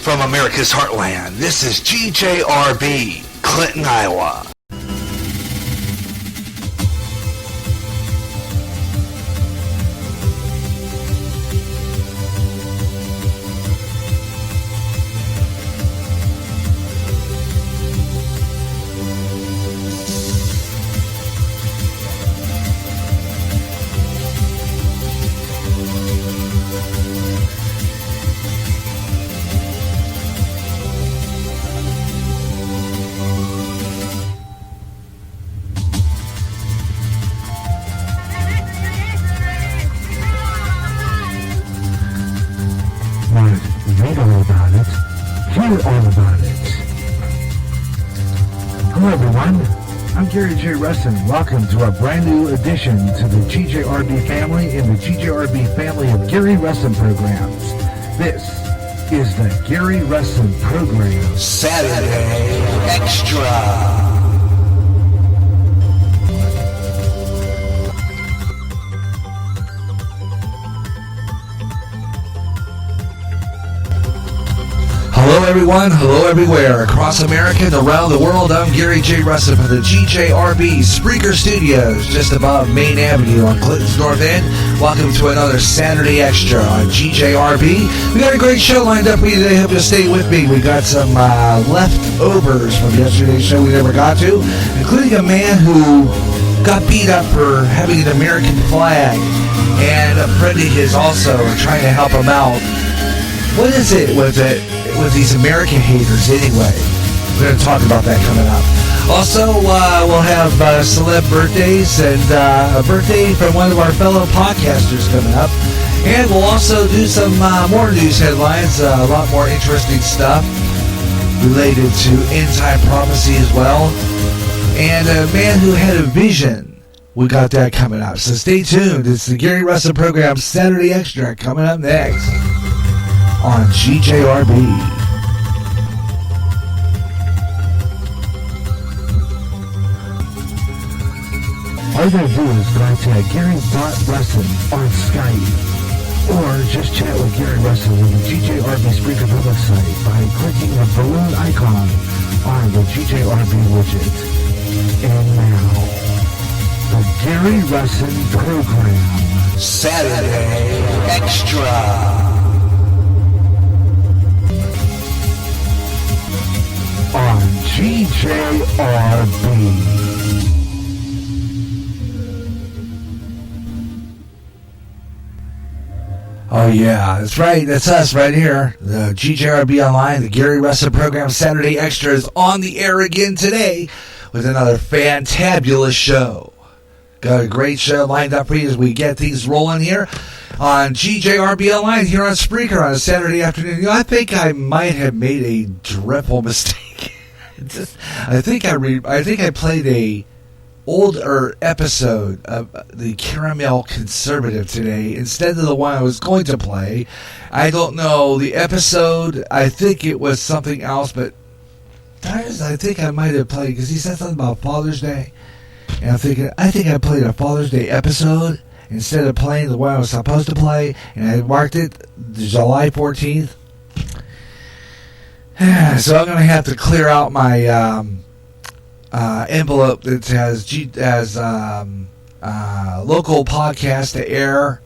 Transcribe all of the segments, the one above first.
from America's heartland, this is GJRB, Clinton, Iowa. Read all about it, hear all about it. Hello everyone, I'm Gary J. Russen. Welcome to a brand new addition to the GJRB family in the GJRB family of Gary Russen programs. This is the Gary Russen program. Saturday Extra. Hello everyone, hello everywhere, across America and around the world. I'm Gary J. Russen from the GJRB Spreaker Studios, just above Main Avenue on Clinton's North End. Welcome to another Saturday Extra on GJRB. We got a great show lined up for you today. Hope you'll stay with me. We got some leftovers from yesterday's show we never got to, including a man who got beat up for having an American flag, and a friend of his also trying to help him out. What is it with these American haters anyway? We're going to talk about that coming up. Also, we'll have celeb birthdays and a birthday from one of our fellow podcasters coming up. And we'll also do some more news headlines, a lot more interesting stuff related to end-time prophecy as well. And a man who had a vision. We got that coming up. So stay tuned. It's the Gary Russen program, Saturday Extra, coming up next on GJRB. All you gotta do is go to Gary.Russen on Skype, or just chat with Gary Russen on the GJRB Spreaker public site by clicking the balloon icon on the GJRB widget. And now, the Gary Russen program. Saturday Extra. On GJRB. Oh yeah, that's right. That's us right here. The GJRB Online, the Gary Russen program, Saturday Extra is on the air again today with another fantabulous show. Got a great show lined up for you as we get things rolling here on GJRB Online here on Spreaker on a Saturday afternoon. You know, I think I might have made a dreadful mistake. I think I played a older episode of the Caramel Conservative today instead of the one I was going to play. I don't know the episode. I think it was something else, but I think I might have played, because he said something about Father's Day, and I'm thinking I think I played a Father's Day episode instead of playing the one I was supposed to play, and I marked it July 14th. So I'm going to have to clear out my envelope that has local podcast to air,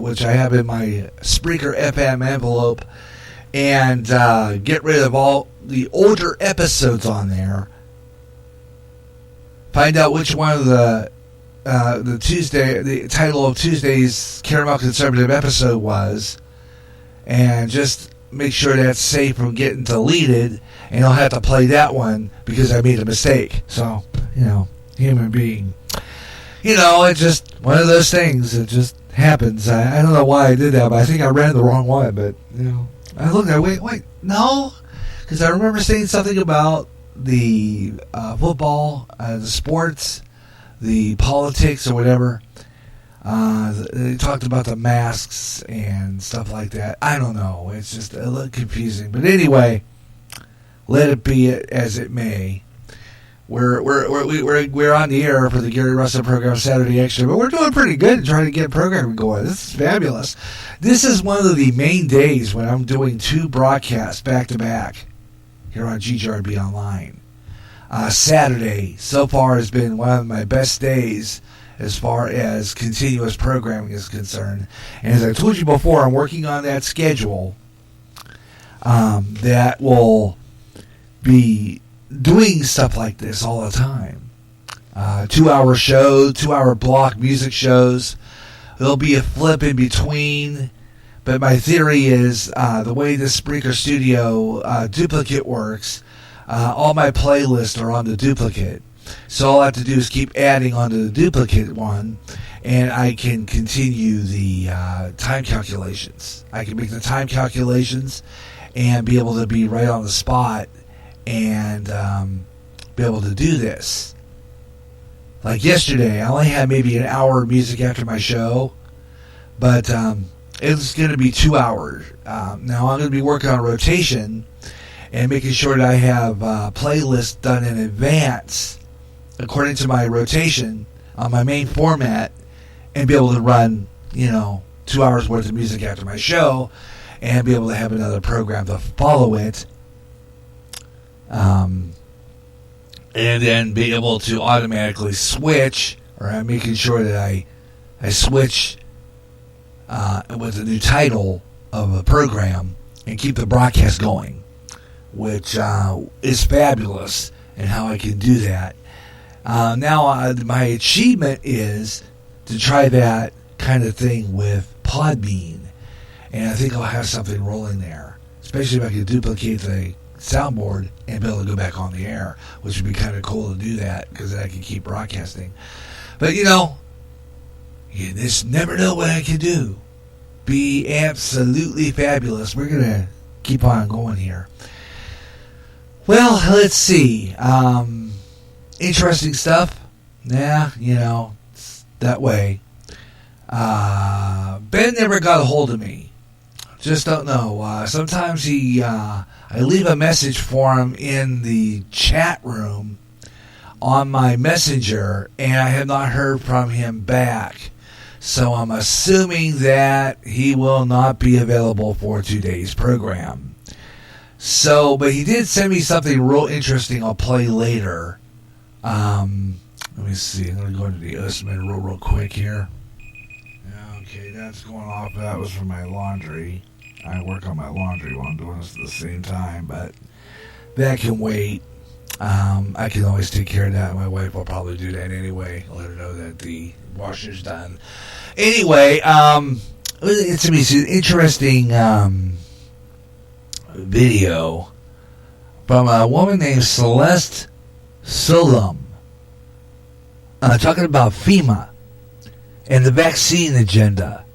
which I have in my Spreaker FM envelope, and get rid of all the older episodes on there. Find out which one of the title of Tuesday's Caramel Conservative episode was, and just make sure that's safe from getting deleted, and I'll have to play that one because I made a mistake. So, human being. It's just one of those things. It just happens. I don't know why I did that, but I think I read the wrong one. But, I looked at it, wait, no? Because I remember saying something about the football, the sports, the politics or whatever. They talked about the masks and stuff like that. I don't know. It's just a little confusing. But anyway, let it be as it may. we're on the air for the Gary Russen program Saturday Extra, but we're doing pretty good trying to get programming going. This is fabulous. This is one of the main days when I'm doing 2 broadcasts back to back here on GJRB Online. Saturday so far has been one of my best days as far as continuous programming is concerned. And as I told you before, I'm working on that schedule that will be doing stuff like this all the time. 2-hour show, 2-hour block music shows. There'll be a flip in between. But my theory is the way the Spreaker Studio duplicate works, all my playlists are on the duplicate. So all I have to do is keep adding onto the duplicate one, and I can continue the time calculations. I can make the time calculations and be able to be right on the spot and be able to do this. Like yesterday, I only had maybe an hour of music after my show, but it's going to be 2 hours. Now I'm going to be working on rotation and making sure that I have playlists done in advance according to my rotation on my main format and be able to run, 2 hours worth of music after my show and be able to have another program to follow it. And then be able to automatically switch, or I'm making sure that I switch with a new title of a program and keep the broadcast going, which is fabulous and how I can do that. Now, my achievement is to try that kind of thing with Podbean, and I think I'll have something rolling there, especially if I can duplicate the soundboard and be able to go back on the air, which would be kind of cool to do that because then I can keep broadcasting. But you just never know what I can do. Be absolutely fabulous. We're gonna keep on going here. Well, let's see. Interesting stuff. Yeah, it's that way. Ben never got a hold of me. Just don't know. Sometimes I leave a message for him in the chat room on my messenger, and I have not heard from him back. So I'm assuming that he will not be available for today's program. But he did send me something real interesting I'll play later. Let me see. I'm going to go into the estimate real quick here. Okay, that's going off. That was for my laundry. I work on my laundry while I'm doing this at the same time, but that can wait. I can always take care of that. My wife will probably do that anyway. I'll let her know that the washer's done. Anyway, it's an interesting video from a woman named Celeste Solum talking about FEMA and the vaccine agenda.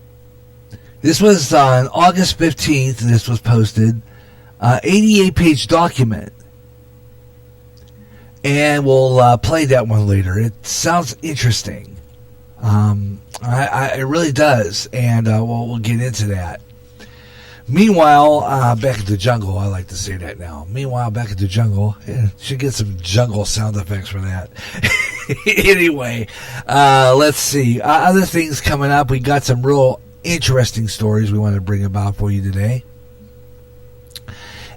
This was on August 15th, and this was posted. 88-page document. And we'll play that one later. It sounds interesting. It really does, and we'll get into that. Meanwhile, back at the jungle, I like to say that now. Meanwhile, back at the jungle, should get some jungle sound effects for that. Anyway, let's see. Other things coming up. We got some real interesting stories we want to bring about for you today.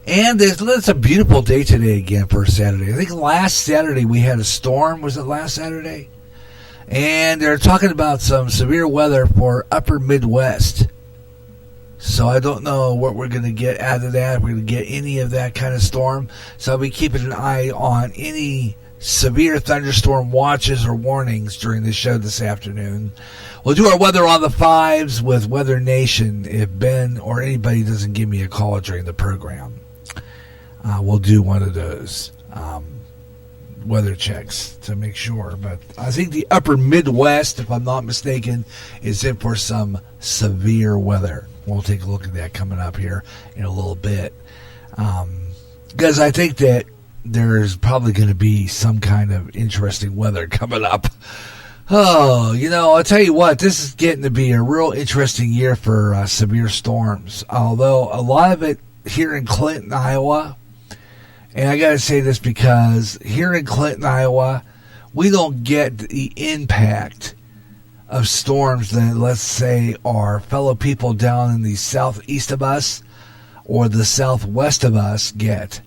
And it's a beautiful day today again for Saturday. I think last Saturday we had a storm. Was it last Saturday? And they're talking about some severe weather for upper Midwest. So I don't know what we're going to get out of that. If we're going to get any of that kind of storm. So I'll be keeping an eye on any severe thunderstorm watches or warnings during the show this afternoon. We'll do our weather on the fives with Weather Nation if Ben or anybody doesn't give me a call during the program. We'll do one of those weather checks to make sure. But I think the upper Midwest, if I'm not mistaken, is in for some severe weather. We'll take a look at that coming up here in a little bit. Because I think that there's probably going to be some kind of interesting weather coming up. Oh, I'll tell you what, this is getting to be a real interesting year for severe storms. Although a lot of it here in Clinton, Iowa, And I got to say this because here in Clinton, Iowa, we don't get the impact of storms that, let's say, our fellow people down in the southeast of us or the southwest of us get.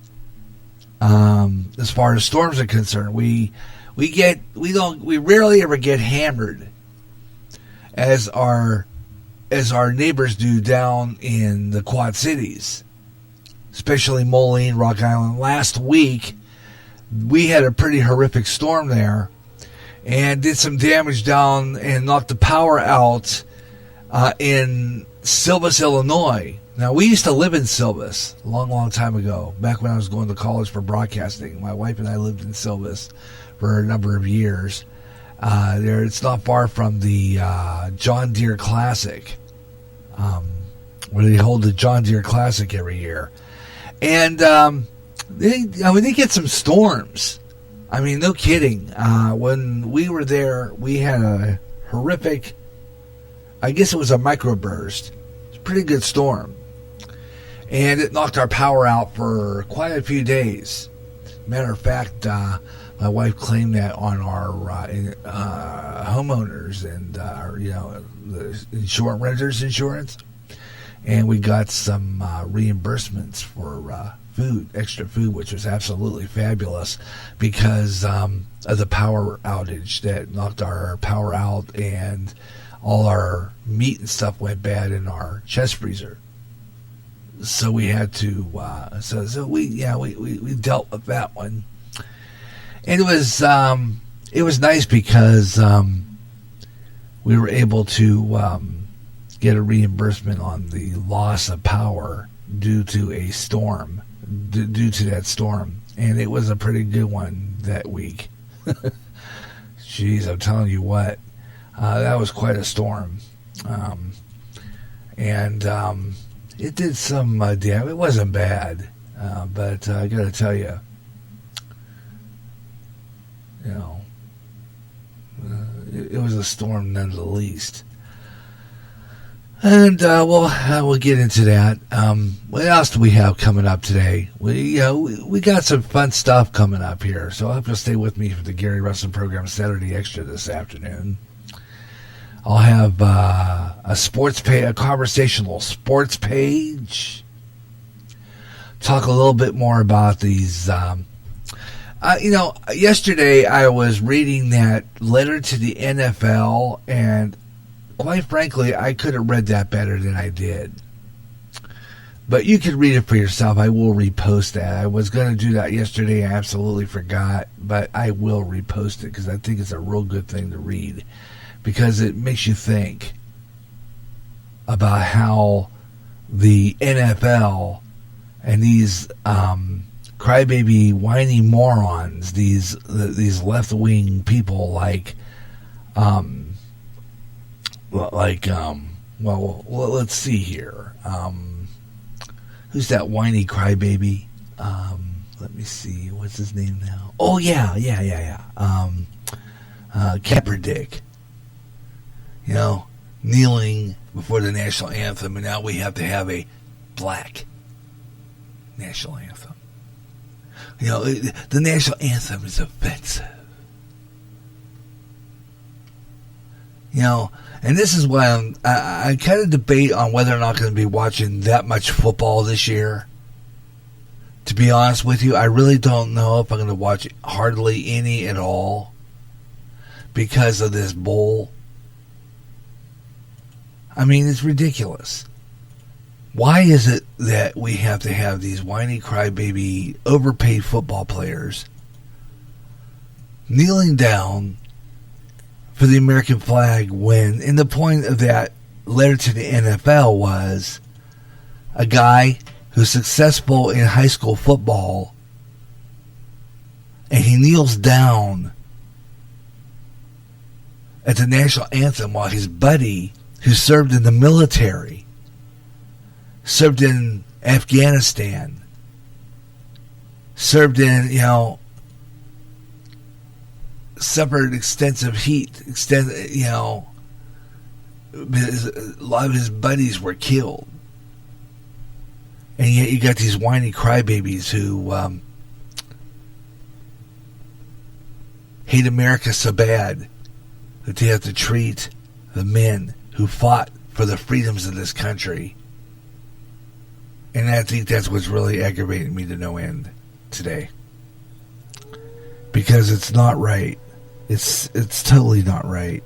As far as storms are concerned, we rarely ever get hammered as our neighbors do down in the Quad Cities, especially Moline, Rock Island. Last week, we had a pretty horrific storm there and did some damage down and knocked the power out in Silvis, Illinois. Now, we used to live in Silvis a long, long time ago, back when I was going to college for broadcasting. My wife and I lived in Silvis for a number of years. It's not far from the John Deere Classic, where they hold the John Deere Classic every year. And they get some storms. I mean, no kidding. When we were there, we had a horrific, I guess it was a microburst. It's a pretty good storm. And it knocked our power out for quite a few days. Matter of fact, my wife claimed that on our homeowners and the renters insurance, and we got some reimbursements for extra food, which was absolutely fabulous because of the power outage that knocked our power out, and all our meat and stuff went bad in our chest freezer. So we had to, we dealt with that one, and it was nice because we were able to get a reimbursement on the loss of power due to a storm, due to that storm, and it was a pretty good one that week. Jeez, I'm telling you what, that was quite a storm, and it did some damage. It wasn't bad, but I got to tell you, it was a storm none the least. And we'll get into that. What else do we have coming up today? We got some fun stuff coming up here, so I hope you'll stay with me for the Gary Russen program Saturday Extra this afternoon. I'll have a conversational sports page. Talk a little bit more about these. Yesterday I was reading that letter to the NFL, and quite frankly, I could have read that better than I did. But you can read it for yourself. I will repost that. I was going to do that yesterday. I absolutely forgot, but I will repost it because I think it's a real good thing to read, because it makes you think about how the NFL and these crybaby, whiny morons, these left-wing people let's see here. Who's that whiny crybaby? Let me see. What's his name now? Oh, yeah. Kaepernick. Kneeling before the national anthem, and now we have to have a black national anthem. The national anthem is offensive. And this is why I kind of debate on whether or not I'm going to be watching that much football this year. To be honest with you, I really don't know if I'm going to watch hardly any at all because of this bowl. I mean, it's ridiculous. Why is it that we have to have these whiny crybaby, overpaid football players kneeling down for the American flag and the point of that letter to the NFL was a guy who's successful in high school football, and he kneels down at the national anthem while his buddy, who served in the military, served in Afghanistan, served in, suffered extensive heat, a lot of his buddies were killed. And yet you got these whiny crybabies who hate America so bad that they have to treat the men who fought for the freedoms of this country. And I think that's what's really aggravating me to no end today. Because it's not right. It's totally not right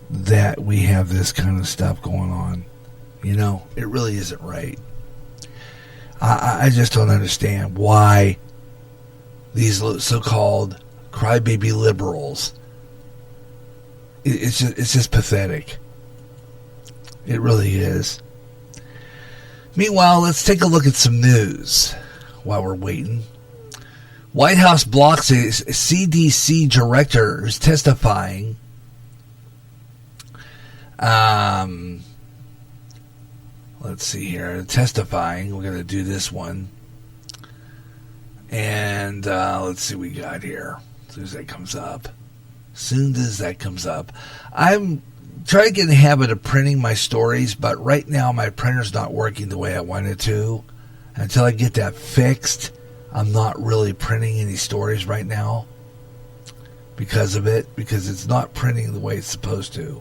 that we have this kind of stuff going on. You know, it really isn't right. I just don't understand why these so-called crybaby liberals, it's just pathetic. It really is. Meanwhile, let's take a look at some news while we're waiting. White House blocks a CDC director who's testifying. Let's see here. Testifying. We're going to do this one. And let's see what we got here. As soon as that comes up. I'm trying to get in the habit of printing my stories, but right now my printer's not working the way I want it to. Until I get that fixed, I'm not really printing any stories right now because of it, because it's not printing the way it's supposed to.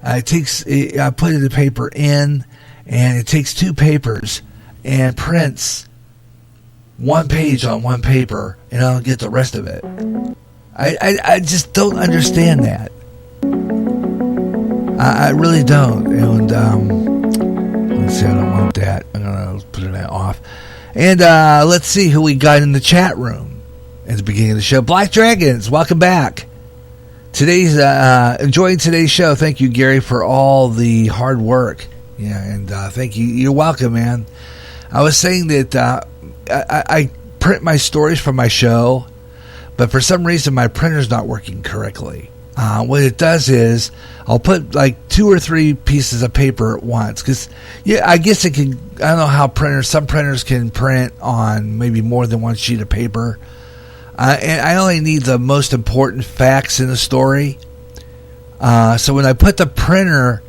I put the paper in, and it takes two papers and prints one page on one paper, and I don't get the rest of it. I just don't understand that. I really don't. And let's see, I don't want that. I'm going to put that off. And let's see who we got in the chat room at the beginning of the show. Black Dragons, welcome back. Enjoying today's show. Thank you, Gary, for all the hard work. Yeah, and thank you. You're welcome, man. I was saying that I print my stories for my show, but for some reason my printer's not working correctly. What it does is I'll put like 2 or 3 pieces of paper at once, because I guess it can. I don't know how some printers can print on maybe more than one sheet of paper, and I only need the most important facts in the story. So when I put the paper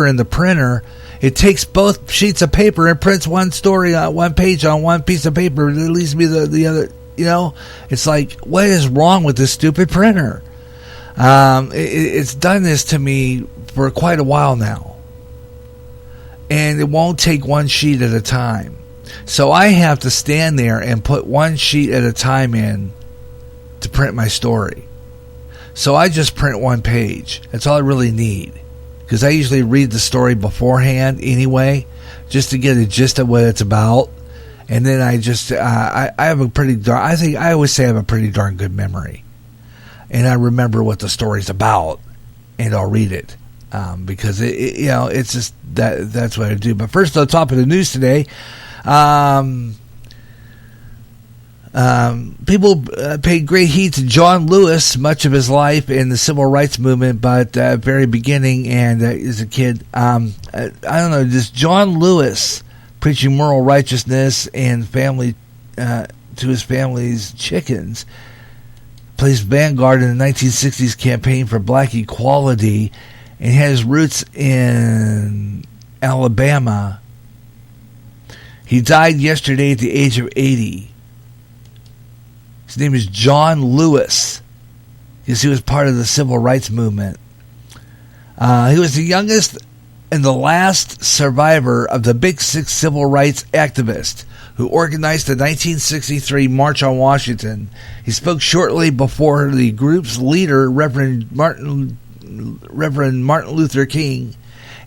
in the printer, it takes both sheets of paper and prints one story on one page on one piece of paper. It leaves me the other. You know, it's like, what is wrong with this stupid printer? It's done this to me for quite a while now, and it won't take one sheet at a time. So I have to stand there and put one sheet at a time in to print my story. So I just print one page. That's all I really need, because I usually read the story beforehand anyway, just to get a gist of what it's about. And then I just I have a pretty darn. I think I always say I have a pretty darn good memory. And I remember what the story's about, and I'll read it, because it's just that's what I do. But first, on top of the news today, people paid great heed to John Lewis much of his life in the civil rights movement, but at the very beginning and as a kid, I don't know, this John Lewis preaching moral righteousness and family to his family's chickens. Placed vanguard in the 1960s campaign for black equality, and had his roots in Alabama. He died yesterday at the age of 80. His name is John Lewis, because he was part of the civil rights movement. He was the youngest and the last survivor of the Big Six civil rights activist who organized the 1963 March on Washington. He spoke shortly before the group's leader, Reverend Martin Luther King,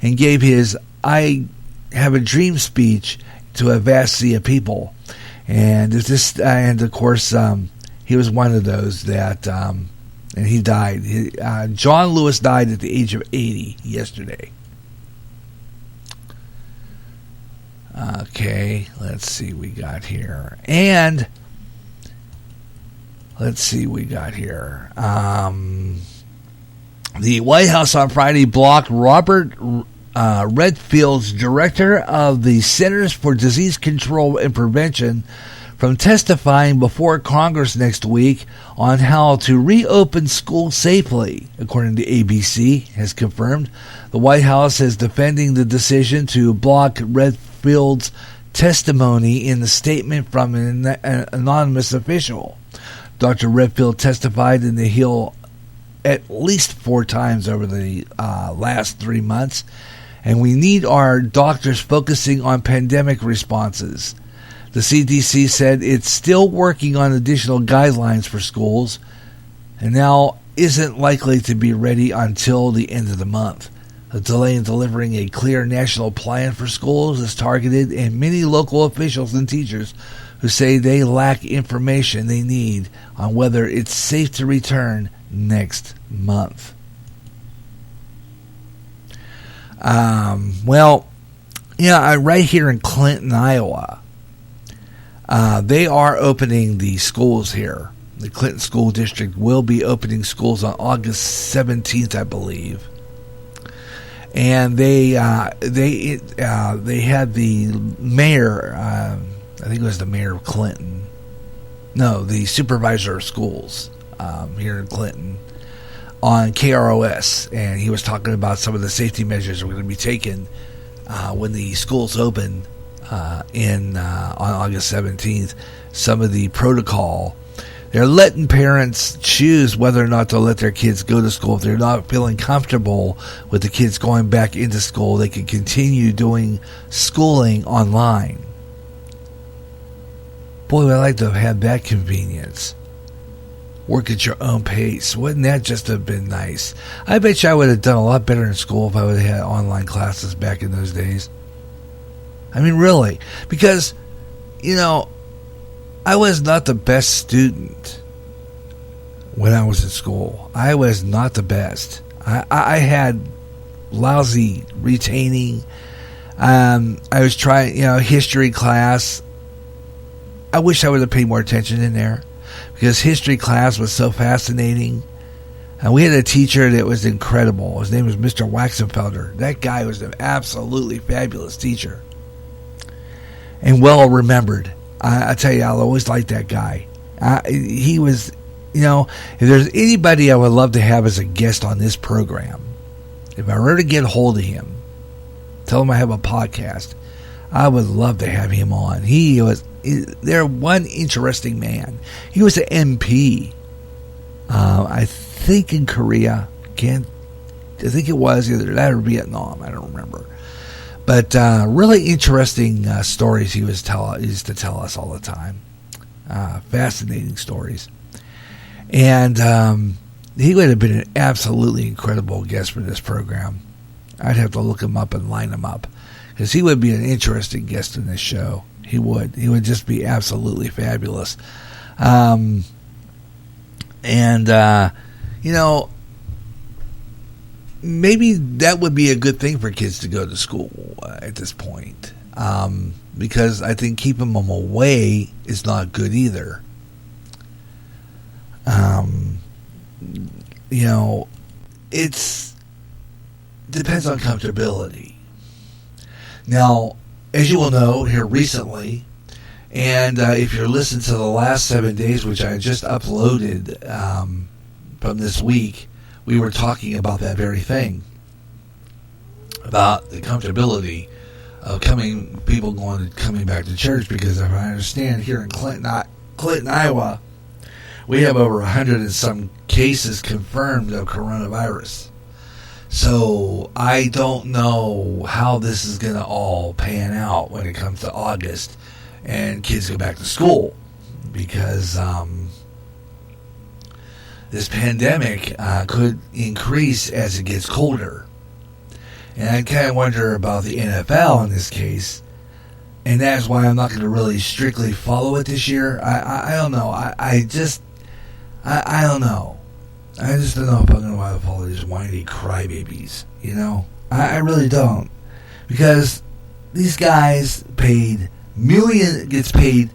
and gave his "I Have a Dream" speech to a vast sea of people. And of course, he was one of those that, and he died. John Lewis died at the age of 80 yesterday. Okay, let's see what we got here. And let's see what we got here. The White House on Friday blocked Robert Redfield's director of the Centers for Disease Control and Prevention from testifying before Congress next week on how to reopen schools safely, according to ABC has confirmed. The White House is defending the decision to block Redfield's testimony in the statement from an anonymous official. Dr. Redfield testified in the Hill at least 4 times over the last 3 months, and we need our doctors focusing on pandemic responses. The CDC said it's still working on additional guidelines for schools, and now isn't likely to be ready until the end of the month. A delay in delivering a clear national plan for schools is targeted at many local officials and teachers who say they lack information they need on whether it's safe to return next month. Right here in Clinton, Iowa, they are opening the schools here. The Clinton School District will be opening schools on August 17th, I believe. And they had the mayor, I think it was the mayor of Clinton. No, the supervisor of schools here in Clinton on KROS, and he was talking about some of the safety measures that were going to be taken when the schools open on August 17th. Some of the protocol. They're letting parents choose whether or not to let their kids go to school. If they're not feeling comfortable with the kids going back into school, they can continue doing schooling online. Boy, I'd like to have had that convenience. Work at your own pace. Wouldn't that just have been nice? I bet you I would have done a lot better in school if I would have had online classes back in those days. I mean, really. Because, I was not the best student when I was in school. I was not the best. I had lousy retaining. I was trying, history class. I wish I would have paid more attention in there because history class was so fascinating. And we had a teacher that was incredible. His name was Mr. Waxenfelder. That guy was an absolutely fabulous teacher and well remembered. I tell you, I'll always like that guy. He was, if there's anybody I would love to have as a guest on this program, if I were to get hold of him, tell him I have a podcast, I would love to have him on. They're one interesting man. He was an MP, I think in Korea. I think it was either that or Vietnam. I don't remember. But really interesting stories he used to tell us all the time. Fascinating stories. And he would have been an absolutely incredible guest for this program. I'd have to look him up and line him up. Because he would be an interesting guest in this show. He would. He would just be absolutely fabulous. Maybe that would be a good thing for kids to go to school at this point. Because I think keeping them away is not good either. It's depends on comfortability. Now, as you will know here recently, and if you're listening to the last 7 days, which I just uploaded from this week, we were talking about that very thing, about the comfortability of people coming back to church, because if I understand, here in Clinton, Iowa, we have over 100 and some cases confirmed of coronavirus. So I don't know how this is going to all pan out when it comes to August and kids go back to school, because this pandemic could increase as it gets colder. And I kind of wonder about the NFL in this case, and that's why I'm not going to really strictly follow it this year. I don't know. I don't know. I just don't know if I'm going to want to follow these whiny crybabies, I really don't. Because these guys gets paid,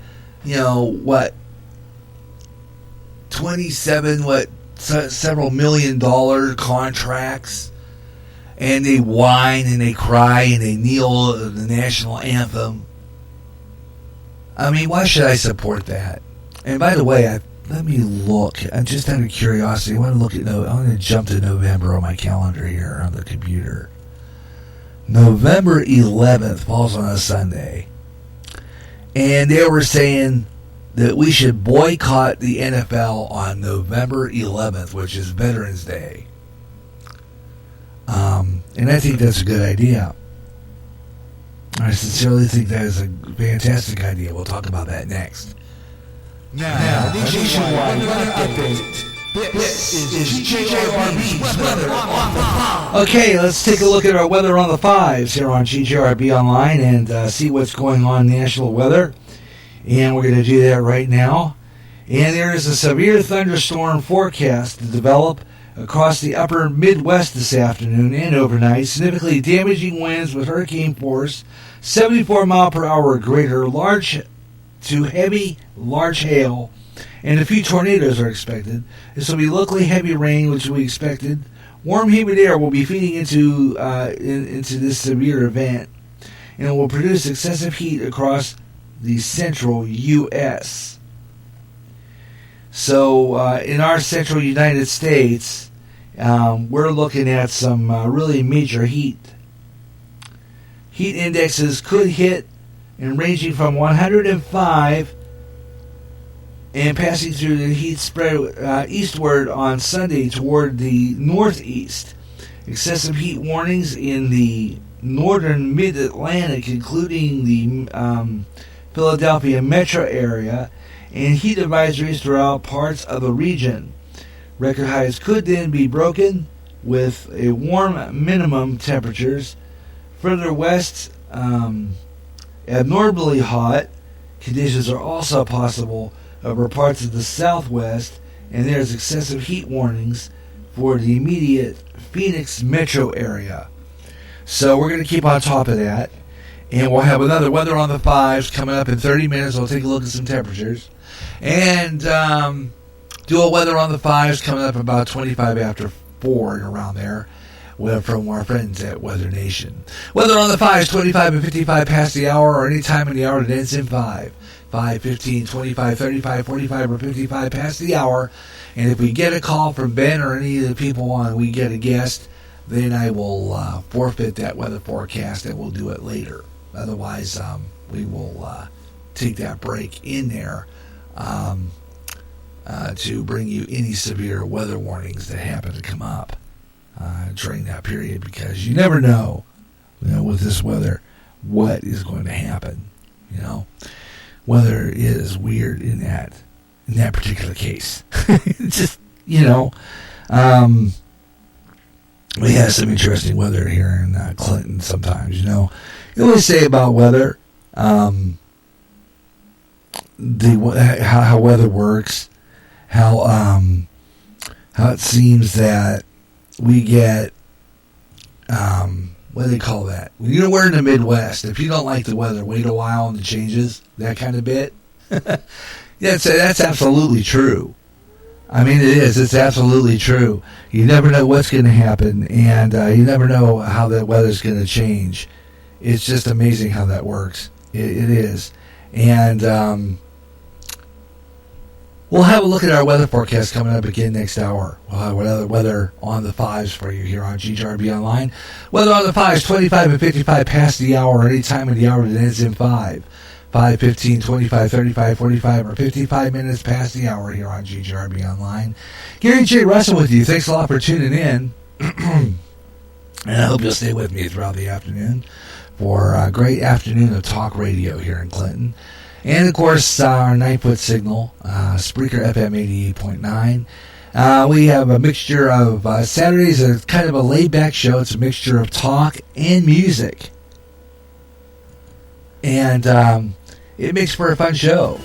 27, several $1 million contracts, and they whine and they cry and they kneel the national anthem. I mean, why should I support that? And by the way, let me look. I'm just out of curiosity. I want to jump to November on my calendar here on the computer. November 11th falls on a Sunday. And they were saying that we should boycott the NFL on November 11th, which is Veterans Day. And I think that's a good idea. I sincerely think that is a fantastic idea. We'll talk about that next. Now, nationwide weather update. This is GJRB's Weather on the 5. Okay, let's take a look at our weather on the 5s here on GJRB Online and see what's going on in national weather. And we're going to do that right now. And there is a severe thunderstorm forecast to develop across the upper Midwest this afternoon and overnight, significantly damaging winds with hurricane force, 74 mile per hour or greater, large to heavy, large hail, and a few tornadoes are expected. This will be locally heavy rain, which we expected. Warm, humid air will be feeding into this severe event, and it will produce excessive heat across the central U.S. So in our central United States, we're looking at some really major heat. Heat indexes could hit and ranging from 105 and passing through the heat spread eastward on Sunday toward the northeast. Excessive heat warnings in the northern mid-Atlantic, including the Philadelphia metro area, and heat advisories throughout parts of the region. Record highs could then be broken with a warm minimum temperatures. Further west, abnormally hot conditions are also possible over parts of the southwest, and there's excessive heat warnings for the immediate Phoenix metro area. So we're going to keep on top of that, and we'll have another weather on the 5s coming up in 30 minutes. We'll take a look at some temperatures, and do a weather on the 5s coming up about 25 after 4 and around there from our friends at Weather Nation. Weather on the 5s, 25 and 55 past the hour, or any time in the hour that ends in 5. 5, 15, 25, 35, 45, or 55 past the hour. And if we get a call from Ben or any of the people on, we get a guest, then I will forfeit that weather forecast and we'll do it later. Otherwise, we will take that break in there to bring you any severe weather warnings that happen to come up during that period, because you never know, with this weather, what is going to happen. Weather is weird in that particular case. Just, we have some interesting weather here in Clinton sometimes, You always say about weather, how weather works, how it seems that we get, what do they call that? We're in the Midwest. If you don't like the weather, wait a while and it changes. That kind of bit. That's absolutely true. I mean, it is. It's absolutely true. You never know what's going to happen, and you never know how that weather's going to change. It's just amazing how that works. It is. And we'll have a look at our weather forecast coming up again next hour. We'll have another weather on the 5s for you here on GJRB Online. Weather on the 5s, 25 and 55 past the hour, any time of the hour that ends in 5. 5, 15, 25, 35, 45, or 55 minutes past the hour here on GJRB Online. Gary J. Russen with you. Thanks a lot for tuning in. And I hope you'll stay with me throughout the afternoon for a great afternoon of talk radio here in Clinton. And, of course, our 9-foot signal, Spreaker FM 88.9. We have a mixture of Saturdays, are kind of a laid-back show. It's a mixture of talk and music. And it makes for a fun show.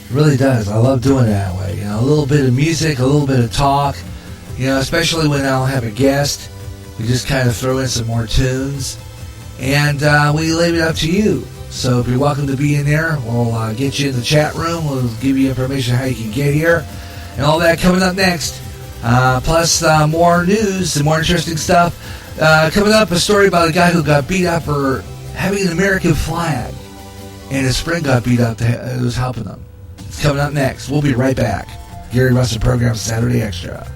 It really does. I love doing it that way. A little bit of music, a little bit of talk. Especially when I'll have a guest. We just kind of throw in some more tunes. And we leave it up to you. So if you're welcome to be in there, we'll get you in the chat room. We'll give you information how you can get here. And all that coming up next. Plus more news and more interesting stuff. Coming up, a story about a guy who got beat up for having an American flag. And his friend got beat up who was helping him. It's coming up next. We'll be right back. Gary Russen Program Saturday Extra.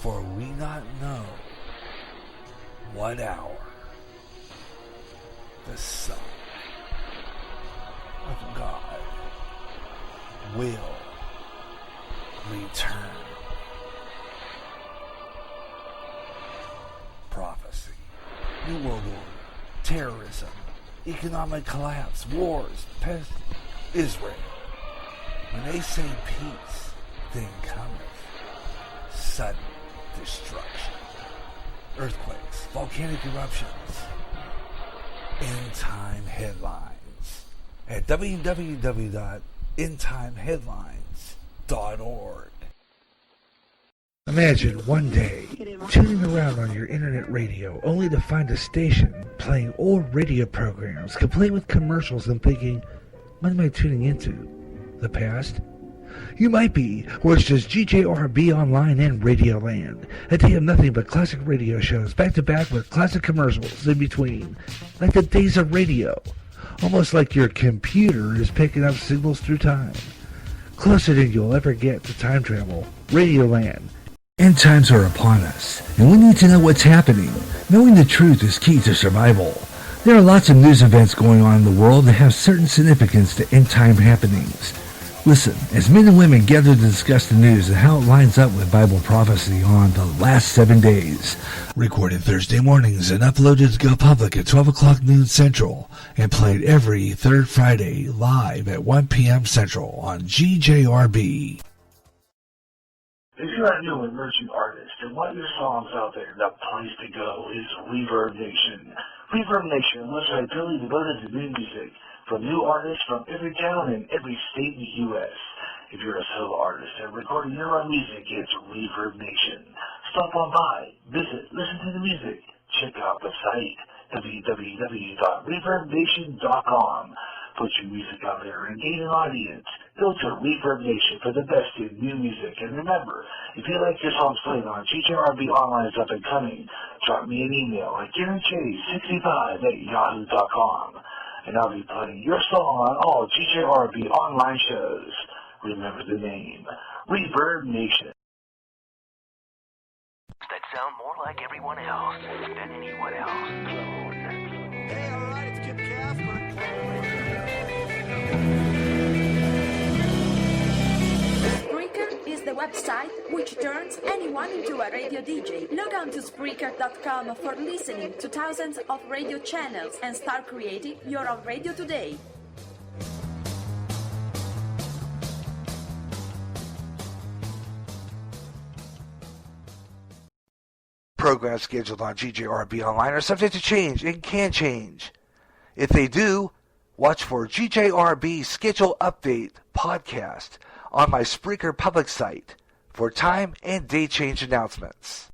for we not know what hour the Son of God will return. Prophecy, New World Order, terrorism, economic collapse, wars, pest, Israel. When they say peace, then cometh sudden destruction, earthquakes, volcanic eruptions, end-time headlines at www.endtimeheadlines.org. Imagine one day tuning around on your internet radio only to find a station playing old radio programs complete with commercials and thinking, what am I tuning into? The past? You might be, or it's just GJRB Online and Radio Land. A day of nothing but classic radio shows back to back with classic commercials in between. Like the days of radio. Almost like your computer is picking up signals through time. Closer than you'll ever get to time travel. Radio Land. End times are upon us, and we need to know what's happening. Knowing the truth is key to survival. There are lots of news events going on in the world that have certain significance to end time happenings. Listen, as men and women gather to discuss the news and how it lines up with Bible prophecy on the last 7 days. Recorded Thursday mornings and uploaded to go public at 12 o'clock noon Central and played every third Friday live at 1 p.m. Central on GJRB. If you're a new emerging artist and want your songs out there, the place to go is Reverb Nation. Reverb Nation, a website purely devoted to new music from new artists from every town and every state in the U.S. If you're a solo artist and recording your own music, it's Reverb Nation. Stop on by, visit, listen to the music, check out the site, www.reverbnation.com. Put your music out there and gain an audience. Filter Reverb Nation for the best in new music. And remember, if you like your songs played on GJRB Online's Up and Coming, drop me an email at GaryJ65@yahoo.com. And I'll be playing your song on all GJRB online shows. Remember the name, Reverb Nation. That sound more like everyone else than anyone else. Hey, alright, it's Kip Casper. Spreaker is the website which turns anyone into a radio DJ. Log on to Spreaker.com for listening to thousands of radio channels and start creating your own radio today. Programs scheduled on GJRB Online are subject to change and can change. If they do, watch for GJRB Schedule Update podcast on my Spreaker public site for time and date change announcements.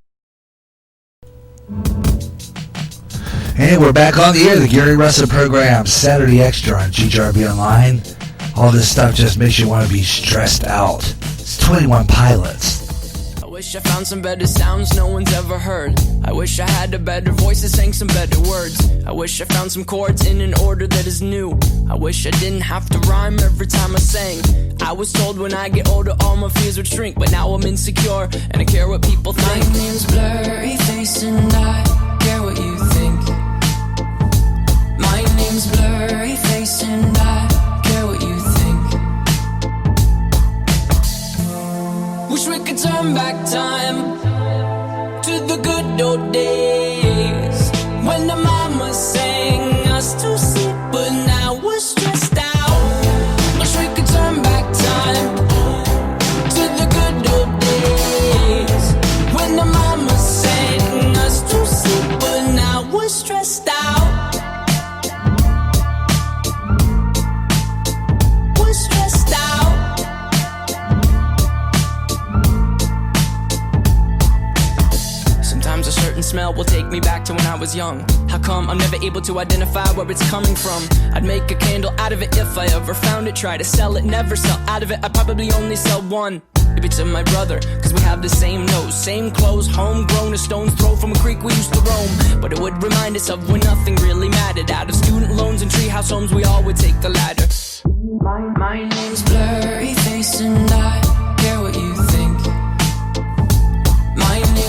And we're back on the air, the Gary Russen program, Saturday Extra on GJRB Online. All this stuff just makes you want to be stressed out. It's 21 Pilots. I wish I found some better sounds no one's ever heard. I wish I had a better voice that sang some better words. I wish I found some chords in an order that is new. I wish I didn't have to rhyme every time I sang. I was told when I get older all my fears would shrink, but now I'm insecure and I care what people think. My name's Blurry Face and I care what you think. My name's Blurry Face and I care what you think. Wish we could turn back time to the good old days when the mama sang us to sleep, but now we're stressed out. Wish we could turn back time to the good old days when the mama sang us to sleep, but now we're stressed out. We're stressed out. Sometimes a certain smell will take me back to when I was young. How come I'm never able to identify where it's coming from? I'd make a candle out of it if I ever found it. Try to sell it, never sell out of it. I'd probably only sell one. Maybe to my brother, cause we have the same nose, same clothes, homegrown, a stone's throw from a creek we used to roam. But it would remind us of when nothing really mattered. Out of student loans and treehouse homes, we all would take the ladder. My name's Blurry Face and I care what you think. My name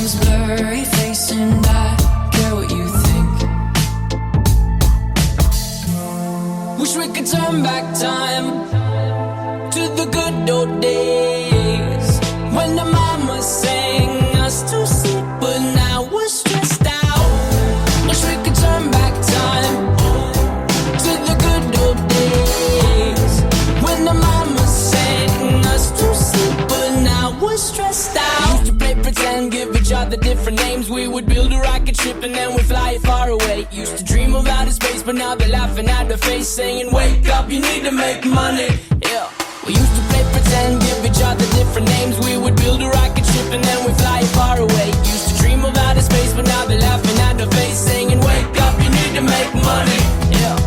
the different names. We would build a rocket ship and then we'd fly it far away. Used to dream of outer space, but now they're laughing at the face, saying, wake up, you need to make money. Yeah. We used to play pretend, give each other different names. We would build a rocket ship and then we'd fly it far away. Used to dream of outer space, but now they're laughing at the face, saying, wake up, you need to make money. Yeah.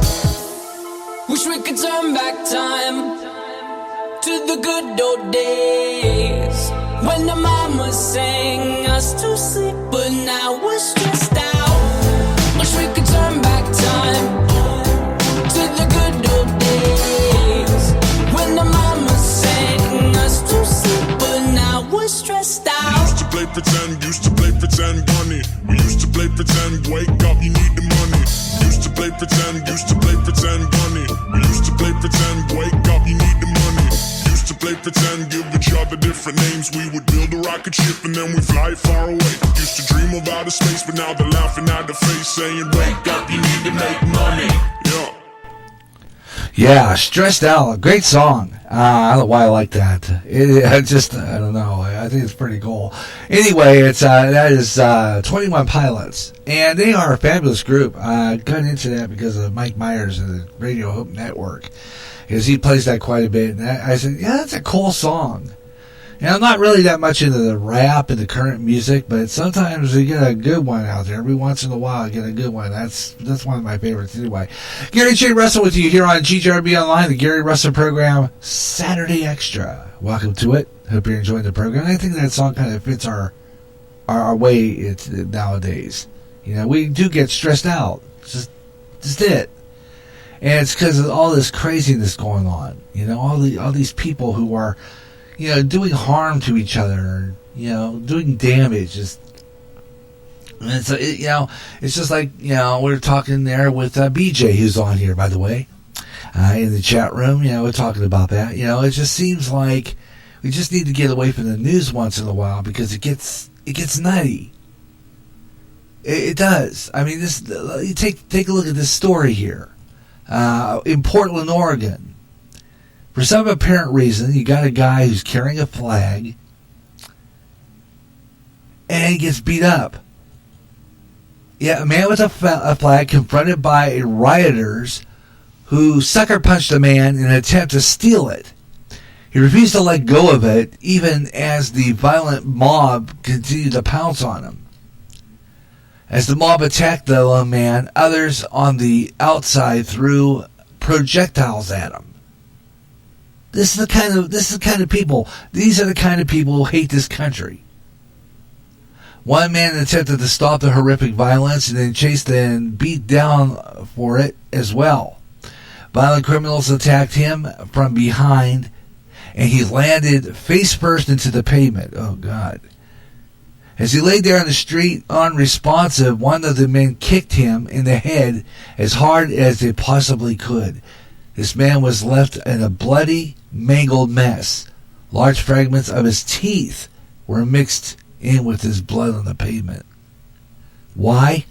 Wish we could turn back time to the good old days, when the mama sang us to sleep, but now we're stressed out. Wish we could turn back time to the good old days, when the mama sang us to sleep, but now we're stressed out. We used to play pretend, bunny. We used to play pretend, wake up, you need the money. Used to play pretend, bunny. We used to play pretend, wake up, you need the money. Used to play pretend, give each other different names. We would build a rocket ship and then we fly it far away. Used to dream of outer space, but now they're laughing at the face, saying, wake up, you need to make money. Yeah. Yeah, Stressed Out. Great song. I don't know why I like that. I don't know. I think it's pretty cool. Anyway, that is 21 Pilots. And they are a fabulous group. I got into that because of Mike Myers of the Radio Hope Network, because he plays that quite a bit. And I said, yeah, that's a cool song. And I'm not really that much into the rap and the current music, but sometimes we get a good one out there. Every once in a while, I get a good one. That's one of my favorites anyway. Gary J. Russell with you here on GJRB Online, the Gary Russell program, Saturday Extra. Welcome to it. Hope you're enjoying the program. I think that song kind of fits our way nowadays. You know, we do get stressed out. Just it. And it's because of all this craziness going on. You know, all these people who are, you know, doing harm to each other, you know, doing damage. And so, it's just like, you know, we're talking there with BJ, who's on here, by the way, in the chat room. You know, we're talking about that. You know, it just seems like we just need to get away from the news once in a while, because it gets nutty. It does. I mean, you take a look at this story here. In Portland, Oregon. For some apparent reason, you got a guy who's carrying a flag, and he gets beat up. Yeah, a man with a flag confronted by rioters who sucker punched a man in an attempt to steal it. He refused to let go of it, even as the violent mob continued to pounce on him. As the mob attacked the lone man, others on the outside threw projectiles at him. These are the kind of people who hate this country. One man attempted to stop the horrific violence and then chased and beat down for it as well. Violent criminals attacked him from behind, and he landed face first into the pavement. Oh, God. As he lay there on the street unresponsive, one of the men kicked him in the head as hard as they possibly could. This man was left in a bloody, mangled mess. Large fragments of his teeth were mixed in with his blood on the pavement. Why?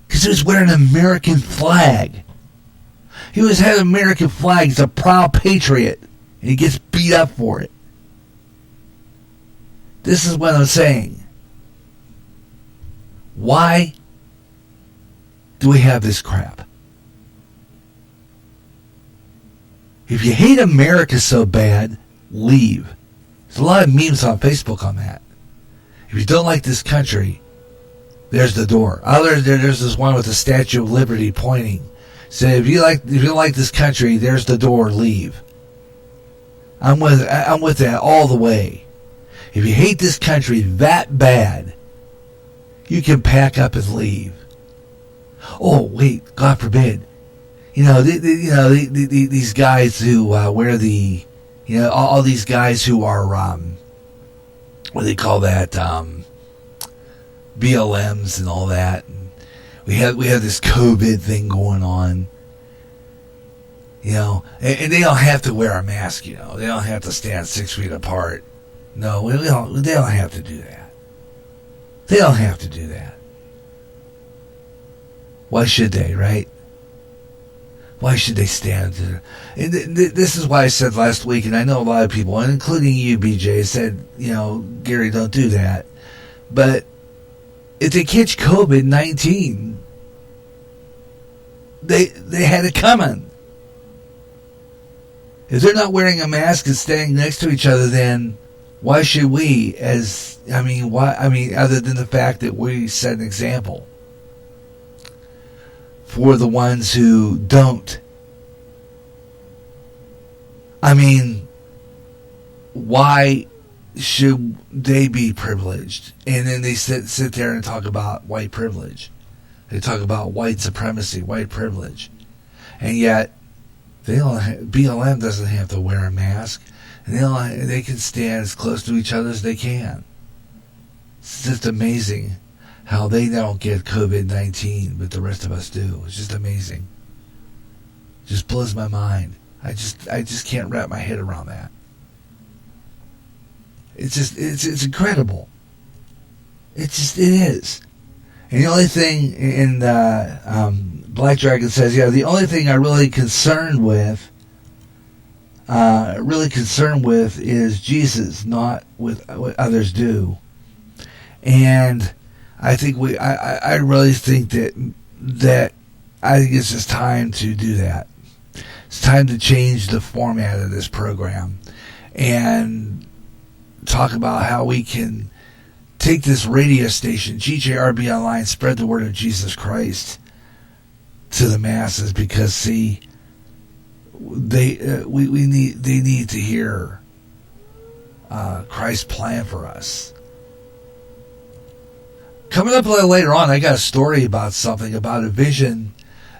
Because he was wearing an American flag. He had an American flag. He's a proud patriot, and he gets beat up for it. This is what I'm saying. Why do we have this crap? If you hate America so bad, leave. There's a lot of memes on Facebook on that. If you don't like this country, there's the door. There's this one with the Statue of Liberty pointing. So if you don't like this country, there's the door. Leave. I'm with that all the way. If you hate this country that bad, you can pack up and leave. Oh wait, God forbid. These guys who wear the, all these guys who are, what do they call that, BLMs and all that. And we have this COVID thing going on, and they don't have to wear a mask, they don't have to stand 6 feet apart. No, they don't have to do that. They don't have to do that. Why should they, right? Why should they stand there? And this is why I said last week, and I know a lot of people, and including you, BJ, said, Gary, don't do that. But if they catch COVID-19, they had it coming. If they're not wearing a mask and standing next to each other, then why should we? Other than the fact that we set an example for the ones who don't. Why should they be privileged? And then they sit there and talk about white privilege. They talk about white supremacy, white privilege. And yet, BLM doesn't have to wear a mask. And they can stand as close to each other as they can. It's just amazing how they don't get COVID-19, but the rest of us do. It's just amazing. Just blows my mind. I just can't wrap my head around that. It's incredible. It is. And the only thing in Black Dragon says, the only thing I'm really concerned with is Jesus, not with what others do. And I think I really think that I think it's just time to do that. It's time to change the format of this program and talk about how we can take this radio station, GJRB Online, spread the word of Jesus Christ to the masses, because they need to hear Christ's plan for us. Coming up a little later on, I got a story about a vision.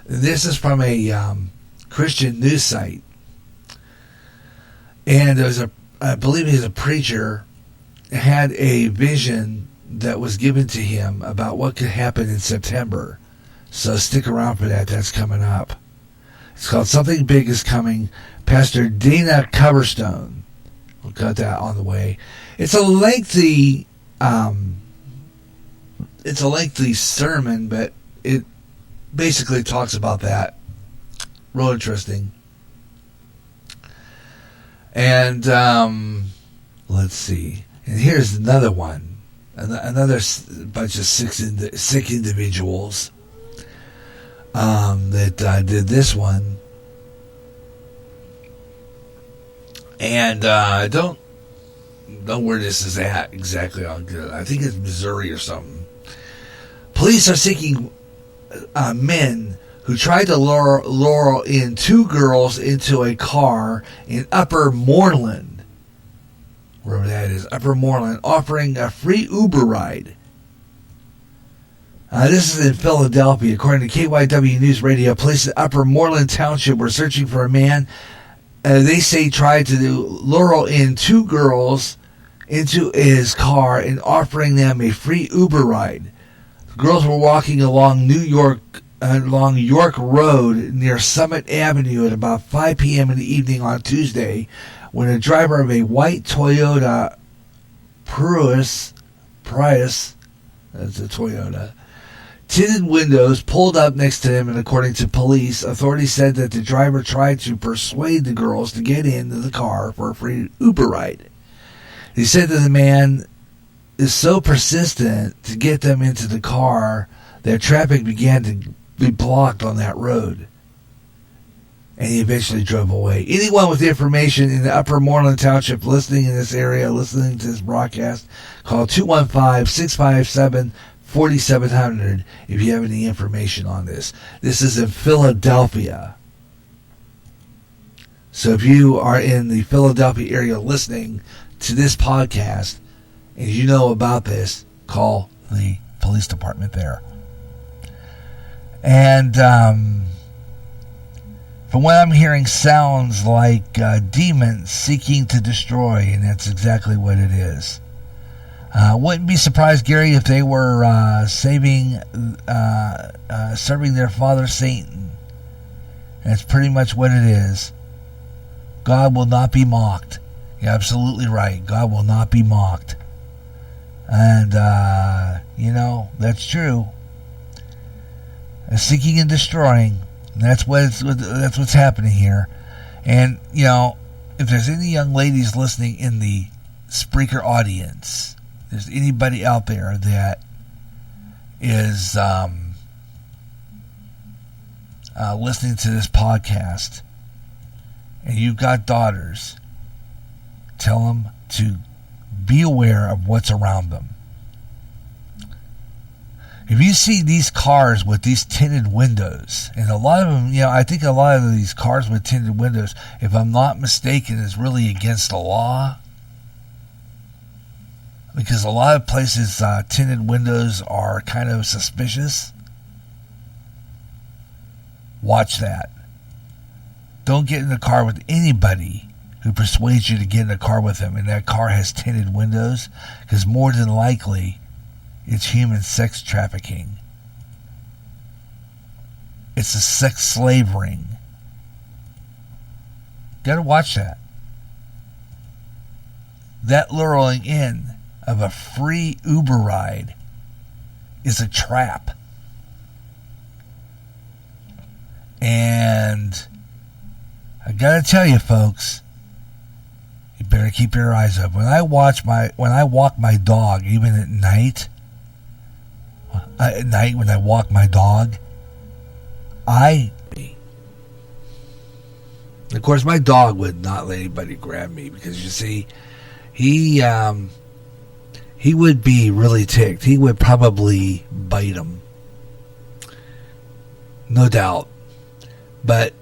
This is from a Christian news site, and I believe he's a preacher, had a vision that was given to him about what could happen in September. So stick around for that. That's coming up. It's called Something Big Is Coming. Pastor Dana Coverstone. We'll got that on the way. It's a lengthy sermon, but it basically talks about that. Real interesting. And let's see. And here's another one. Another bunch of sick individuals that did this one. And I don't know where this is at exactly. I think it's Missouri or something. Police are seeking men who tried to lure in two girls into a car in Upper Moreland, wherever that is, Upper Moreland, offering a free Uber ride. This is in Philadelphia. According to KYW News Radio, police in Upper Moreland Township were searching for a man they say tried to lure in two girls into his car and offering them a free Uber ride. The girls were walking along York Road near Summit Avenue at about 5 p.m. in the evening on Tuesday when a driver of a white Toyota Prius, that's a Toyota, tinted windows pulled up next to him, and according to police, authorities said that the driver tried to persuade the girls to get into the car for a free Uber ride. He said that the man is so persistent to get them into the car that traffic began to be blocked on that road, and he eventually drove away. Anyone with information in the Upper Moreland Township listening in this area, listening to this broadcast, call 215-657-4700 if you have any information on this. This is in Philadelphia. So if you are in the Philadelphia area listening to this podcast and you know about this, call the police department there. And from what I'm hearing, sounds like demons seeking to destroy, and that's exactly what it is. Wouldn't be surprised, Gary, if they were serving their father Satan. That's pretty much what it is. God will not be mocked. You're absolutely right. God will not be mocked. And, that's true. Seeking and destroying. That's what's happening here. And, you know, if there's any young ladies listening in the Spreaker audience, if there's anybody out there that is listening to this podcast and you've got daughters, tell them to be aware of what's around them. If you see these cars with these tinted windows, and a lot of them, you know, I think a lot of these cars with tinted windows, if I'm not mistaken, is really against the law. Because a lot of places, tinted windows are kind of suspicious. Watch that. Don't get in a car with anybody who persuades you to get in a car with them and that car has tinted windows, because more than likely it's human sex trafficking. It's a sex slave ring. Gotta watch that. That luring in of a free Uber ride is a trap. And I gotta tell you, folks, you better keep your eyes up. When I walk my dog, even at night when I walk my dog, of course, my dog would not let anybody grab me, because you see, he would be really ticked. He would probably bite him, no doubt. But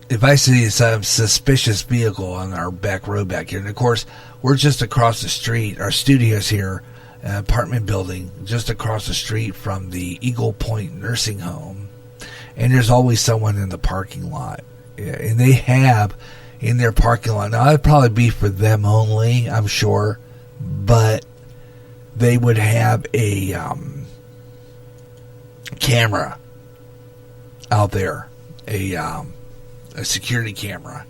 if I see some suspicious vehicle on our back road back here, and of course, we're just across the street, our studio's here, an apartment building just across the street from the Eagle Point Nursing Home, and there's always someone in the parking lot. And they have in their parking lot, now it'd probably be for them only, I'm sure, but they would have a camera out there, a security camera,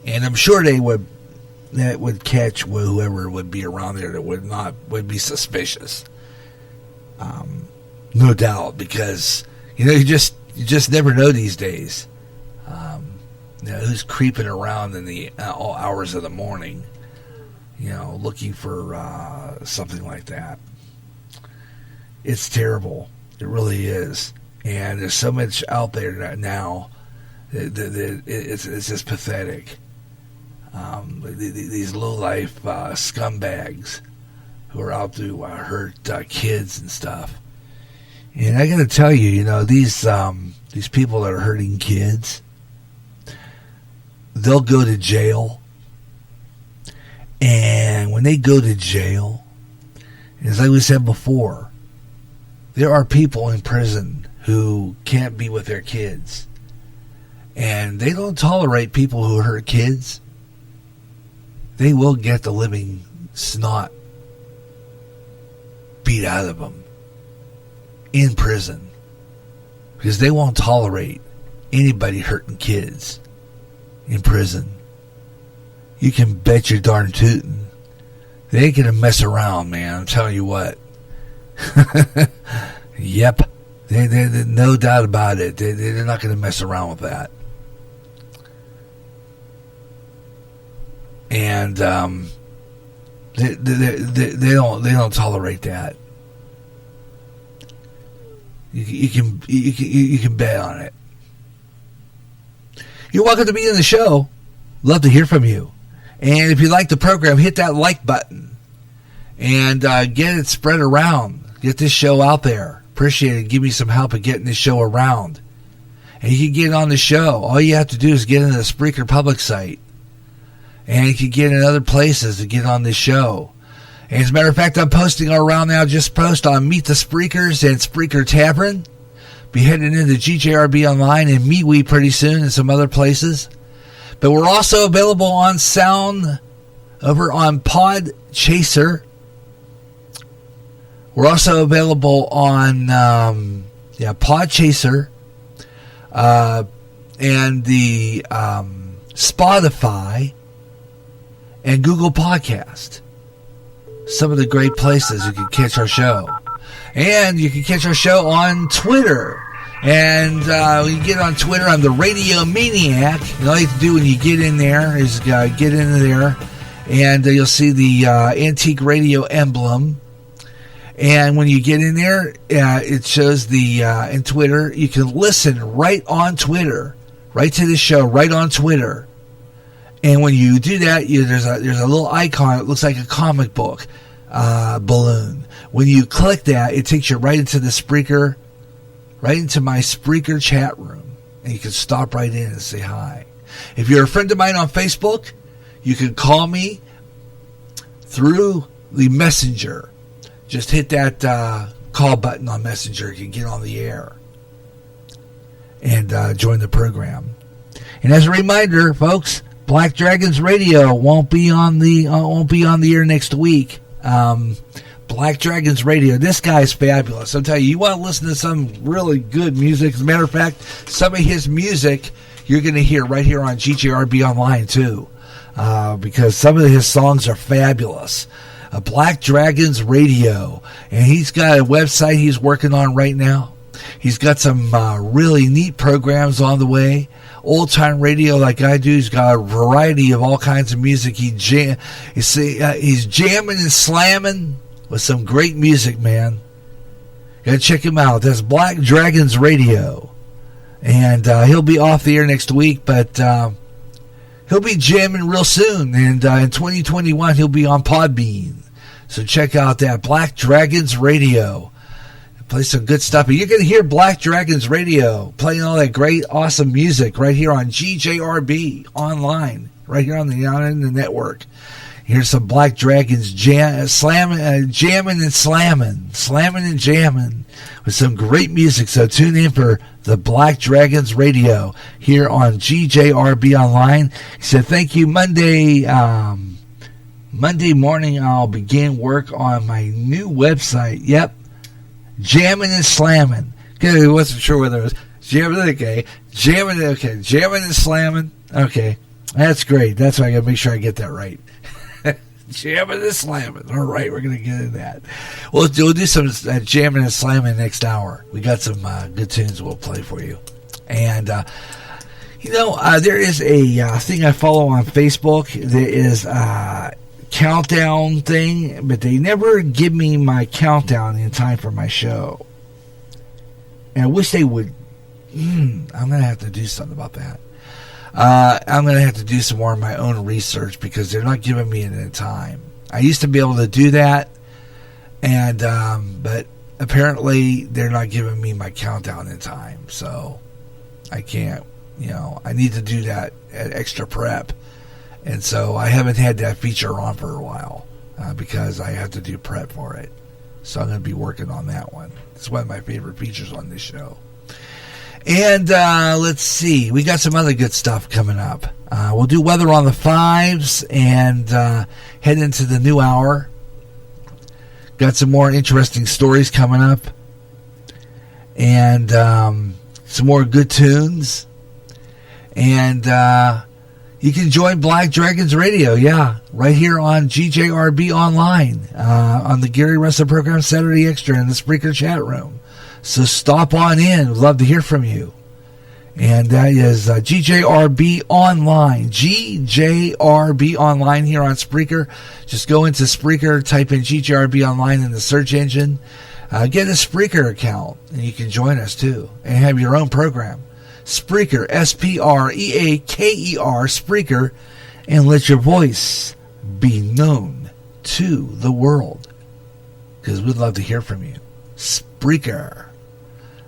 and I'm sure that would catch whoever would be around there that would be suspicious. No doubt, because you just never know these days. Who's creeping around in the all hours of the morning, looking for something like that. It's terrible. It really is. And there's so much out there now that it's just pathetic. These low-life scumbags who are out to hurt kids and stuff. And I got to tell you, these people that are hurting kids, they'll go to jail. And when they go to jail, as like we said before, there are people in prison who can't be with their kids. And they don't tolerate people who hurt kids. They will get the living snot beat out of them in prison, because they won't tolerate anybody hurting kids in prison. You can bet your darn tootin' they ain't gonna mess around, man. I'm telling you what. Yep, they no doubt about it. They're not gonna mess around with that. And they don't tolerate that. You can bet on it. You're welcome to be in the show. Love to hear from you. And if you like the program, hit that like button and get it spread around. Get this show out there. Appreciate it. Give me some help in getting this show around. And you can get on the show. All you have to do is get into the Spreaker public site. And you can get in other places to get on this show. And as a matter of fact, I'm posting around now. Just post on Meet the Spreakers and Spreaker Tavern. Be heading into GJRB Online and MeWe pretty soon and some other places. But we're also available on sound over on Podchaser. We're also available on Podchaser and the Spotify and Google Podcast. Some of the great places you can catch our show. And you can catch our show on Twitter And when you get on Twitter, I'm the Radio Maniac. And all you have to do when you get in there is get into there, and you'll see the Antique Radio emblem. And when you get in there, it shows the in Twitter. You can listen right on Twitter, right to the show, right on Twitter. And when you do that, there's a little icon. It looks like a comic book balloon. When you click that, it takes you right into the Spreaker, right into my Spreaker chat room, and you can stop right in and say hi. If you're a friend of mine on Facebook, you can call me through the Messenger. Just hit that call button on Messenger. You can get on the air and join the program. And as a reminder, folks, Black Dragons Radio won't be on the air next week. Black Dragons Radio. This guy's fabulous. I'll tell you, you want to listen to some really good music. As a matter of fact, some of his music you're going to hear right here on GJRB Online too, because some of his songs are fabulous. Black Dragons Radio, and he's got a website he's working on right now. He's got some really neat programs on the way. Old time radio like I do. He's got a variety of all kinds of music. He's jamming and slamming with some great music, man. Gotta check him out. That's Black Dragons Radio, and he'll be off the air next week, but he'll be jamming real soon, and in 2021 he'll be on Podbean. So check out that Black Dragons Radio. Play some good stuff. And you're going to hear Black Dragons Radio playing all that great, awesome music right here on GJRB Online, right here on the network. Here's some Black Dragons jamming and slamming and jamming with some great music. So tune in for the Black Dragons Radio here on GJRB Online. He said, thank you. Monday morning, I'll begin work on my new website. Yep. Jamming and slamming. Okay, I wasn't sure whether it was jamming. Okay. Jamming and slamming. Okay. That's great. That's why I got to make sure I get that right. Jamming and slamming. All right, we're going to get into that. We'll do some jamming and slamming next hour. We got some good tunes we'll play for you. And, there is a thing I follow on Facebook. There is countdown thing, but they never give me my countdown in time for my show. And I wish they would. I'm going to have to do something about that. I'm going to have to do some more of my own research because they're not giving me it in time. I used to be able to do that, and but apparently they're not giving me my countdown in time, so I can't. I need to do that at Extra Prep. And so I haven't had that feature on for a while because I have to do prep for it. So I'm going to be working on that one. It's one of my favorite features on this show. And let's see. We got some other good stuff coming up. We'll do weather on the 5s and head into the new hour. Got some more interesting stories coming up. And some more good tunes. And you can join Black Dragons Radio, right here on GJRB Online, on the Gary Russen program, Saturday Extra, in the Spreaker chat room. So stop on in. We'd love to hear from you. And that is GJRB Online, GJRB Online here on Spreaker. Just go into Spreaker, type in GJRB Online in the search engine. Get a Spreaker account, and you can join us too, and have your own program. Spreaker, Spreaker, Spreaker, and let your voice be known to the world, because we'd love to hear from you. Spreaker.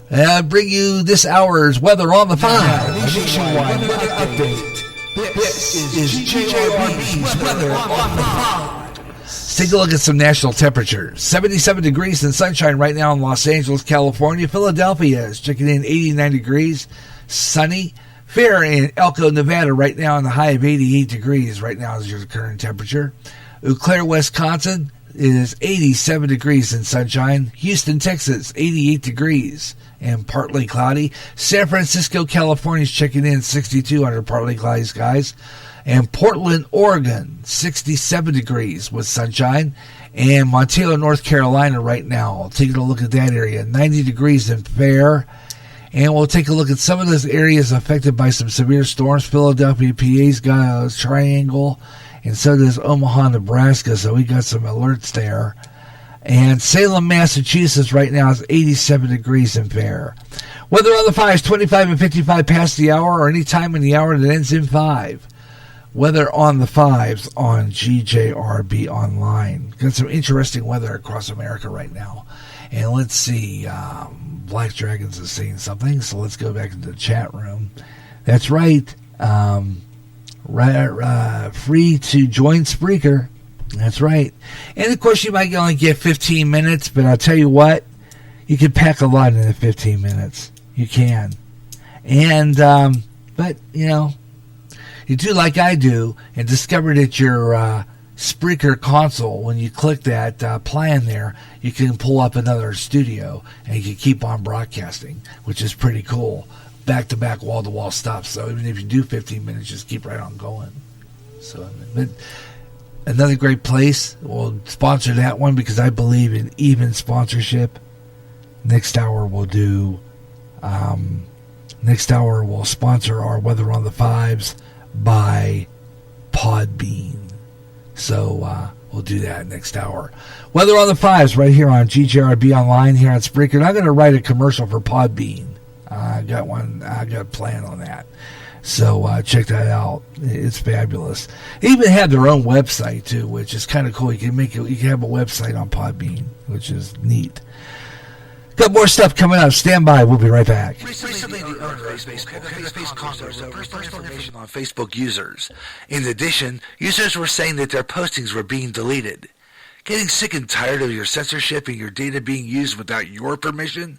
And I bring you this hour's weather on the 5. Nationwide weather update. This is GJRB's weather on the 5. Let's take a look at some national temperatures. 77 degrees and sunshine right now in Los Angeles, California. Philadelphia is checking in 89 degrees. Sunny. Fair in Elko, Nevada right now in the high of 88 degrees. Right now is your current temperature. Eau Claire, Wisconsin is 87 degrees and sunshine. Houston, Texas, 88 degrees and partly cloudy. San Francisco, California is checking in 62 under partly cloudy skies. And Portland, Oregon, 67 degrees with sunshine. And Monticello, North Carolina right now, taking a look at that area, 90 degrees and fair. And we'll take a look at some of those areas affected by some severe storms. Philadelphia, PA's got a triangle, and so does Omaha, Nebraska, so we got some alerts there. And Salem, Massachusetts right now is 87 degrees and fair. Weather on the 5s, 25 and 55 past the hour, or any time in the hour that ends in 5. Weather on the 5s on GJRB Online. Got some interesting weather across America right now. And let's see, Black Dragons is saying something, so let's go back into the chat room. That's right. Free to join Spreaker. That's right. And of course, you might only get 15 minutes, but I'll tell you what, you can pack a lot in the 15 minutes. You can. And, but, you know, you do like I do and discover that your Spreaker console, when you click that plan there, you can pull up another studio and you can keep on broadcasting, which is pretty cool. Back-to-back, wall-to-wall stuff. So even if you do 15 minutes, just keep right on going. So, but another great place. We'll sponsor that one because I believe in even sponsorship. Next hour we'll do. Next hour we'll sponsor our Weather on the 5s by Podbean. So we'll do that next hour. Weather on the 5s right here on GJRB Online here on Spreaker. And I'm going to write a commercial for Podbean. I got a plan on that. So check that out. It's fabulous. They even have their own website too, which is kind of cool. You can have a website on Podbean, which is neat. Got more stuff coming up. Stand by. We'll be right back. Recently, the owner of Facebook has faced conflicts over personal information on Facebook users. In addition, users were saying that their postings were being deleted. Getting sick and tired of your censorship and your data being used without your permission?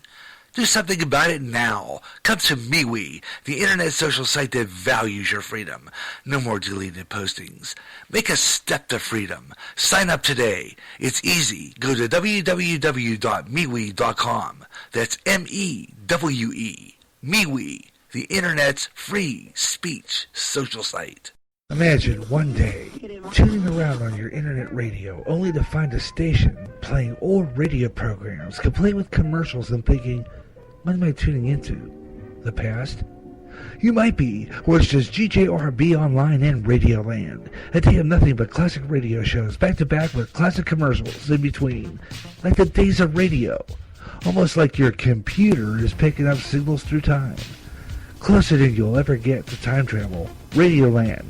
Do something about it now. Come to MeWe, the internet social site that values your freedom. No more deleted postings. Make a step to freedom. Sign up today. It's easy. Go to www.MeWe.com. That's M-E-W-E. MeWe, the internet's free speech social site. Imagine one day tuning around on your internet radio only to find a station playing old radio programs complete with commercials and thinking, what am I tuning into? The past? You might be, or it's just GJRB Online and Radioland. A day of nothing but classic radio shows back to back with classic commercials in between. Like the days of radio. Almost like your computer is picking up signals through time. Closer than you'll ever get to time travel. Radioland.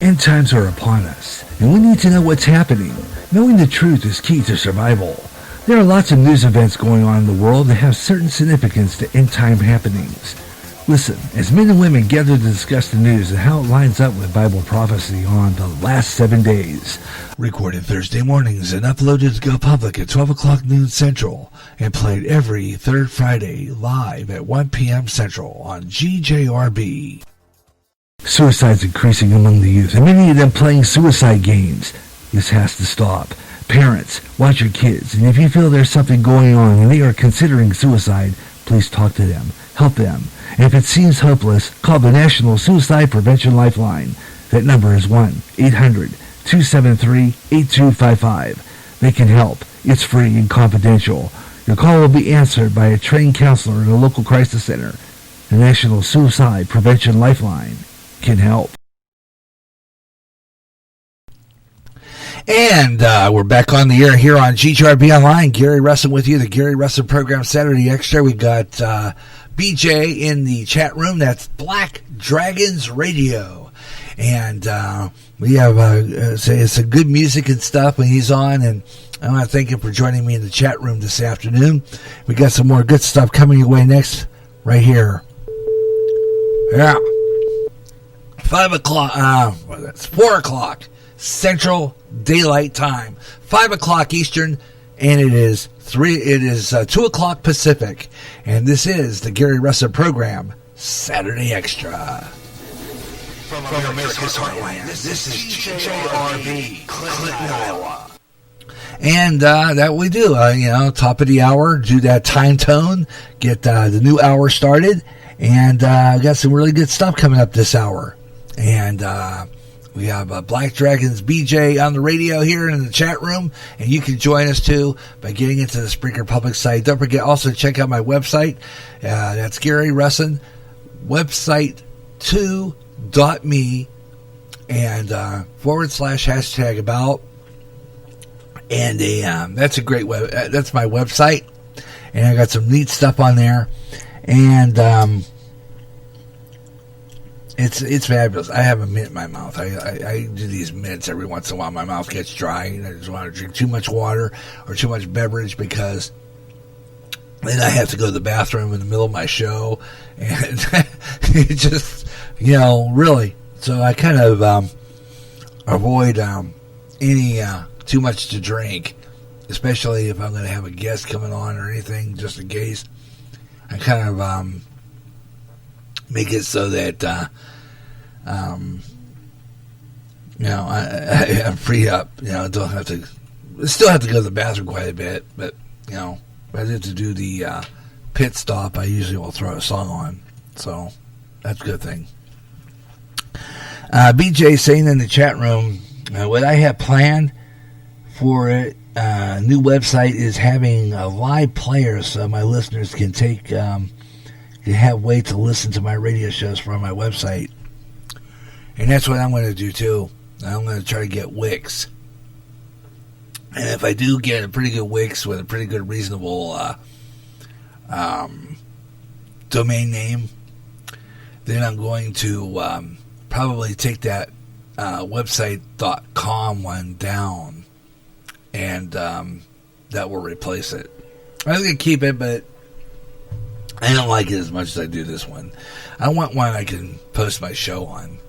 End times are upon us, and we need to know what's happening. Knowing the truth is key to survival. There are lots of news events going on in the world that have certain significance to end-time happenings. Listen, as men and women gather to discuss the news and how it lines up with Bible prophecy on the last 7 days. Recorded Thursday mornings and uploaded to go public at 12 o'clock noon Central and played every third Friday live at 1 p.m. Central on GJRB. Suicide's increasing among the youth, and many of them playing suicide games. This has to stop. Parents, watch your kids, and if you feel there's something going on and they are considering suicide, please talk to them, help them. And if it seems hopeless, call the National Suicide Prevention Lifeline. That number is 1-800-273-8255. They can help. It's free and confidential. Your call will be answered by a trained counselor in a local crisis center. The National Suicide Prevention Lifeline can help. And we're back on the air here on GJRB Online. Gary Russen with you, the Gary Russen Program Saturday Extra. We got BJ in the chat room. That's Black Dragons Radio. And we have some good music and stuff when he's on. And I want to thank him for joining me in the chat room this afternoon. We got some more good stuff coming your way next right here. Yeah. 5 o'clock. That's 4 o'clock. Central Daylight Time, 5 o'clock Eastern, and it is 2 o'clock Pacific, and this is the Gary Russen Program Saturday Extra. From America's Heartland, this is GJRB, Clinton, Iowa. And that we do, top of the hour, do that time tone, get the new hour started, and got some really good stuff coming up this hour, and We have Black Dragons BJ on the radio here in the chat room, and you can join us too by getting into the Spreaker public site. Don't forget also check out my website. That's Gary Russen, website2.me, and /# about. And that's a great that's my website, and I got some neat stuff on there, and it's fabulous. I have a mint in my mouth. I do these mints every once in a while. My mouth gets dry, and I just want to drink too much water or too much beverage, because then I have to go to the bathroom in the middle of my show, and it just, really. So I kind of avoid any too much to drink, especially if I'm going to have a guest coming on or anything, just in case. I kind of make it so that I'm free up. Don't have to. Still have to go to the bathroom quite a bit, but if I have to do the pit stop, I usually will throw a song on. So that's a good thing. BJ saying in the chat room, what I have planned for it, new website, is having a live player so my listeners can have way to listen to my radio shows from my website. And that's what I'm going to do too. I'm going to try to get Wix. And if I do get a pretty good Wix with a pretty good reasonable domain name, then I'm going to probably take that website.com one down, and that will replace it. I was going to keep it, but I don't like it as much as I do this one. I want one I can post my show on,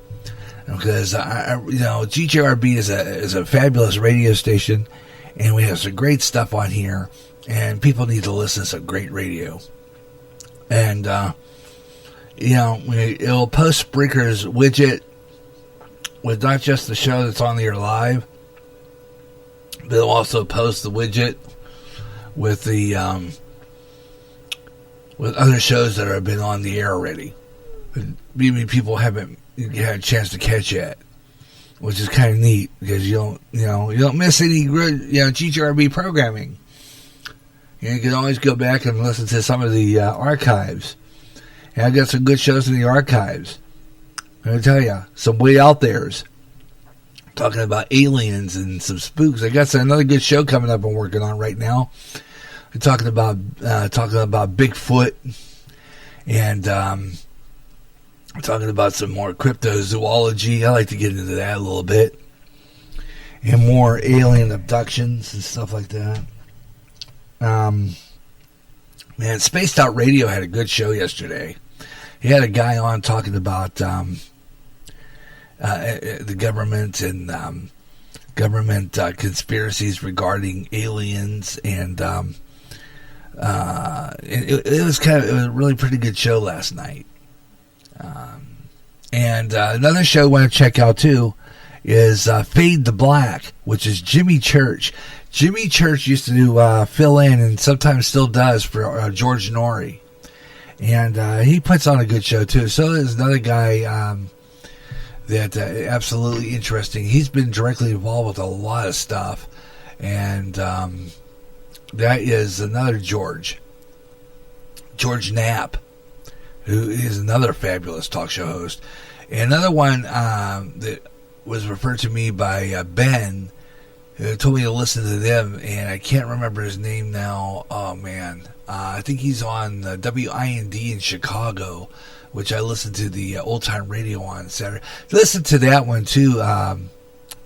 because GJRB is a fabulous radio station, and we have some great stuff on here, and people need to listen to some great radio. And it'll post Spreaker's widget with not just the show that's on the air live, but it'll also post the widget with the with other shows that have been on the air already. Maybe people haven't had a chance to catch yet, which is kind of neat, because you don't miss any good GGRB programming. You can always go back and listen to some of the archives. And I've got some good shows in the archives. I'm going to tell you, some way out there's talking about aliens and some spooks. I got another good show coming up I'm working on right now. We're talking about Bigfoot, and talking about some more cryptozoology. I like to get into that a little bit, and more alien abductions and stuff like that. Man, Spaced Out Radio had a good show yesterday. He had a guy on talking about the government and government conspiracies regarding aliens, and it was a really pretty good show last night. And another show I want to check out too is Fade to Black, which is Jimmy Church. Jimmy Church used to fill in, and sometimes still does, for George Norrie. And he puts on a good show too. So there's another guy that absolutely interesting. He's been directly involved with a lot of stuff. And that is another George Knapp, who is another fabulous talk show host. And another one that was referred to me by Ben, who told me to listen to them, and I can't remember his name now. Oh, man. I think he's on WIND in Chicago, which I listen to the old time radio on Saturday. Listen to that one, too.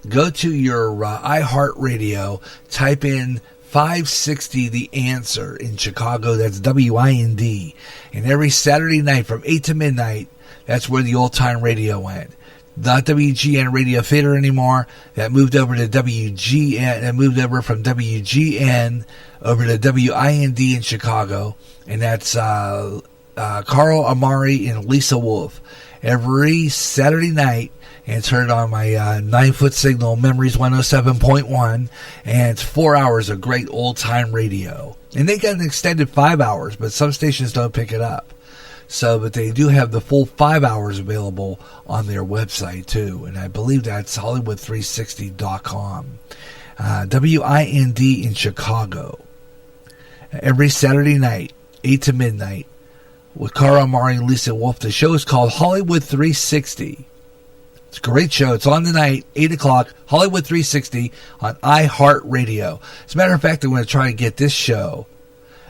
Go to your iHeartRadio, type in 560 The Answer in Chicago. That's WIND. And every Saturday night from 8 to midnight, that's where the old time radio went. Not WGN Radio Theater anymore. That moved over to WGN. That moved over from WGN over to WIND in Chicago. And that's Carl Amari and Lisa Wolf. Every Saturday night. And it's heard on my 9-foot signal, Memories 107.1. And it's 4 hours of great old time radio. And they got an extended 5 hours, but some stations don't pick it up. So, but they do have the full 5 hours available on their website too, and I believe that's Hollywood360.com. WIND in Chicago. Every Saturday night, 8 to midnight, with Cara Amari and Lisa Wolf. The show is called Hollywood 360. It's a great show. It's on tonight, 8 o'clock, Hollywood 360 on iHeartRadio. As a matter of fact, I'm going to try to get this show.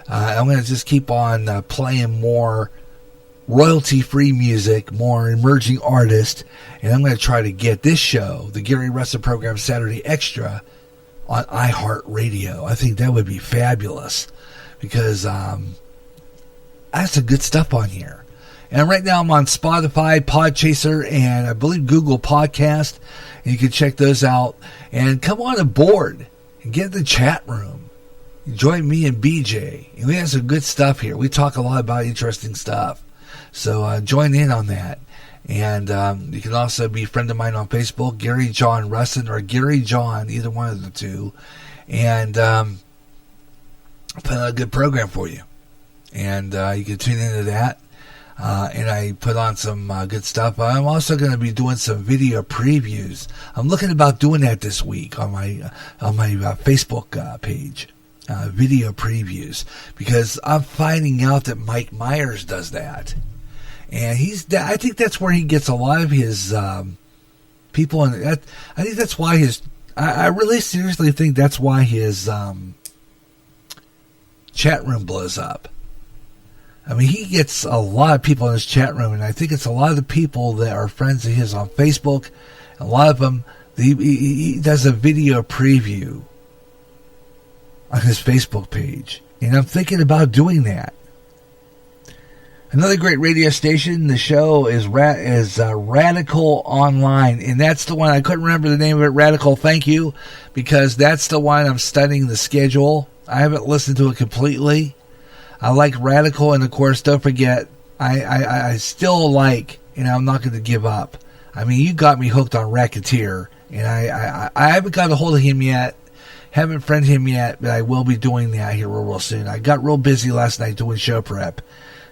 I'm going to just keep on playing more royalty-free music, more emerging artists, and I'm going to try to get this show, the Gary Russen program Saturday Extra, on iHeartRadio. I think that would be fabulous because I have some good stuff on here. And right now I'm on Spotify, Podchaser, and I believe Google Podcast. And you can check those out. And come on aboard and get in the chat room. Join me and BJ. And we have some good stuff here. We talk a lot about interesting stuff. So join in on that. And you can also be a friend of mine on Facebook, Gary John Russen or Gary John, either one of the two. And put on a good program for you. And you can tune into that. And I put on some good stuff. I'm also going to be doing some video previews. I'm looking about doing that this week on my Facebook page. Video previews, because I'm finding out that Mike Myers does that, and I think that's where he gets a lot of his people, and I think that's why I really seriously think that's why his chat room blows up. I mean, he gets a lot of people in his chat room, and I think it's a lot of the people that are friends of his on Facebook. A lot of them, he does a video preview on his Facebook page, and I'm thinking about doing that. Another great radio station, the show is Radical Online, and that's the one, I couldn't remember the name of it, Radical, thank you, because that's the one I'm studying the schedule. I haven't listened to it completely. I like Radical, and of course, don't forget, I still like, and I'm not going to give up. I mean, you got me hooked on Racketeer, and I haven't got a hold of him yet, haven't friended him yet, but I will be doing that here real soon. I got real busy last night doing show prep,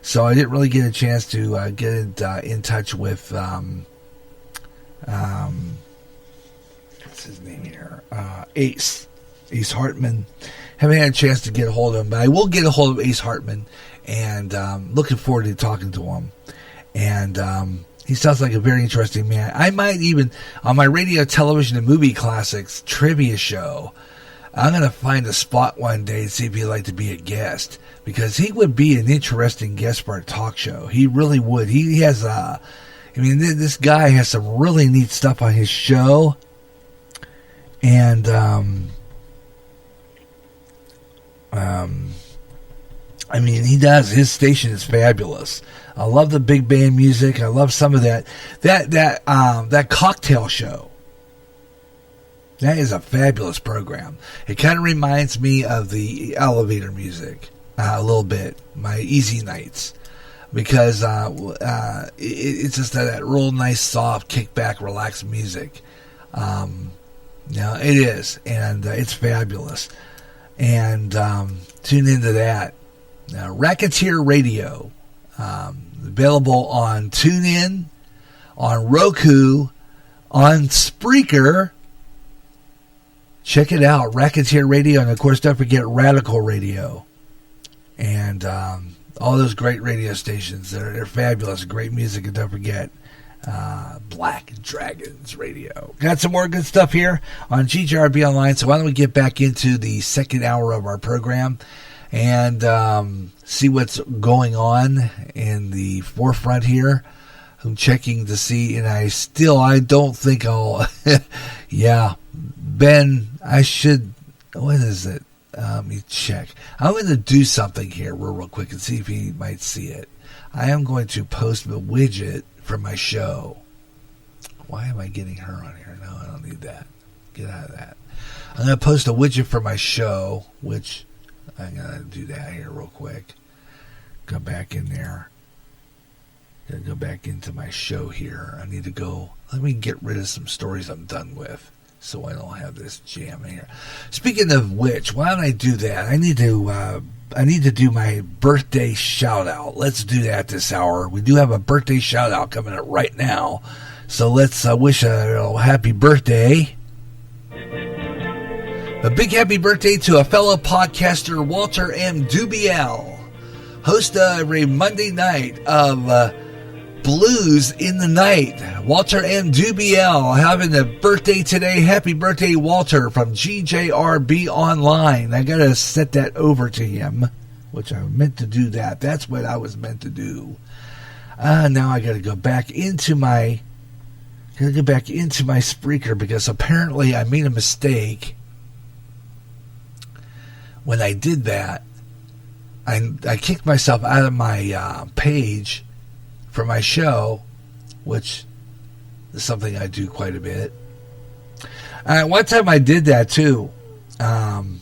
so I didn't really get a chance to get in touch with, what's his name here? Ace Hartman. Haven't had a chance to get a hold of him, but I will get a hold of Ace Hartman, and looking forward to talking to him. And he sounds like a very interesting man. I might even, on my radio, television, and movie classics trivia show, I'm going to find a spot one day and see if he'd like to be a guest, because he would be an interesting guest for a talk show. He really would. He has this guy has some really neat stuff on his show, and he does. His station is fabulous. I love the big band music. I love some of that cocktail show. That is a fabulous program. It kind of reminds me of the elevator music a little bit, my easy nights, because it's just that real nice, soft, kickback, relaxed music. It is, and it's fabulous. And tune into that. Racketeer Radio, available on TuneIn, on Roku, on Spreaker. Check it out, Racketeer Radio, and of course, don't forget Radical Radio, and all those great radio stations. They're fabulous, great music, and don't forget Black Dragons Radio. Got some more good stuff here on GJRB Online. So why don't we get back into the second hour of our program and see what's going on in the forefront here. I'm checking to see, and I don't think I'll. Yeah, Ben, I should. What is it? Let me check. I'm going to do something here real quick and see if he might see it. I am going to post a widget for my show. Why am I getting her on here? No, I don't need that. Get out of that. I'm going to post a widget for my show, which I'm going to do that here real quick. Go back in there. Going to go back into my show here. I need to go. Let me get rid of some stories I'm done with. so I don't have this jam in here. Speaking of which, why don't I do that? I need to do my birthday shout out. Let's do that this hour. We do have a birthday shout out coming up right now, so let's wish a happy birthday. A big happy birthday to a fellow podcaster, Walter M. Dubiel, host every Monday night of Blues in the Night. Walter M. Dubiel having a birthday today. Happy birthday, Walter, from GJRB Online. I got to set that over to him, which I meant to do that. That's what I was meant to do. Now I got to go back into my Spreaker because apparently I made a mistake. When I did that, I kicked myself out of my page for my show, which is something I do quite a bit. One time I did that too. When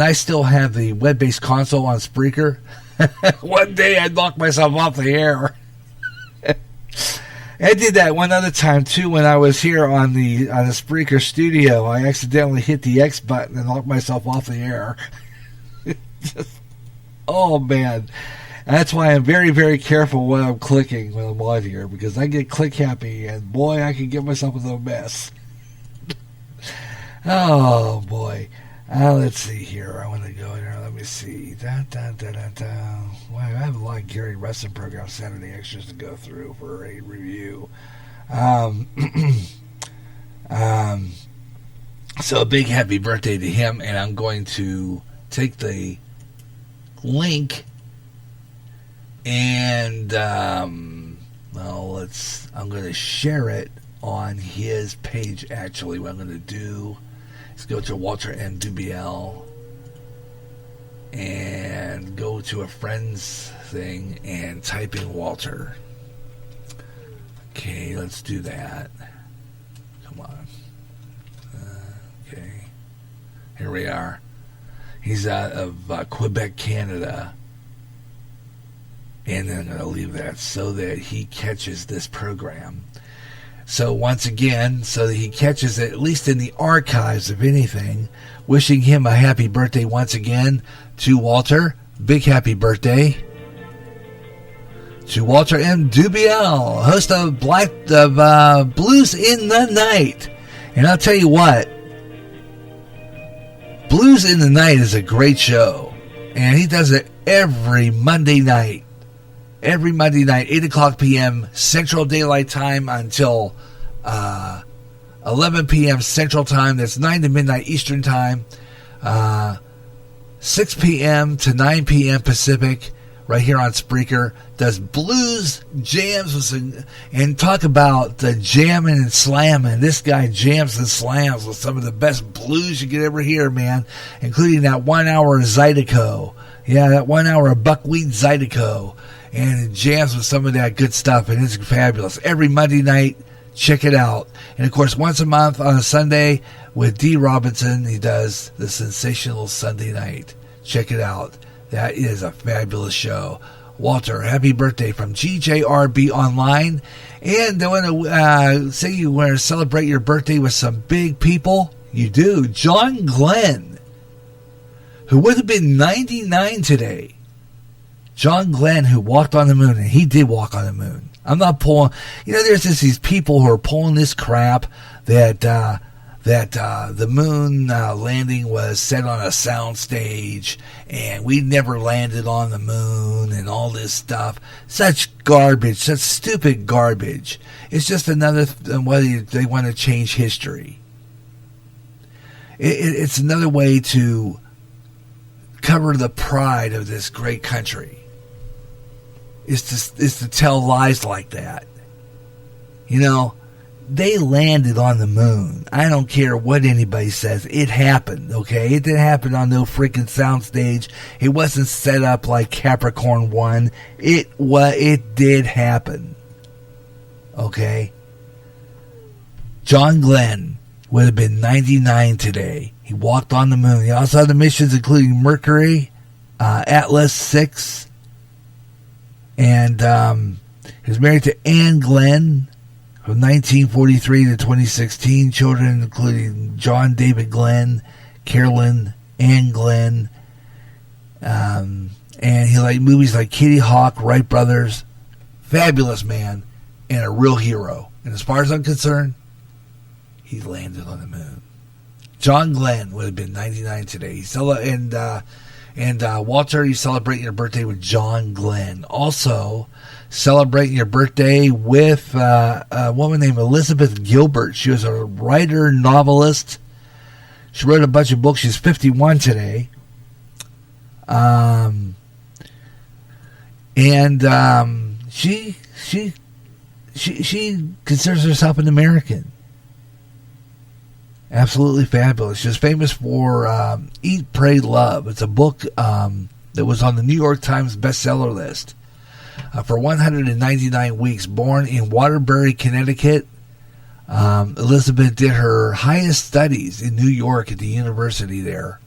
I still have the web-based console on Spreaker, one day I knocked myself off the air. I did that one other time too when I was here on the Spreaker studio. I accidentally hit the X button and knocked myself off the air. Oh man, that's why I'm very, very careful when I'm clicking when I'm on here, because I get click happy and boy, I can get myself into a mess. Oh boy, let's see here. I want to go here. Let me see. Well, I have a lot of Gary Russen program Saturday extras to go through for a review. So a big happy birthday to him, and I'm going to take the link and I'm going to share it on his page. Actually, what I'm going to do is go to Walter M. Dubiel and go to a friend's thing and type in Walter. Okay, let's do that. Come on. Okay. Here we are. He's out of Quebec, Canada. And then I'm going to leave that so that he catches this program. So once again, so that he catches it, at least in the archives, if anything, wishing him a happy birthday once again to Walter. Big happy birthday to Walter M. Dubiel, host of Blues in the Night. And I'll tell you what, Blues in the Night is a great show. And he does it every Monday night. Every Monday night, 8 o'clock p.m. Central Daylight Time until 11 p.m. Central Time. That's 9 to midnight Eastern Time. 6 p.m. to 9 p.m. Pacific, right here on Spreaker. Does blues jams and talk about the jamming and slamming. This guy jams and slams with some of the best blues you could ever hear, man, including that 1 hour Zydeco. Yeah, that 1 hour buckwheat Zydeco. And it jams with some of that good stuff, and it's fabulous. Every Monday night, check it out. And, of course, once a month on a Sunday with D. Robinson, he does the Sensational Sunday Night. Check it out. That is a fabulous show. Walter, happy birthday from GJRB Online. And I want to say you want to celebrate your birthday with some big people. You do. John Glenn, who would have been 99 today. John Glenn, who walked on the moon, and he did walk on the moon. I'm not pulling, there's just these people who are pulling this crap that the moon landing was set on a sound stage, and we never landed on the moon, and all this stuff. Such garbage, such stupid garbage. It's just another way they want to change history. It's another way to cover the pride of this great country. Is to tell lies like that. They landed on the moon. I don't care what anybody says. It happened, okay? It didn't happen on no freaking soundstage. It wasn't set up like Capricorn 1. It did happen. Okay? John Glenn would have been 99 today. He walked on the moon. He also had the missions including Mercury, Atlas 6, and he was married to Anne Glenn, From 1943 to 2016, children including John David Glenn, Carolyn Ann Glenn, and he liked movies like Kitty Hawk, Wright Brothers. Fabulous man and a real hero. And as far as I'm concerned, he landed on the moon. John Glenn would have been 99 today. Walter, you celebrating your birthday with John Glenn. Also, celebrating your birthday with a woman named Elizabeth Gilbert. She was a writer, novelist. She wrote a bunch of books. She's 51 today. She considers herself an American. Absolutely fabulous. She's famous for Eat, Pray, Love. It's a book that was on the New York Times bestseller list for 199 weeks. Born in Waterbury, Connecticut, Elizabeth did her highest studies in New York at the university there.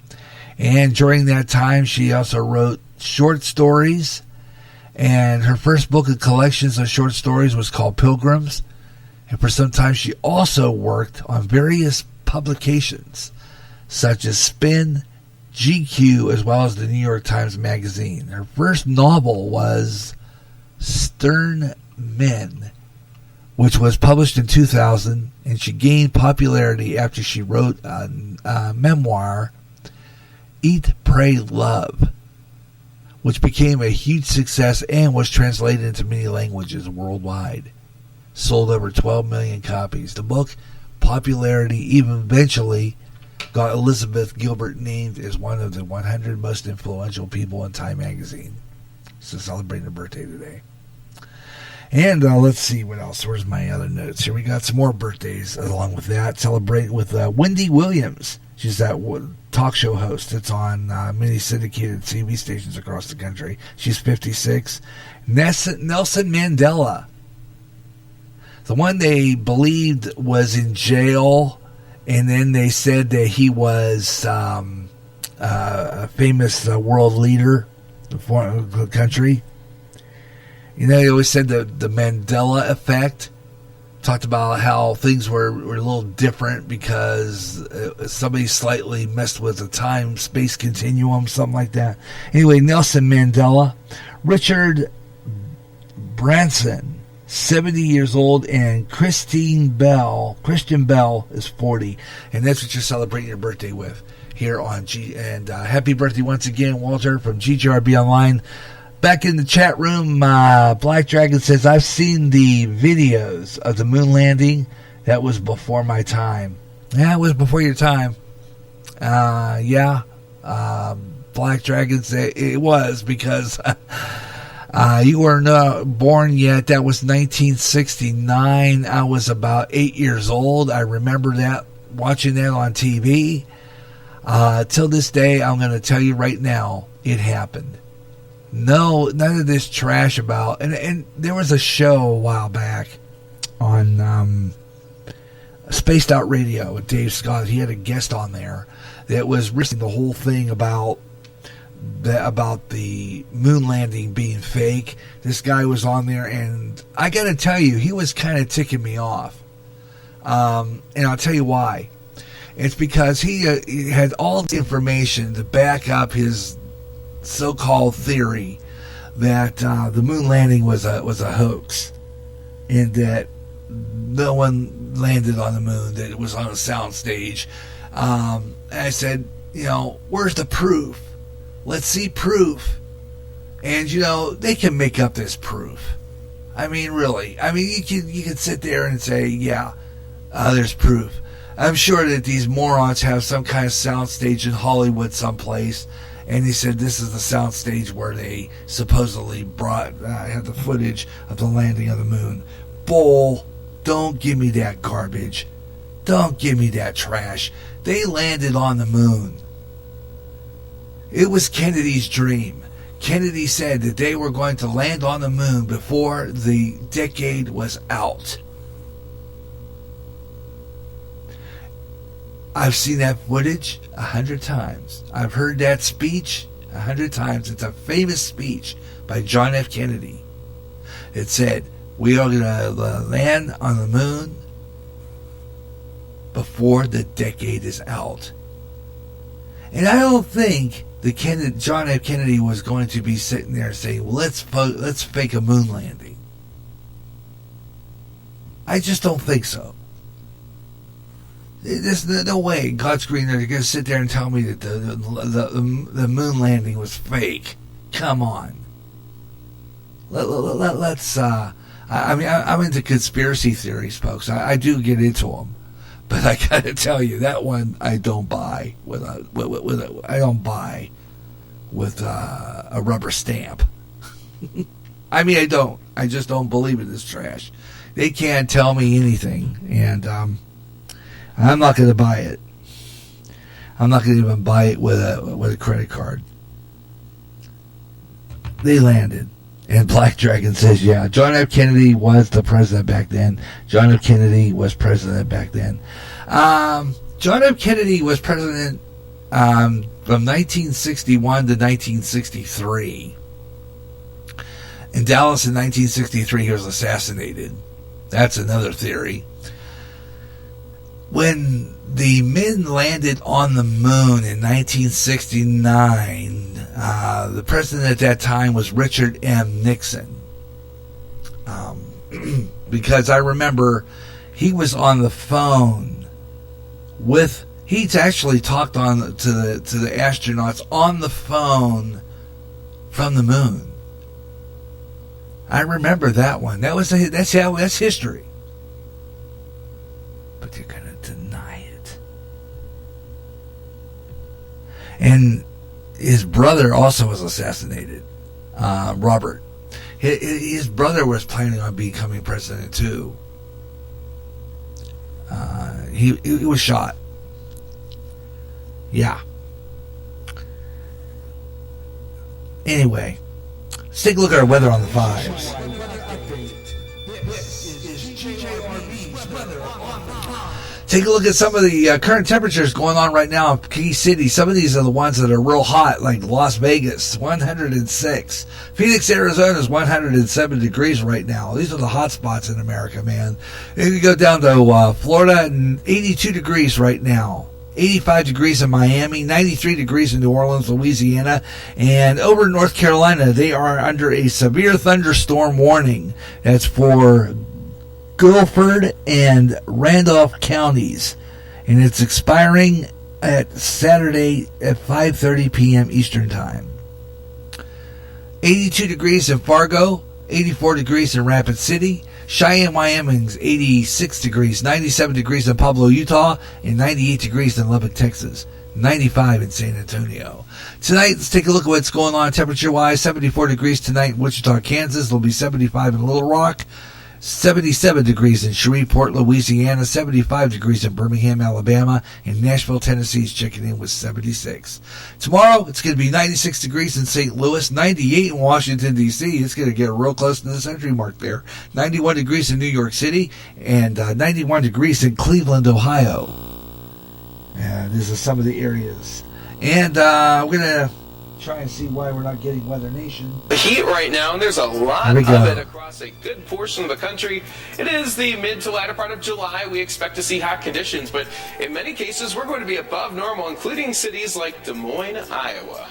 And during that time, she also wrote short stories. And her first book of collections of short stories was called Pilgrims. And for some time, she also worked on various publications such as Spin, GQ, as well as the New York Times Magazine. Her first novel was Stern Men, which was published in 2000, and she gained popularity after she wrote a memoir, Eat, Pray, Love, which became a huge success and was translated into many languages worldwide. Sold over 12 million copies. The book popularity even eventually got Elizabeth Gilbert named as one of the 100 most influential people in Time magazine. So celebrating her birthday today. And let's see what else. Where's my other notes? Here we got some more birthdays along with that. Celebrating with Wendy Williams. She's that talk show host that's on many syndicated TV stations across the country. She's 56. Nelson Mandela, the one they believed was in jail, and then they said that he was a famous world leader for the country. You know, they always said the Mandela effect. Talked about how things were a little different because somebody slightly messed with the time-space continuum, something like that. Anyway, Nelson Mandela. Richard Branson, 70 years old, and Christian Bell is 40. And that's what you're celebrating your birthday with here on And happy birthday once again, Walter, from GGRB Online. Back in the chat room, Black Dragon says, I've seen the videos of the moon landing. That was before my time. Yeah, it was before your time. Black Dragon said it was because you were not born yet. That was 1969. I was about 8 years old. I remember that, watching that on TV. Till this day, I'm going to tell you right now, it happened. No, none of this trash about, and there was a show a while back on Spaced Out Radio with Dave Scott. He had a guest on there that was risking the whole thing about the moon landing being fake. This guy was on there, and I got to tell you, he was kind of ticking me off. And I'll tell you why. It's because he had all the information to back up his so-called theory that the moon landing was a hoax, and that no one landed on the moon, that it was on a sound stage. I said, where's the proof? Let's see proof. And they can make up this proof. I mean, really. I mean, you can sit there and say, there's proof. I'm sure that these morons have some kind of sound stage in Hollywood someplace. And he said this is the sound stage where they supposedly had the footage of the landing of the moon. Bull. Don't give me that garbage. Don't give me that trash. They landed on the moon. It was Kennedy's dream. Kennedy said that they were going to land on the moon before the decade was out. I've seen that footage 100 times. I've heard that speech 100 times. It's a famous speech by John F. Kennedy. It said, We are going to land on the moon before the decade is out. And I don't think John F. Kennedy was going to be sitting there saying, well, let's fake a moon landing. I just don't think so. There's no way God's green they're going to sit there and tell me that the moon landing was fake. Come on. Let's. I mean, I'm into conspiracy theories, folks. I do get into them, but I gotta tell you that one I don't buy I don't buy with a rubber stamp. I mean, I don't. I just don't believe in this trash. They can't tell me anything, and I'm not going to buy it. I'm not going to even buy it with a credit card. They landed, and Black Dragon says, "Yeah, John F. Kennedy was the president back then. John F. Kennedy was president back then. John F. Kennedy was president from 1961 to 1963. In Dallas in 1963, he was assassinated. That's another theory. When the men landed on the moon in 1969, the president at that time was Richard M. Nixon. Because I remember he was on the phone with, he's actually talked to the astronauts on the phone from the moon. I remember that one. That's history. But they're going to deny it. And his brother also was assassinated. Robert. His brother was planning on becoming president too. He was shot. Yeah. Anyway, let's take a look at our weather on the fives. Take a look at some of the current temperatures going on right now in key cities. Some of these are the ones that are real hot, like Las Vegas, 106. Phoenix, Arizona is 107 degrees right now. These are the hot spots in America, man. And you go down to Florida, and 82 degrees right now. 85 degrees in Miami, 93 degrees in New Orleans, Louisiana, and over in North Carolina, they are under a severe thunderstorm warning. That's for Guilford and Randolph counties, and it's expiring at Saturday at 5:30 p.m. Eastern Time. 82 degrees in Fargo, 84 degrees in Rapid City, Cheyenne, Wyoming's 86 degrees, 97 degrees in Pueblo, Utah, and 98 degrees in Lubbock, Texas. 95 in San Antonio. Tonight, let's take a look at what's going on temperature-wise. 74 degrees tonight in Wichita, Kansas. It'll be 75 in Little Rock. 77 degrees in Shreveport, Louisiana, 75 degrees in Birmingham, Alabama, and Nashville, Tennessee is checking in with 76. Tomorrow, it's going to be 96 degrees in St. Louis, 98 in Washington, D.C. It's going to get real close to the century mark there. 91 degrees in New York City, and 91 degrees in Cleveland, Ohio. And these are some of the areas. And we're going to try and see why we're not getting Weather Nation. The heat right now, and there's a lot of it across a good portion of the country. It is the mid to latter part of July. We expect to see hot conditions, but in many cases, we're going to be above normal, including cities like Des Moines, Iowa.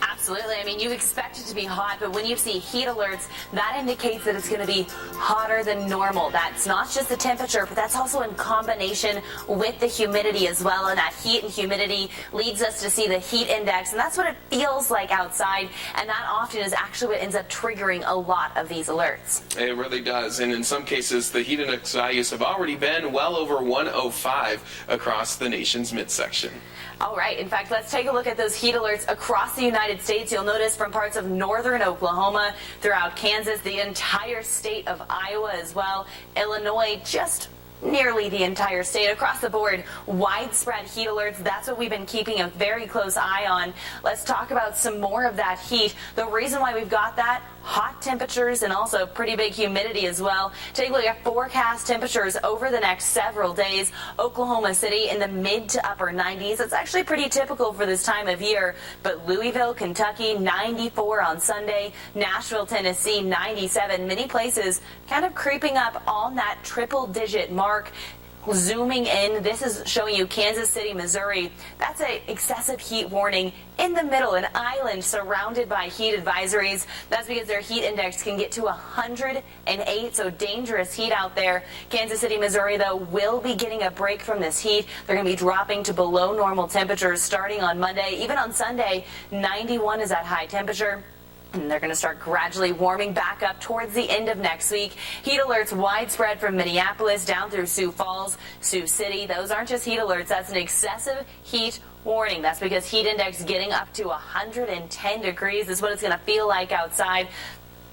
Absolutely. I mean, you expect it to be hot, but when you see heat alerts, that indicates that it's going to be hotter than normal. That's not just the temperature, but that's also in combination with the humidity as well. And that heat and humidity leads us to see the heat index, and that's what it feels like outside. And that often is actually what ends up triggering a lot of these alerts. It really does. And in some cases, the heat index values have already been well over 105 across the nation's midsection. All right. In fact, let's take a look at those heat alerts across the United States. You'll notice from parts of northern Oklahoma, throughout Kansas, the entire state of Iowa as well, Illinois, just nearly the entire state. Across the board, widespread heat alerts. That's what we've been keeping a very close eye on. Let's talk about some more of that heat. The reason why we've got that, hot temperatures and also pretty big humidity as well. Take a look at forecast temperatures over the next several days. Oklahoma City in the mid to upper 90s. It's actually pretty typical for this time of year. But Louisville, Kentucky, 94 on Sunday. Nashville, Tennessee, 97. Many places kind of creeping up on that triple-digit mark. Zooming in, this is showing you Kansas City, Missouri. That's an excessive heat warning in the middle, an island surrounded by heat advisories. That's because their heat index can get to 108, so dangerous heat out there. Kansas City, Missouri, though, will be getting a break from this heat. They're going to be dropping to below normal temperatures starting on Monday. Even on Sunday, 91 is that high temperature. And they're going to start gradually warming back up towards the end of next week. Heat alerts widespread from Minneapolis down through Sioux Falls, Sioux City. Those aren't just heat alerts. That's an excessive heat warning. That's because heat index getting up to 110 degrees is what it's going to feel like outside.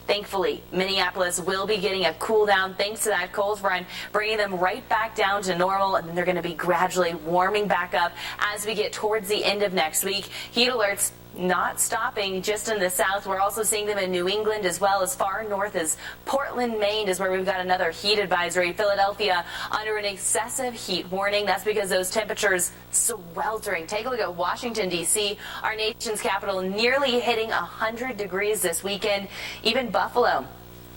Thankfully, Minneapolis will be getting a cool down thanks to that cold front, bringing them right back down to normal, and then they're going to be gradually warming back up as we get towards the end of next week. Heat alerts not stopping just in the south. We're also seeing them in New England as well as far north as Portland, Maine is where we've got another heat advisory. Philadelphia under an excessive heat warning. That's because those temperatures sweltering. Take a look at Washington, D.C., our nation's capital, nearly hitting 100 degrees this weekend. Even Buffalo.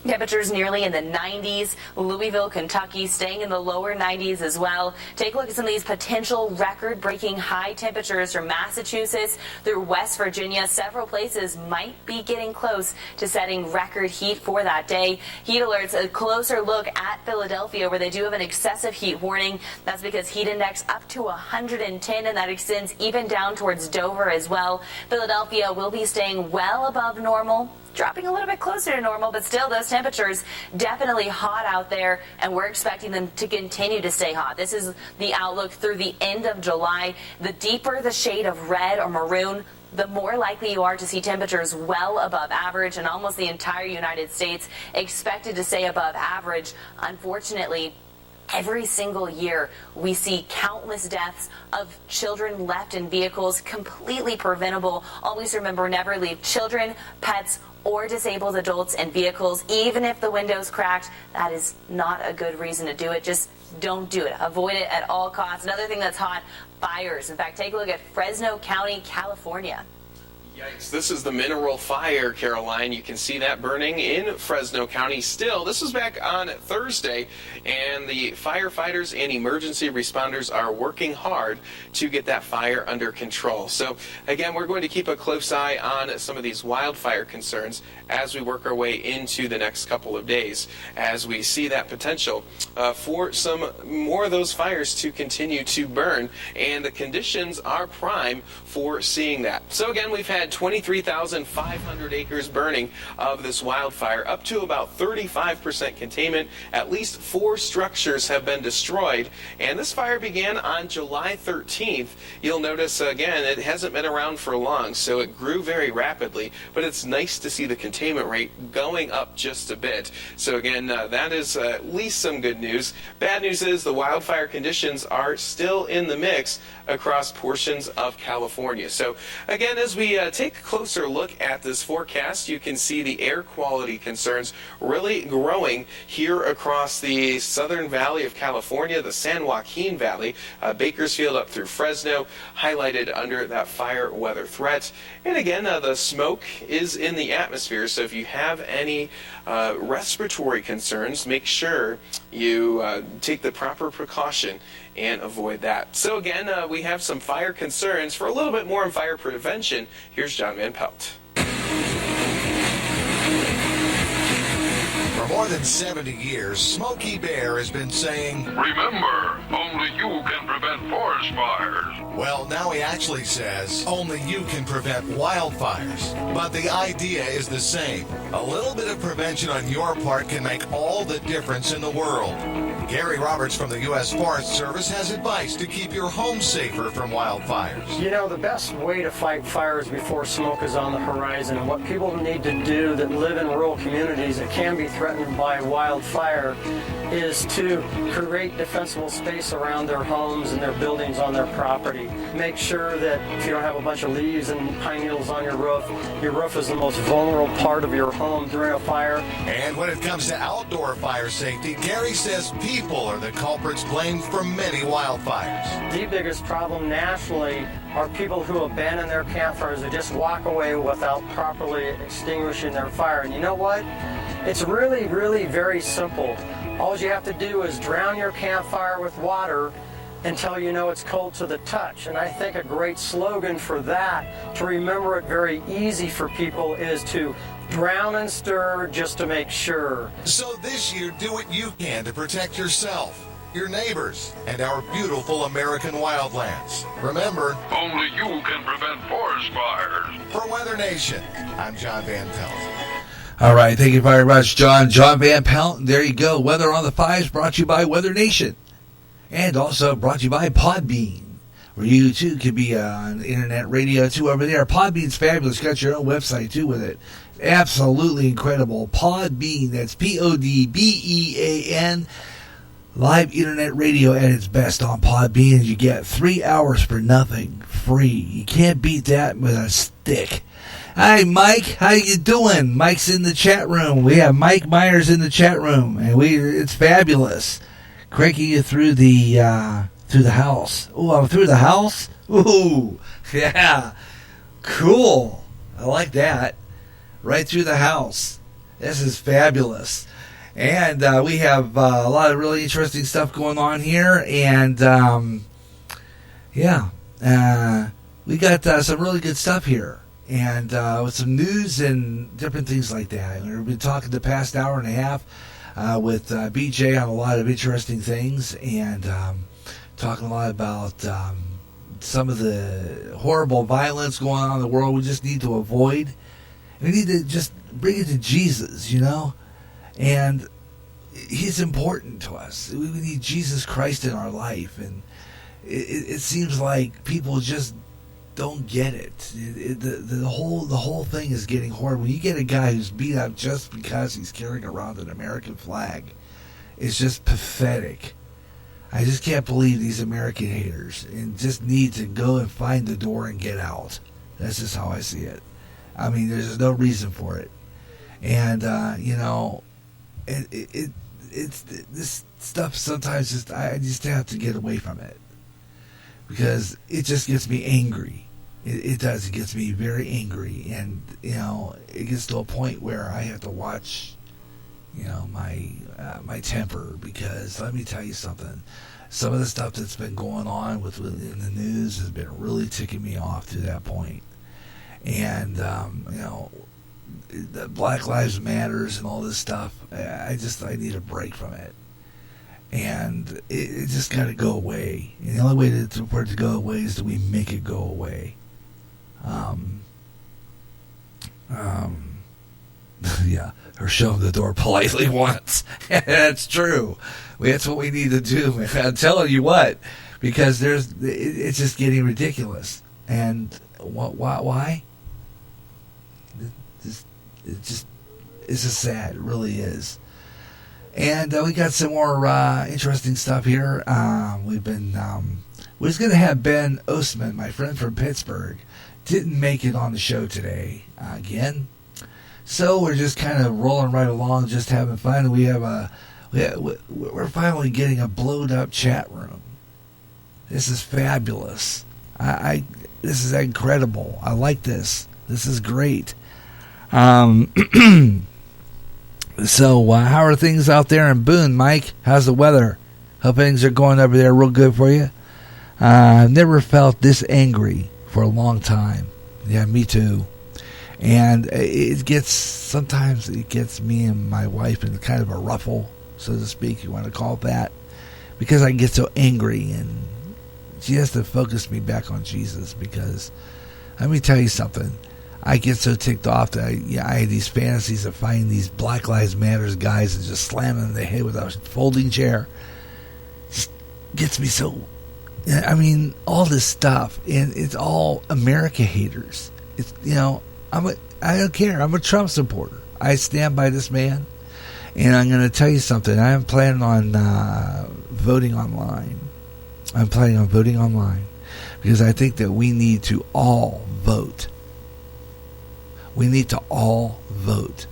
Temperatures nearly in the 90s. Louisville, Kentucky staying in the lower 90s as well. Take a look at some of these potential record-breaking high temperatures from Massachusetts through West Virginia. Several places might be getting close to setting record heat for that day. Heat alerts, a closer look at Philadelphia where they do have an excessive heat warning. That's because heat index up to 110, and that extends even down towards Dover as well. Philadelphia will be staying well above normal, dropping a little bit closer to normal, but still those temperatures definitely hot out there, and we're expecting them to continue to stay hot. This is the outlook through the end of July. The deeper the shade of red or maroon, the more likely you are to see temperatures well above average, and almost the entire United States expected to stay above average. Unfortunately, every single year, we see countless deaths of children left in vehicles, completely preventable. Always remember, never leave children, pets, or disabled adults in vehicles, even if the window's cracked. That is not a good reason to do it. Just don't do it. Avoid it at all costs. Another thing that's hot, fires. In fact, take a look at Fresno County, California. Yikes, this is the mineral fire, Caroline. You can see that burning in Fresno County still. This was back on Thursday, and the firefighters and emergency responders are working hard to get that fire under control. So, again, we're going to keep a close eye on some of these wildfire concerns as we work our way into the next couple of days, as we see that potential for some more of those fires to continue to burn, and the conditions are prime for seeing that. So, again, we've had 23,500 acres burning of this wildfire, up to about 35% containment. At least 4 structures have been destroyed, and this fire began on July 13th. You'll notice, again, it hasn't been around for long, so it grew very rapidly, but it's nice to see the containment rate going up just a bit. So again, that is at least some good news. Bad news is the wildfire conditions are still in the mix across portions of California. So again, as we take a closer look at this forecast, you can see the air quality concerns really growing here across the southern valley of California, the San Joaquin Valley, Bakersfield up through Fresno, highlighted under that fire weather threat. And again, the smoke is in the atmosphere, so if you have any respiratory concerns, make sure you take the proper precaution and avoid that. So again, we have some fire concerns. For a little bit more on fire prevention, here's John Van Pelt. For more than 70 years, Smokey Bear has been saying, "Remember, only you can prevent forest fires." Well, now he actually says, only you can prevent wildfires. But the idea is the same. A little bit of prevention on your part can make all the difference in the world. Gary Roberts from the U.S. Forest Service has advice to keep your home safer from wildfires. You know, the best way to fight fires before smoke is on the horizon, and what people need to do that live in rural communities that can be threatened by wildfire is to create defensible space around their homes and their buildings on their property. Make sure that if you don't have a bunch of leaves and pine needles on your roof is the most vulnerable part of your home during a fire. And when it comes to outdoor fire safety, Gary says people are the culprits blamed for many wildfires. The biggest problem nationally are people who abandon their campfires. They just walk away without properly extinguishing their fire. And you know what? It's really, really very simple. All you have to do is drown your campfire with water until you know it's cold to the touch. And I think a great slogan for that, to remember it very easy for people, is to drown and stir just to make sure. So this year, do what you can to protect yourself, your neighbors, and our beautiful American wildlands. Remember, only you can prevent forest fires. For Weather Nation, I'm John Van Pelt. All right, thank you very much, John Van Pelt. There you go. Weather on the Fives brought to you by Weather Nation. And also brought to you by Podbean, where you, too, could be on internet radio, too, over there. Podbean's fabulous. Got your own website, too, with it. Absolutely incredible. Podbean, that's Podbean. Live internet radio at its best on Podbean. You get 3 hours for nothing, free. You can't beat that with a stick. Hi, Mike. How you doing? Mike's in the chat room. We have Mike Myers in the chat room, and it's fabulous. Cranking you through the house. Ooh, I'm through the house? Ooh, yeah. Cool. I like that. Right through the house. This is fabulous. And we have a lot of really interesting stuff going on here. And, we got some really good stuff here. And with some news and different things like that. We've been talking the past hour and a half with BJ on a lot of interesting things, and talking a lot about some of the horrible violence going on in the world we just need to avoid. We need to just bring it to Jesus, you know? And he's important to us. We need Jesus Christ in our life, and it seems like people just don't get it. The whole thing is getting horrible. When you get a guy who's beat up just because he's carrying around an American flag, it's just pathetic. I just can't believe these American haters, and just need to go and find the door and get out. That's just how I see it. I mean, there's no reason for it. And it's this stuff sometimes I just have to get away from it, because it just gets me angry. It does. It gets me very angry, and it gets to a point where I have to watch, my temper, because let me tell you something. Some of the stuff that's been going on in the news has been really ticking me off to that point, and the Black Lives Matters and all this stuff. I need a break from it. And it just got to go away. And the only way for it to go away is that we make it go away. Or show the door politely once. That's true. That's what we need to do, man. I'm telling you what, because it's just getting ridiculous. And why? It's just sad. It really is. And we got some more interesting stuff here. We was going to have Ben Osman, my friend from Pittsburgh, didn't make it on the show today again. So we're just kind of rolling right along, just having fun. We're finally getting a blowed up chat room. This is fabulous. This is incredible. I like this. This is great. So, how are things out there in Boone, Mike? How's the weather? Hope things are going over there real good for you. I've never felt this angry for a long time. Yeah, me too. And sometimes it gets me and my wife in kind of a ruffle, so to speak, you want to call it that, because I get so angry, and she has to focus me back on Jesus, because let me tell you something. I get so ticked off that I had these fantasies of finding these Black Lives Matter guys and just slamming them in the head with a folding chair. gets me so. I mean, all this stuff, and it's all America haters. It's I don't care. I'm a Trump supporter. I stand by this man, and I'm going to tell you something. I am planning on voting online. I'm planning on voting online because I think that we need to all vote. We need to all vote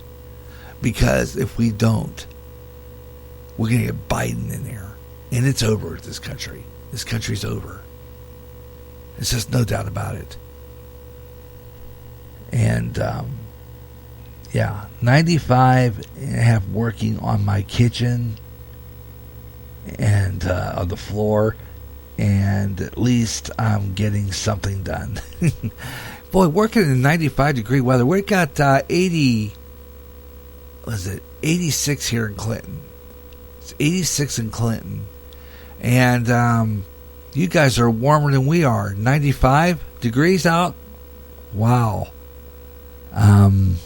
because if we don't, we're going to get Biden in there, and it's over with this country. This country's over. There's just no doubt about it. And, 95 and a half working on my kitchen and on the floor, and at least I'm getting something done. Boy, working in 95-degree weather. We got 86 here in Clinton. It's 86 in Clinton. And you guys are warmer than we are. 95 degrees out. Wow. Vote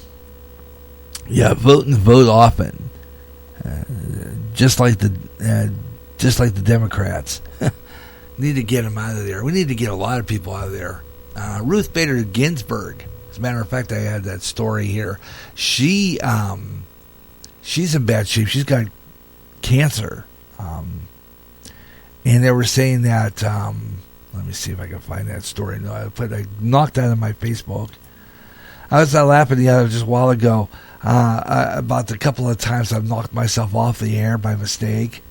and vote often. Just like the Democrats. Need to get them out of there. We need to get a lot of people out of there. Ruth Bader Ginsburg. As a matter of fact, I had that story here. She's in bad shape. She's got cancer. And they were saying that, let me see if I can find that story. No, I knocked that on my Facebook. I was laughing just a while ago about the couple of times I've knocked myself off the air by mistake.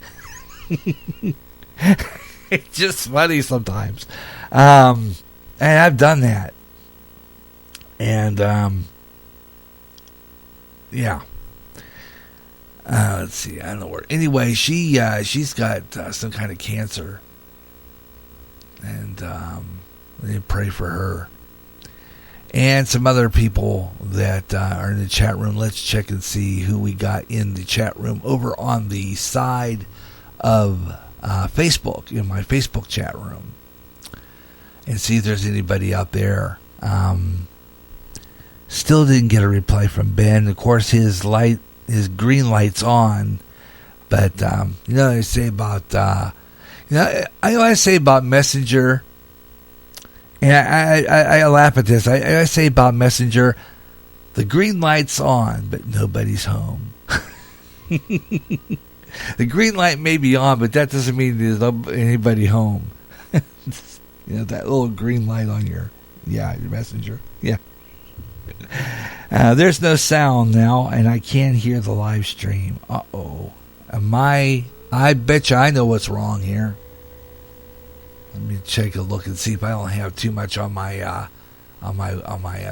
It's just funny sometimes. And I've done that. And, let's see. I don't know where. Anyway, she's got some kind of cancer, and they pray for her and some other people that are in the chat room. Let's check and see who we got in the chat room over on the side of Facebook, in my Facebook chat room, and see if there's anybody out there. Still didn't get a reply from Ben. Of course, his green light's on, but I say about I always say about Messenger, and I laugh at this. I say about Messenger, the green light's on, but nobody's home. The green light may be on, but that doesn't mean there's anybody home. That little green light on your Messenger, yeah. There's no sound now, and I can't hear the live stream. Uh-oh. I bet you I know what's wrong here. Let me take a look and see if I don't have too much on my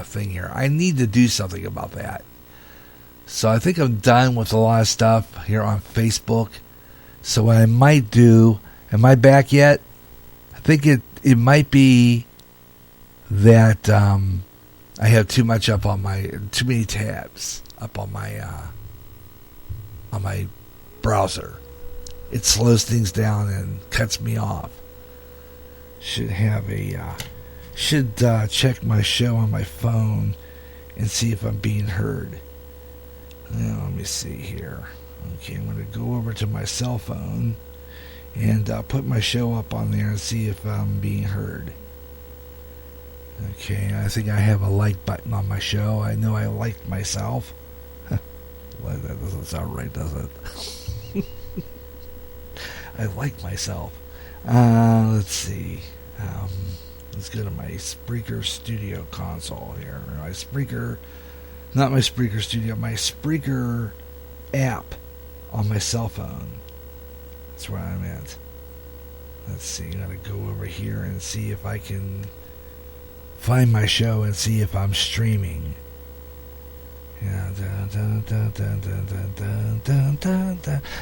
thing here. I need to do something about that. So I think I'm done with a lot of stuff here on Facebook. So what I might do, am I back yet? I think it might be that I have too many tabs up on my browser. It slows things down and cuts me off. Should check my show on my phone and see if I'm being heard. Now, let me see here. Okay, I'm going to go over to my cell phone and put my show up on there and see if I'm being heard. Okay, I think I have a like button on my show. I know I liked myself. Well, that doesn't sound right, does it? I like myself. Let's see. Let's go to my Spreaker Studio console here. Not my Spreaker Studio, my Spreaker app on my cell phone. That's where I'm at. Let's see. I gotta go over here and see if I can find my show and see if I'm streaming.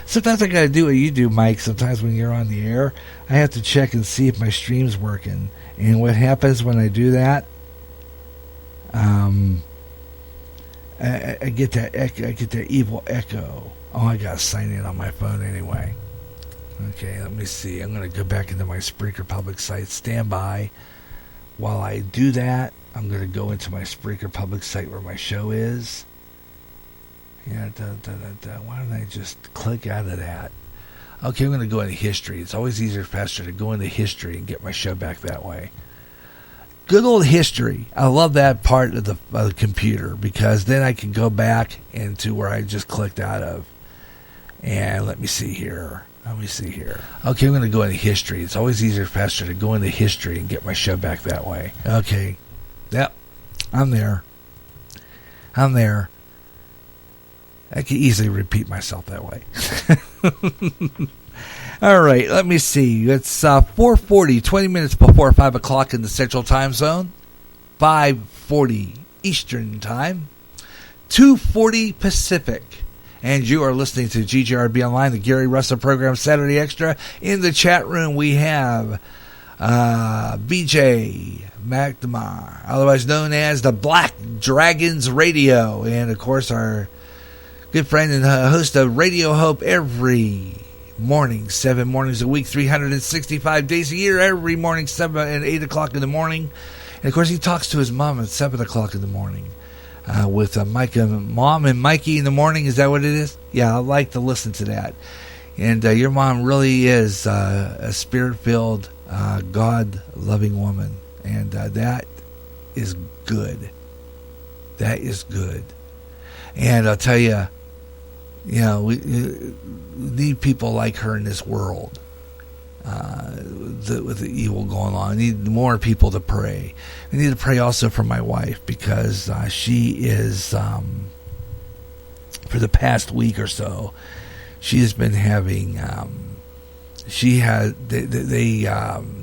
Sometimes I gotta do what you do, Mike. Sometimes when you're on the air, I have to check and see if my stream's working. And what happens when I do that? I get that echo. I get that evil echo. Oh, I gotta sign in on my phone anyway. Okay, let me see. I'm gonna go back into my Spreaker public site. Stand by. While I do that, I'm going to go into my Spreaker public site where my show is. Why don't I just click out of that? Okay, I'm going to go into history. It's always easier, faster to go into history and get my show back that way. Good old history. I love that part of the computer because then I can go back into where I just clicked out of. And let me see here. Okay, I'm going to go into history. It's always easier, faster to go into history and get my show back that way. Okay. Yep. I'm there. I can easily repeat myself that way. All right, let me see. It's 4:40, 20 minutes before 5 o'clock in the Central Time Zone, 5:40 Eastern Time, 2:40 Pacific. And you are listening to GJRB Online, the Gary Russen program, Saturday Extra. In the chat room, we have BJ McNamara, otherwise known as the Black Dragons Radio. And, of course, our good friend and host of Radio Hope every morning, 7 mornings a week, 365 days a year, every morning, 7 and 8 o'clock in the morning. And, of course, he talks to his mom at 7 o'clock in the morning. With Mom and Mikey in the morning. Is that what it is? Yeah, I like to listen to that. And your mom really is a spirit-filled, God-loving woman. And that is good. That is good. And I'll tell you, we need people like her in this world. With the evil going on, we need more people to pray. We need to pray also for my wife because she is, for the past week or so, she has been having. They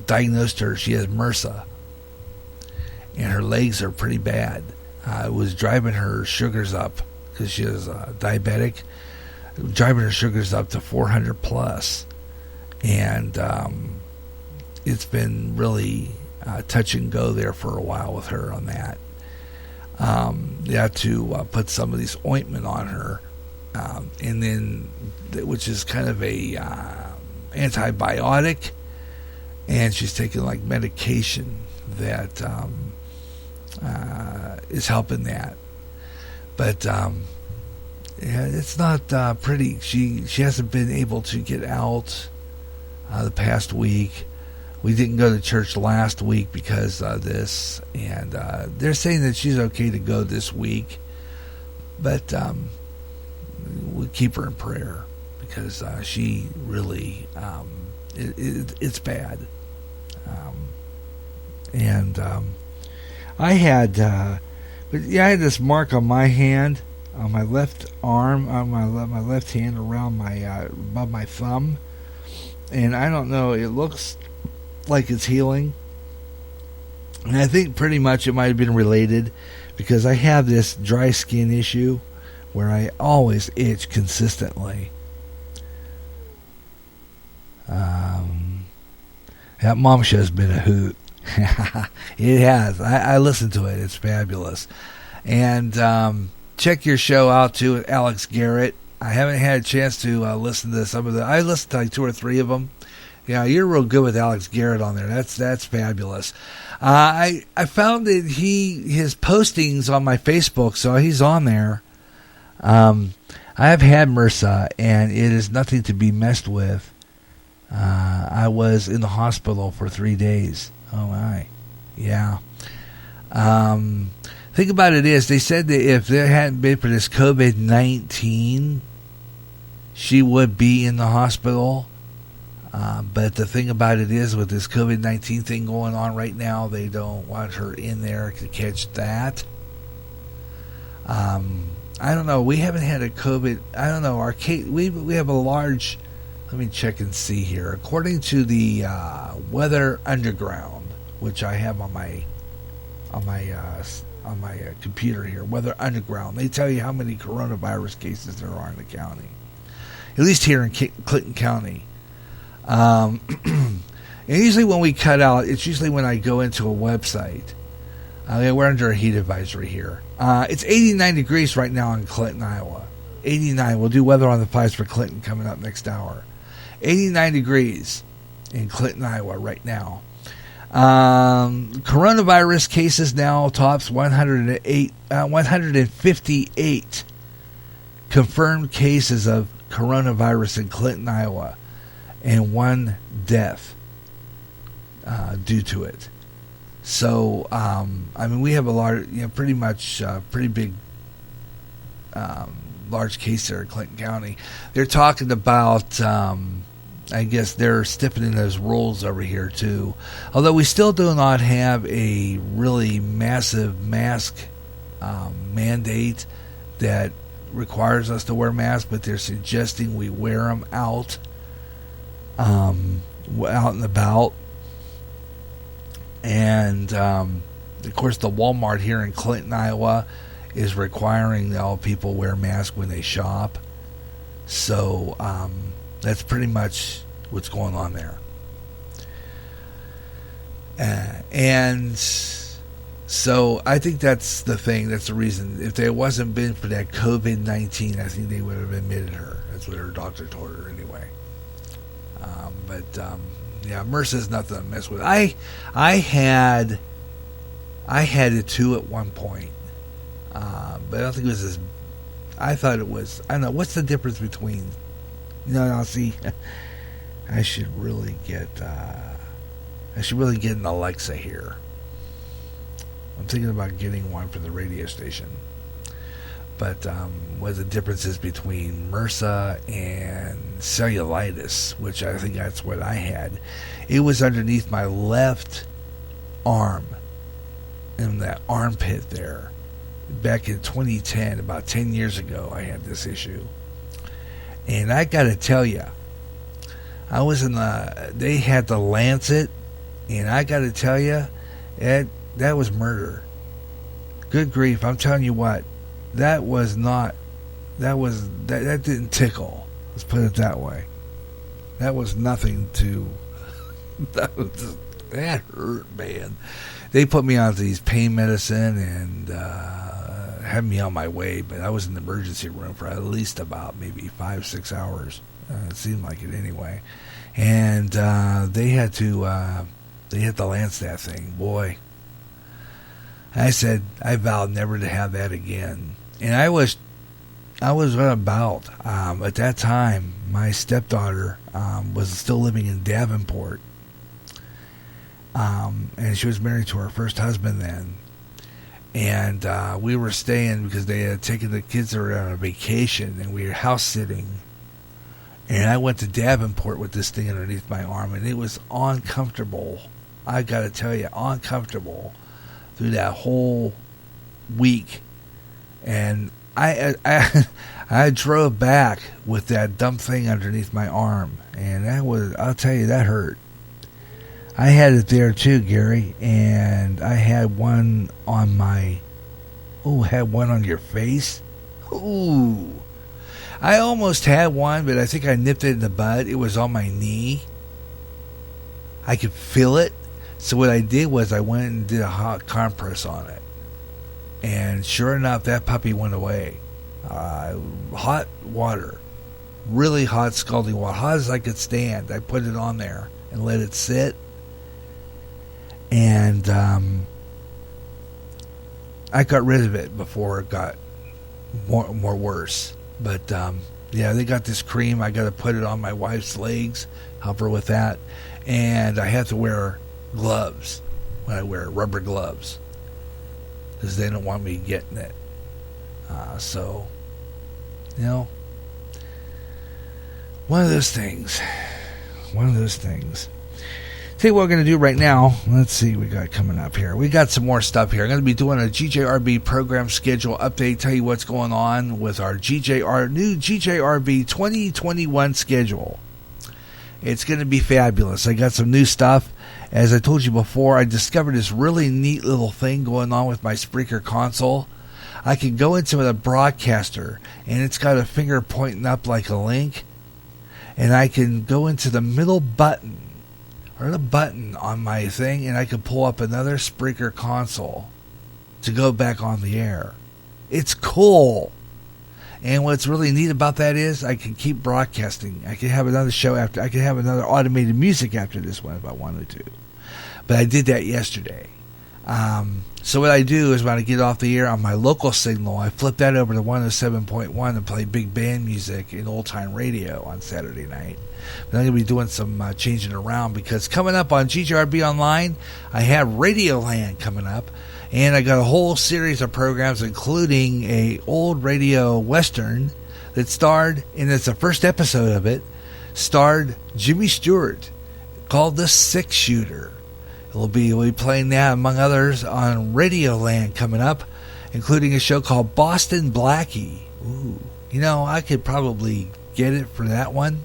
diagnosed her. She has MRSA, and her legs are pretty bad. It was driving her sugars up because she is diabetic, driving her sugars up to 400 plus. And it's been really touch and go there for a while with her on that. They had to put some of this ointment on her, and then which is kind of a antibiotic, and she's taking like medication that is helping that. But yeah, it's not pretty. She hasn't been able to get out. The past week, we didn't go to church last week because of this, and they're saying that she's okay to go this week, but we keep her in prayer because she really, it's bad. I had I had this mark on my hand, on my left arm, on my left hand around my above my thumb. And I don't know, it looks like it's healing. And I think pretty much it might have been related because I have this dry skin issue where I always itch consistently. That mom show's been a hoot. It has. I listen to it. It's fabulous. And check your show out too with Alex Garrett. I haven't had a chance to listen to some of the. I listened to like 2 or 3 of them. Yeah, you're real good with Alex Garrett on there. That's fabulous. I found that his postings on my Facebook, so he's on there. I have had MRSA, and it is nothing to be messed with. I was in the hospital for 3 days. Oh my, yeah. Thing about it is, they said that if there hadn't been for this COVID-19, she would be in the hospital. But the thing about it is, with this COVID-19 thing going on right now, they don't want her in there to catch that. I don't know. We haven't had a COVID. I don't know. Our case, we have a large. Let me check and see here. According to the Weather Underground, which I have on my computer here, Weather Underground, they tell you how many coronavirus cases there are in the county. At least here in Clinton County. And usually when we cut out, it's usually when I go into a website. We're under a heat advisory here. It's 89 degrees right now in Clinton, Iowa. 89. We'll do weather on the flies for Clinton coming up next hour. 89 degrees in Clinton, Iowa right now. Coronavirus cases now tops 158 confirmed cases of coronavirus in Clinton, Iowa. and 1 death due to it. So, we have a large, pretty much pretty big, large case there in Clinton County. They're talking about, I guess they're stiffening those rules over here too. Although we still do not have a really massive mask mandate that requires us to wear masks, but they're suggesting we wear them out and about. And of course, the Walmart here in Clinton, Iowa, is requiring all people wear masks when they shop. So that's pretty much what's going on there. And so I think that's the thing. That's the reason. If there wasn't been for that COVID-19, I think they would have admitted her. That's what her doctor told her anyway. Yeah, MRSA's nothing to mess with. I had it too at one point, but I don't think it was as. I thought it was. I don't know. What's the difference between? See, I should really get. I should really get an Alexa here. I'm thinking about getting one for the radio station. But what the difference is between MRSA and cellulitis, which I think that's what I had. It was underneath my left arm, in that armpit there. Back in 2010, about 10 years ago, I had this issue. And I got to tell you, I was they had the Lancet, and I got to tell you, that was murder. Good grief, I'm telling you what. That didn't tickle. Let's put it that way. That was nothing to. That hurt, man. They put me on these pain medicine and had me on my way, but I was in the emergency room for at least about maybe 5-6 hours. It seemed like it anyway. And they had to lance that thing. Boy, I said I vowed never to have that again. And I was about at that time. My stepdaughter was still living in Davenport, and she was married to her first husband then. And we were staying because they had taken the kids on a vacation, and we were house sitting. And I went to Davenport with this thing underneath my arm, and it was uncomfortable. I got to tell you, uncomfortable through that whole week. And I drove back with that dumb thing underneath my arm, and I'll tell you, that hurt. I had it there too, Gary, and I had one on had one on your face. Ooh. I almost had one, but I think I nipped it in the bud. It was on my knee. I could feel it. So what I did was I went and did a hot compress on it. And sure enough, that puppy went away. Hot water. Really hot, scalding water. Hot as I could stand. I put it on there and let it sit. And I got rid of it before it got more worse. But, yeah, they got this cream. I got to put it on my wife's legs. Help her with that. And I have to wear gloves when I wear rubber gloves, because they don't want me getting it. So, one of those things. Tell you what we're going to do right now. Let's see what we got coming up here. We got some more stuff here. I'm going to be doing a GJRB program schedule update. Tell you what's going on with our new GJRB 2021 schedule. It's going to be fabulous. I got some new stuff. As I told you before, I discovered this really neat little thing going on with my Spreaker console. I can go into the broadcaster, and it's got a finger pointing up like a link. And I can go into the middle button, or the button on my thing, and I can pull up another Spreaker console to go back on the air. It's cool. And what's really neat about that is I can keep broadcasting. I can have another show after. I can have another automated music after this one if I wanted to. But I did that yesterday. So what I do is when I get off the air on my local signal, I flip that over to 107.1 and play big band music in old time radio on Saturday night. But I'm going to be doing some changing around because coming up on GJRB Online, I have Radioland coming up. And I got a whole series of programs, including a old radio western that starred, and it's the first episode of it, starred Jimmy Stewart, called The Six Shooter. We'll be playing that, among others, on Radioland coming up, including a show called Boston Blackie. Ooh, you know, I could probably get it for that one.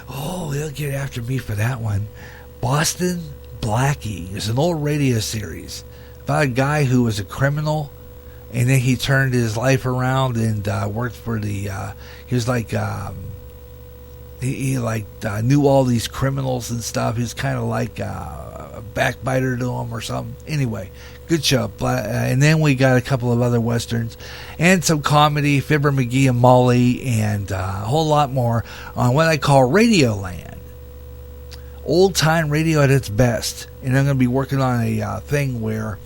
Oh, they'll get after me for that one. Boston Blackie is an old radio series about a guy who was a criminal, and then he turned his life around and worked for the. He was like. He knew all these criminals and stuff. He was kind of like a backbiter to them or something. Anyway, good show. And then we got a couple of other westerns and some comedy, Fibber McGee and Molly, and a whole lot more on what I call Radioland. Old time radio at its best. And I'm going to be working on a thing where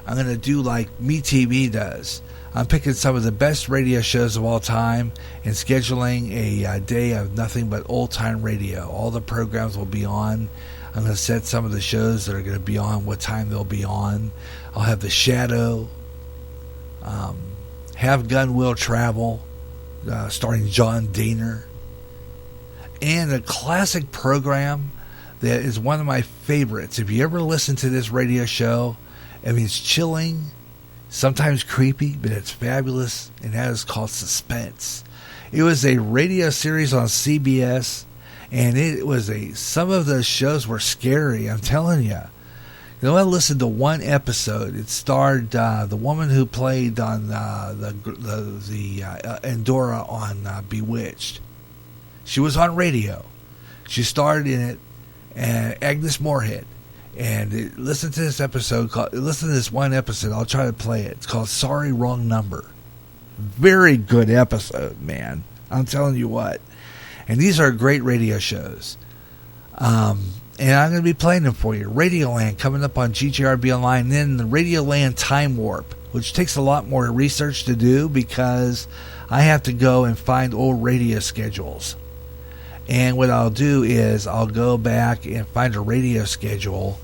I'm going to do like MeTV does. I'm picking some of the best radio shows of all time and scheduling a day of nothing but old-time radio. All the programs will be on. I'm going to set some of the shows that are going to be on, what time they'll be on. I'll have The Shadow, Have Gun Will Travel, starring John Daner, and a classic program that is one of my favorites. If you ever listen to this radio show, I mean, it's chilling, sometimes creepy, but it's fabulous, and that is called Suspense. It was a radio series on CBS, and it was some of the shows were scary, I'm telling you. You know, I listened to one episode. It starred the woman who played on the Endora on Bewitched. She was on radio. She starred in it, Agnes Moorehead. And listen to this episode. Listen to this one episode. I'll try to play it. It's called Sorry, Wrong Number. Very good episode, man. I'm telling you what. And these are great radio shows. And I'm going to be playing them for you. Radioland coming up on GJRB Online. Then the Radioland Time Warp, which takes a lot more research to do because I have to go and find old radio schedules. And what I'll do is I'll go back and find a radio schedule,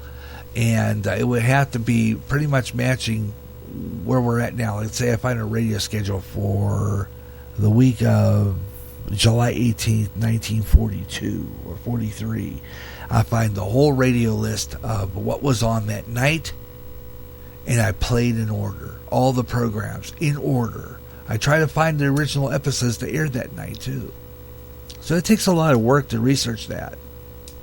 and it would have to be pretty much matching where we're at now. Let's say I find a radio schedule for the week of July 18th, 1942 or 43. I find the whole radio list of what was on that night, and I played in order. All the programs in order. I try to find the original episodes that aired that night, too. So it takes a lot of work to research that.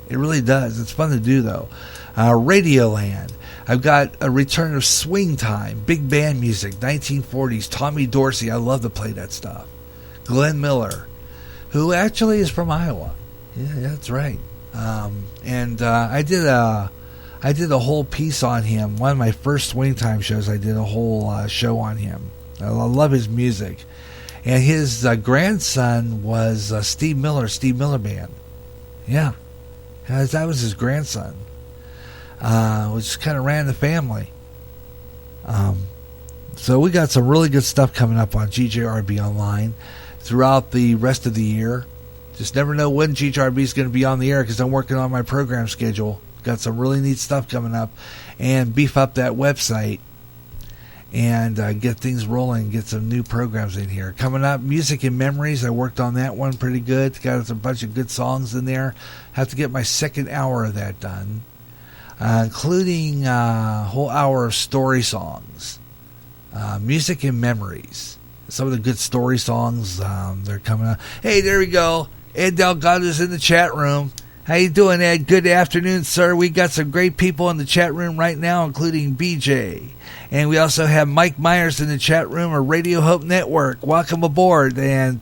It really does. It's fun to do, though. Radioland. I've got a return of swing time, big band music, 1940s. Tommy Dorsey. I love to play that stuff. Glenn Miller, who actually is from Iowa. Yeah, that's right. And I did a whole piece on him. One of my first swing time shows, I did a whole show on him. I love his music. And his grandson was Steve Miller Band. Yeah. That was his grandson. Which kind of ran the family. So we got some really good stuff coming up on GJRB Online throughout the rest of the year. Just never know when GJRB is going to be on the air because I'm working on my program schedule. Got some really neat stuff coming up. And beef up that website. And get things rolling, get some new programs in here. Coming up, Music and Memories. I worked on that one pretty good. Got a bunch of good songs in there. Have to get my second hour of that done, including a whole hour of story songs. Music and Memories. Some of the good story songs, they're coming up. Hey, there we go. Ed Delgado's in the chat room. How you doing, Ed? Good afternoon, sir. We got some great people in the chat room right now, including BJ. And we also have Mike Myers in the chat room of Radio Hope Network. Welcome aboard. And,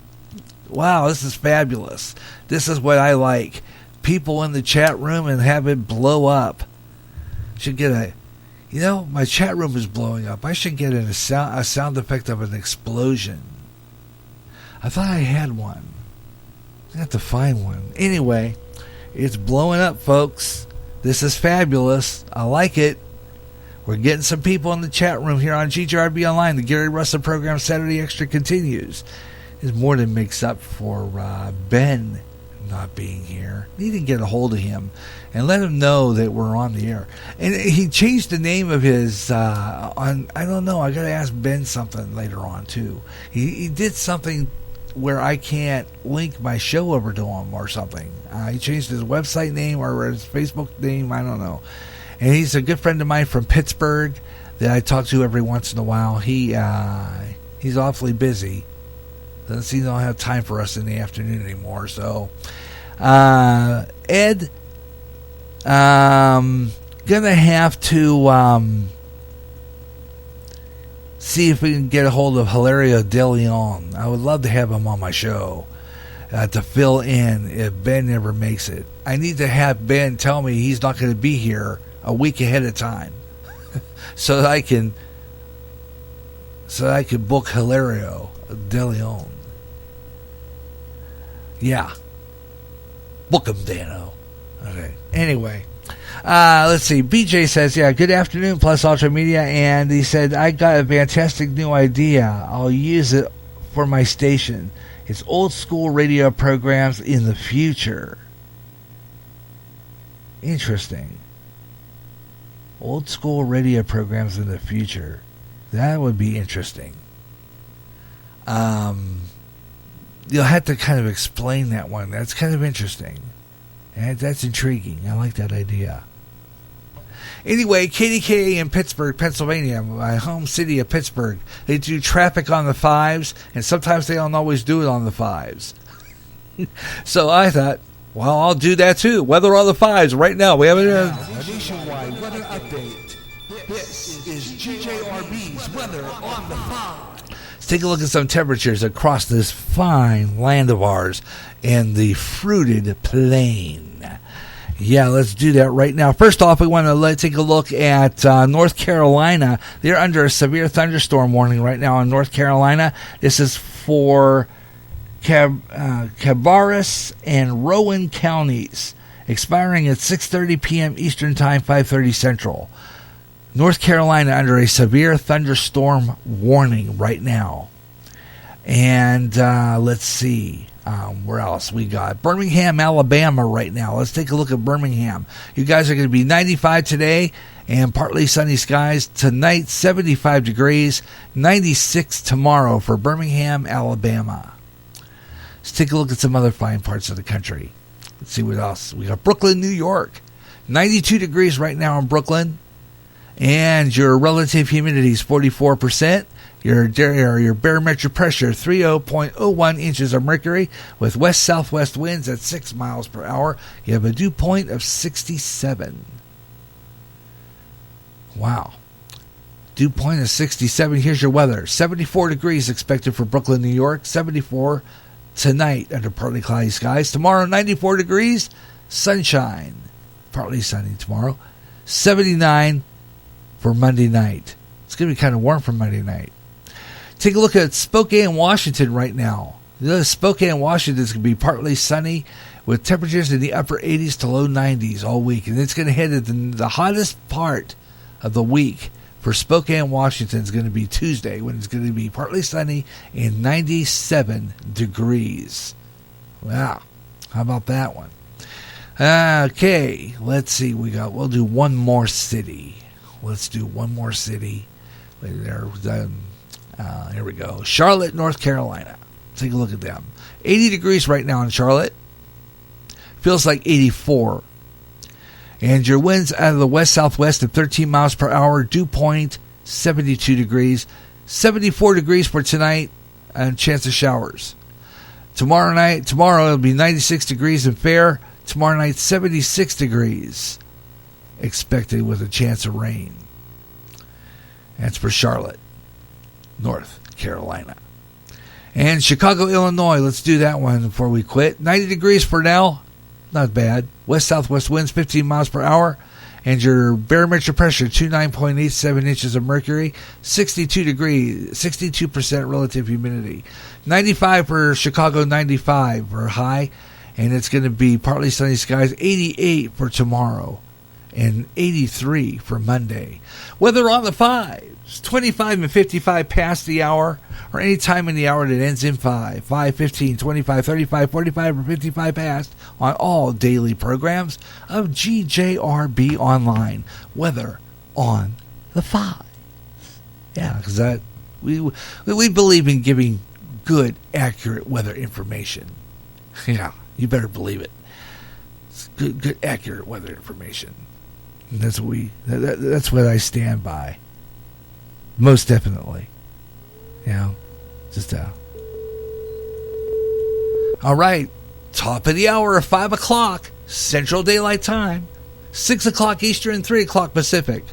wow, this is fabulous. This is what I like. People in the chat room and have it blow up. Should get my chat room is blowing up. I should get a sound effect of an explosion. I thought I had one. I have to find one. Anyway, it's blowing up, folks. This is fabulous. I like it. We're getting some people in the chat room here on GJRB Online. The Gary Russen program Saturday Extra continues. Is more than makes up for Ben not being here. Need to get a hold of him and let him know that we're on the air. And he changed the name of his on. I don't know. I got to ask Ben something later on too. He did something where I can't link my show over to him or something. He changed his website name or his Facebook name. I don't know. And he's a good friend of mine from Pittsburgh that I talk to every once in a while. He's awfully busy. Doesn't seem to have time for us in the afternoon anymore. So, Ed, gonna have to see if we can get a hold of Hilario De Leon. I would love to have him on my show to fill in if Ben never makes it. I need to have Ben tell me he's not going to be here a week ahead of time, so that I can book Hilario De Leon. Yeah, book him, Dano. Okay. Anyway, let's see. BJ says, "Yeah, good afternoon, Plus Ultra Media," and he said, "I got a fantastic new idea. I'll use it for my station. It's old school radio programs in the future." Interesting. Old school radio programs in the future. That would be interesting. You'll have to kind of explain that one. That's kind of interesting. And that's intriguing. I like that idea. Anyway, KDKA in Pittsburgh, Pennsylvania, my home city of Pittsburgh. They do traffic on the 5s, and sometimes they don't always do it on the 5s. So I thought, well, I'll do that too. Weather on the 5s right now. We have a nationwide weather update. This is GJRB's weather on the 5. Let's take a look at some temperatures across this fine land of ours in the fruited plain. Yeah, let's do that right now. First off, we want to take a look at North Carolina. They're under a severe thunderstorm warning right now in North Carolina. This is for Cabarrus and Rowan counties, expiring at 6:30 p.m. Eastern Time, 5:30 Central. North Carolina under a severe thunderstorm warning right now. And let's see. Where else we got? Birmingham, Alabama right now. Let's take a look at Birmingham. You guys are going to be 95 today and partly sunny skies. Tonight, 75 degrees, 96 tomorrow for Birmingham, Alabama. Let's take a look at some other fine parts of the country. Let's see what else. We got Brooklyn, New York. 92 degrees right now in Brooklyn. And your relative humidity is 44%. Your barometric pressure, 30.01 inches of mercury with west-southwest winds at 6 miles per hour. You have a dew point of 67. Wow. Dew point of 67. Here's your weather. 74 degrees expected for Brooklyn, New York. 74 tonight under partly cloudy skies. Tomorrow, 94 degrees. Sunshine. Partly sunny tomorrow. 79 for Monday night. It's going to be kind of warm for Monday night. Take a look at Spokane, Washington right now. Spokane, Washington is going to be partly sunny with temperatures in the upper 80s to low 90s all week. And it's going to hit at the hottest part of the week for Spokane, Washington is going to be Tuesday, when it's going to be partly sunny and 97 degrees. Wow. How about that one? Okay, let's see. We'll do one more city. Let's do one more city. Here we go. Charlotte, North Carolina. Take a look at them. 80 degrees right now in Charlotte. Feels like 84. And your winds out of the west-southwest at 13 miles per hour. Dew point, 72 degrees. 74 degrees for tonight and chance of showers. Tomorrow it'll be 96 degrees and fair. Tomorrow night, 76 degrees expected with a chance of rain. That's for Charlotte, North Carolina. And Chicago, Illinois, let's do that one before we quit. 90 degrees for now, not bad. West-southwest winds, 15 miles per hour. And your barometric pressure, 29.87 inches of mercury, 62 degrees, 62% relative humidity. 95 for Chicago, 95 for high. And it's going to be partly sunny skies, 88 for tomorrow. and 83 for Monday. Weather on the 5s, 25 and 55 past the hour, or any time in the hour that ends in 5, 15, 25, 35, 45, or 55 past on all daily programs of GJRB Online. Weather on the 5. Yeah, because we believe in giving good, accurate weather information. Yeah, you better believe it. It's good, accurate weather information. And that's what that's what I stand by. Most definitely. You know, just all right. Top of the hour of 5 o'clock Central Daylight Time, 6 o'clock Eastern, 3 o'clock Pacific.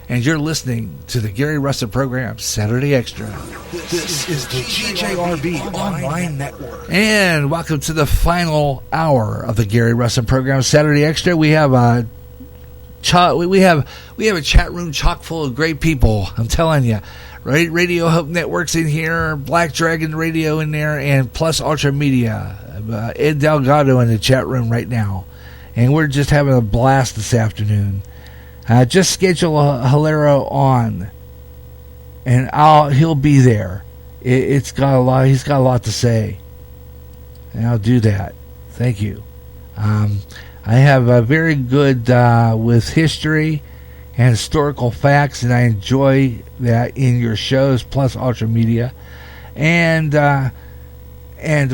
And you're listening to the Gary Russen program, Saturday Extra. This is the GJRB Online Network. And welcome to the final hour of the Gary Russen program, Saturday Extra. We have a chat room chock full of great people. I'm telling you, right? Radio Hope Network's in here, Black Dragon Radio in there, and Plus Ultra Media. Ed Delgado in the chat room right now, and we're just having a blast this afternoon. Just schedule a Hilaro on, and he'll be there. He's got a lot to say, and I'll do that. Thank you. I have a very good with history and historical facts, and I enjoy that in your shows, Plus Ultra Media. And the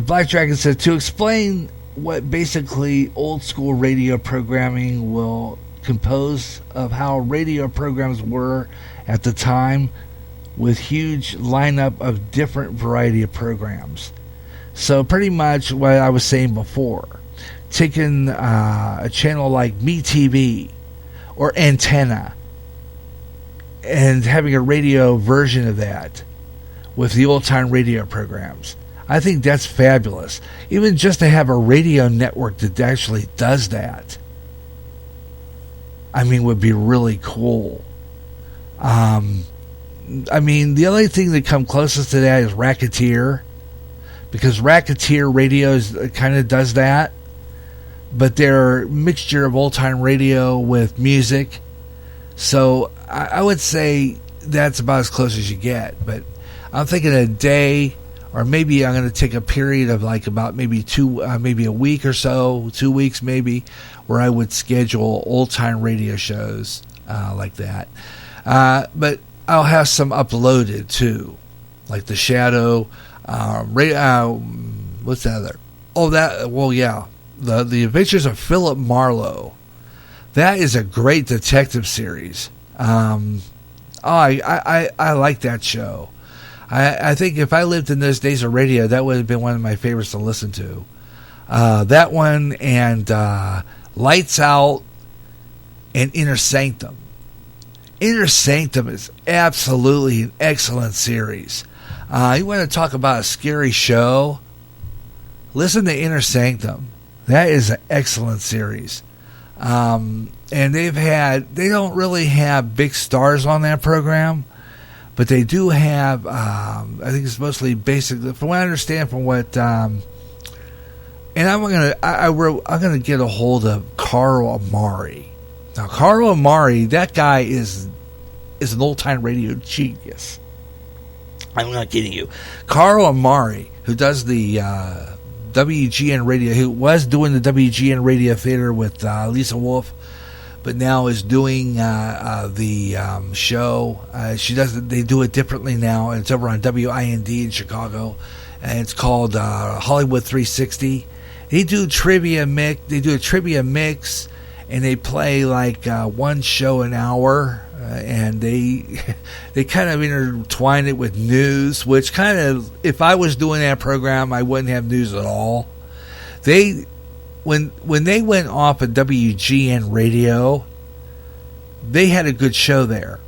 Black Dragon said to explain what basically old school radio programming will compose of how radio programs were at the time, with huge lineup of different variety of programs. So pretty much what I was saying before, taking a channel like MeTV or Antenna and having a radio version of that with the old time radio programs. I think that's fabulous. Even just to have a radio network that actually does that, I mean, would be really cool. I mean, the only thing that come closest to that is Racketeer, because Racketeer radios kind of does that, but they're a mixture of old-time radio with music. So I would say that's about as close as you get. But I'm thinking a day, or maybe I'm going to take a period of like about maybe a week or so, 2 weeks maybe, where I would schedule old-time radio shows like that. But I'll have some uploaded too, like The Shadow, what's the other? The Adventures of Philip Marlowe. That is a great detective series. I like that show. I think if I lived in those days of radio, that would have been one of my favorites to listen to. That one and Lights Out and Inner Sanctum. Inner Sanctum is absolutely an excellent series. You want to talk about a scary show? Listen to Inner Sanctum. That is an excellent series. And they don't really have big stars on that program, but they do have, I think it's mostly basic, from what I understand, from what, and I'm gonna get a hold of Carl Amari. Now, Carl Amari, that guy is an old-time radio genius. I'm not kidding you. Carl Amari, who does the WGN radio, who was doing the WGN radio theater with Lisa Wolf, but now is doing the show. They do it differently now, and it's over on WIND in Chicago, and it's called Hollywood 360. They do a trivia mix, and they play like one show an hour, and they kind of intertwine it with news, which kind of, if I was doing that program, I wouldn't have news at all. When they went off at WGN radio, they had a good show there.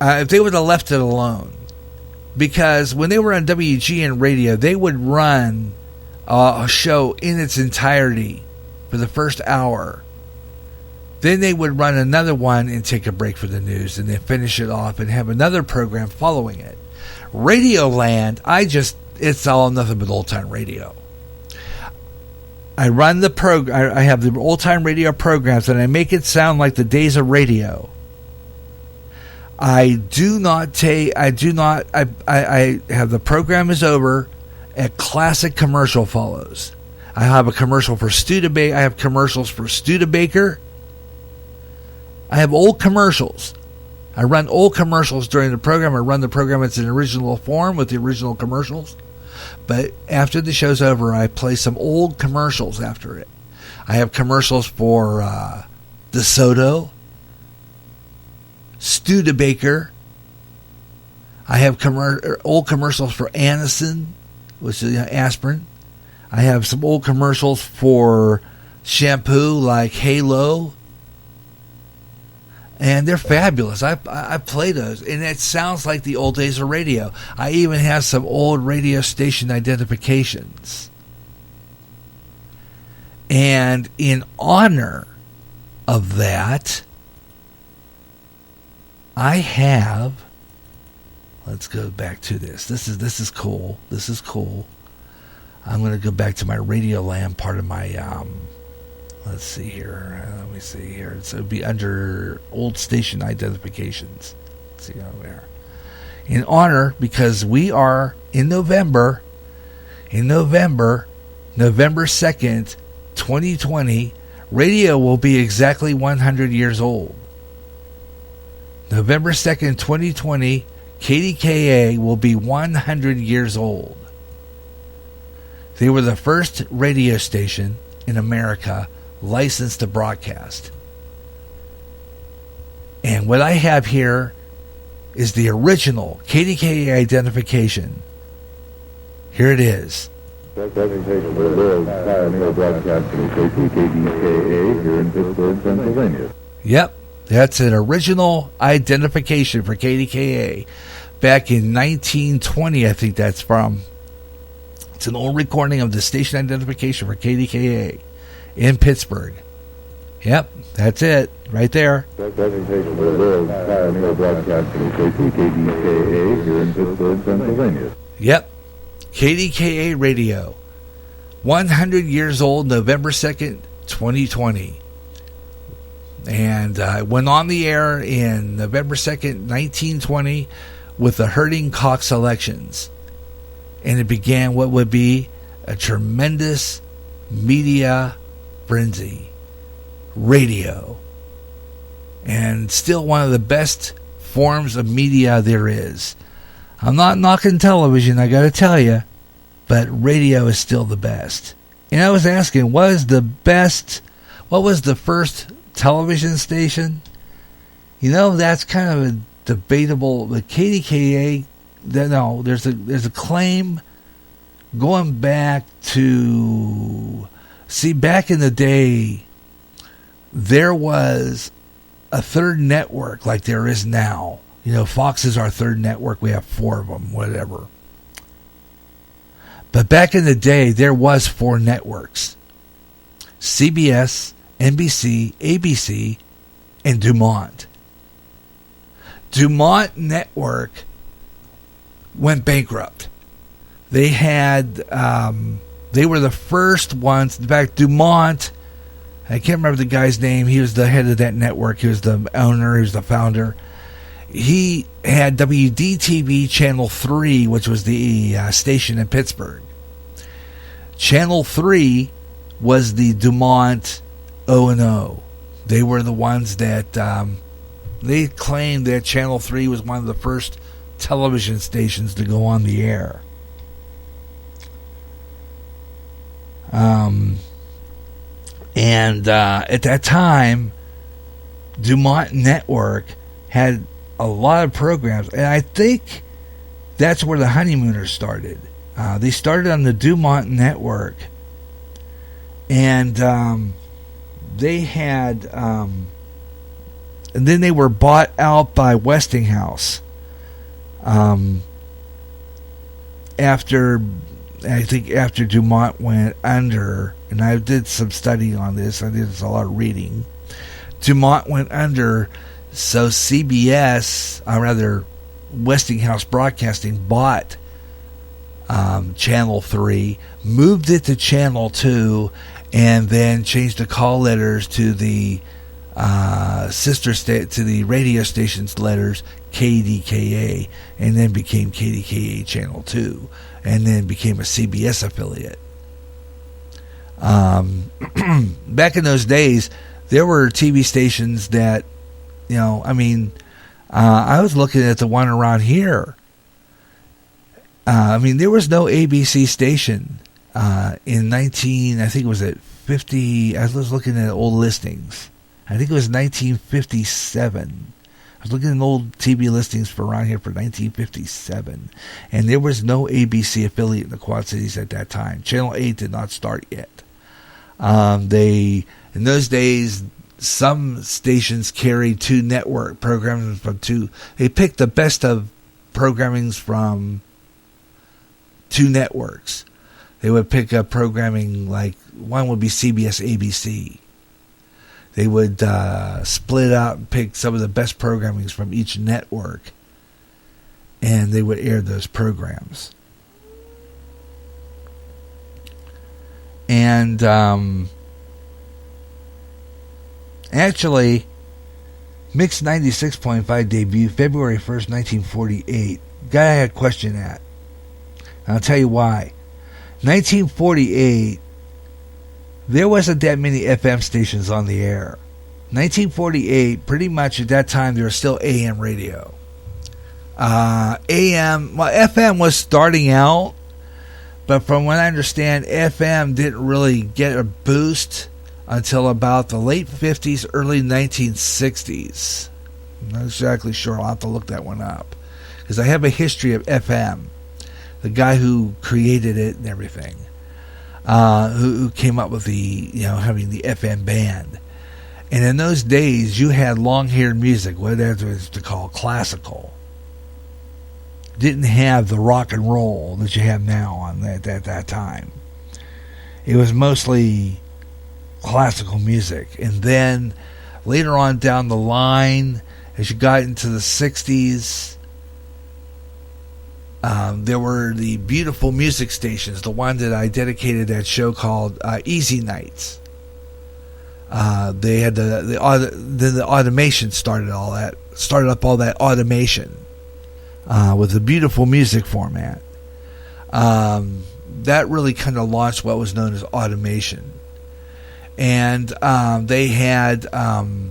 If they would have left it alone, because when they were on WGN radio, they would run a show in its entirety for the first hour. Then they would run another one and take a break for the news, and then finish it off and have another program following it. Radioland, it's all nothing but old time radio. I run the I have the old-time radio programs, and I make it sound like the days of radio. I have the program is over, a classic commercial follows. I have a commercial for Studebaker. I have commercials for Studebaker. I have old commercials. I run old commercials during the program. I run the program in its original form with the original commercials. But after the show's over, I play some old commercials after it. I have commercials for DeSoto, Studebaker. I have old commercials for Anacin, which is aspirin. I have some old commercials for shampoo like Halo. And they're fabulous. I play those, and it sounds like the old days of radio. I even have some old radio station identifications. And in honor of that, I have. Let's go back to this. This is cool. This is cool. I'm going to go back to my Radio Land part of my. Let's see here. Let me see here. So it would be under old station identifications. Let's see over there. In honor, because we are in November. November 2nd, 2020, radio will be exactly 100 years old. November 2nd, 2020, KDKA will be 100 years old. They were the first radio station in America licensed to broadcast. And what I have here is the original KDKA identification. Here it is. Presentation of the world's pioneer broadcasting station, KDKA, here in Pittsburgh, Pennsylvania. Yep, that's an original identification for KDKA. Back in 1920, I think that's from. It's an old recording of the station identification for KDKA in Pittsburgh. Yep, that's it, right there. Presentation of the world's pioneer broadcasting station, KDKA, here in Pittsburgh, Pennsylvania. Yep, KDKA Radio. 100 years old, November 2nd, 2020. And went on the air in November 2nd, 1920 with the Herding Cox elections. And it began what would be a tremendous media frenzy. Radio. And still one of the best forms of media there is. I'm not knocking television, I gotta tell you, but radio is still the best. And I was asking, what was the first television station? You know, that's kind of a debatable. The KDKA, no, there's a claim going back to, see, back in the day, there was a third network like there is now. You know, Fox is our third network. We have 4 of them, whatever. But back in the day, there was 4 networks. CBS, NBC, ABC, and Dumont. Dumont Network went bankrupt. They had, they were the first ones. In fact, Dumont, I can't remember the guy's name. He was the head of that network. He was the owner. He was the founder. He had WDTV Channel 3, which was the station in Pittsburgh. Channel 3 was the Dumont O&O. They were the ones that they claimed that Channel 3 was one of the first television stations to go on the air. And at that time, Dumont Network had a lot of programs, and I think that's where the Honeymooners started. They started on the Dumont Network, and they had, and then they were bought out by Westinghouse. After Dumont went under, and I did some study on this, I did a lot of reading. Dumont went under, so CBS, or rather Westinghouse Broadcasting, bought Channel 3, moved it to Channel 2, and then changed the call letters to the to the radio station's letters, KDKA, and then became KDKA Channel 2, and then became a CBS affiliate. Back in those days, there were TV stations that, I was looking at the one around here. There was no ABC station in I think it was at 50, I was looking at old listings. I think it was 1957. I was looking at old TV listings for around here for 1957. And there was no ABC affiliate in the Quad Cities at that time. Channel 8 did not start yet. In those days, some stations carried two network programs from two. They picked the best of programmings from two networks. They would pick up programming like one would be CBS ABC. They would split out and pick some of the best programmings from each network, and they would air those programs. And actually, Mix 96.5 debuted February 1st, 1948. Guy I had a question at. And I'll tell you why. 1948, there wasn't that many FM stations on the air. 1948, pretty much at that time, there was still AM radio. FM was starting out, but from what I understand, FM didn't really get a boost until about the late 50s, early 1960s. I'm not exactly sure. I'll have to look that one up, because I have a history of FM. The guy who created it and everything, who came up with the, having the FM band. And in those days, you had long-haired music, what it was to call classical. Didn't have the rock and roll that you have now at that time. It was mostly classical music. And then later on down the line, as you got into the 60s, there were the beautiful music stations. The one that I dedicated that show called Easy Nights. They had the automation started up all that automation with the beautiful music format. That really kind of launched what was known as automation, and they had that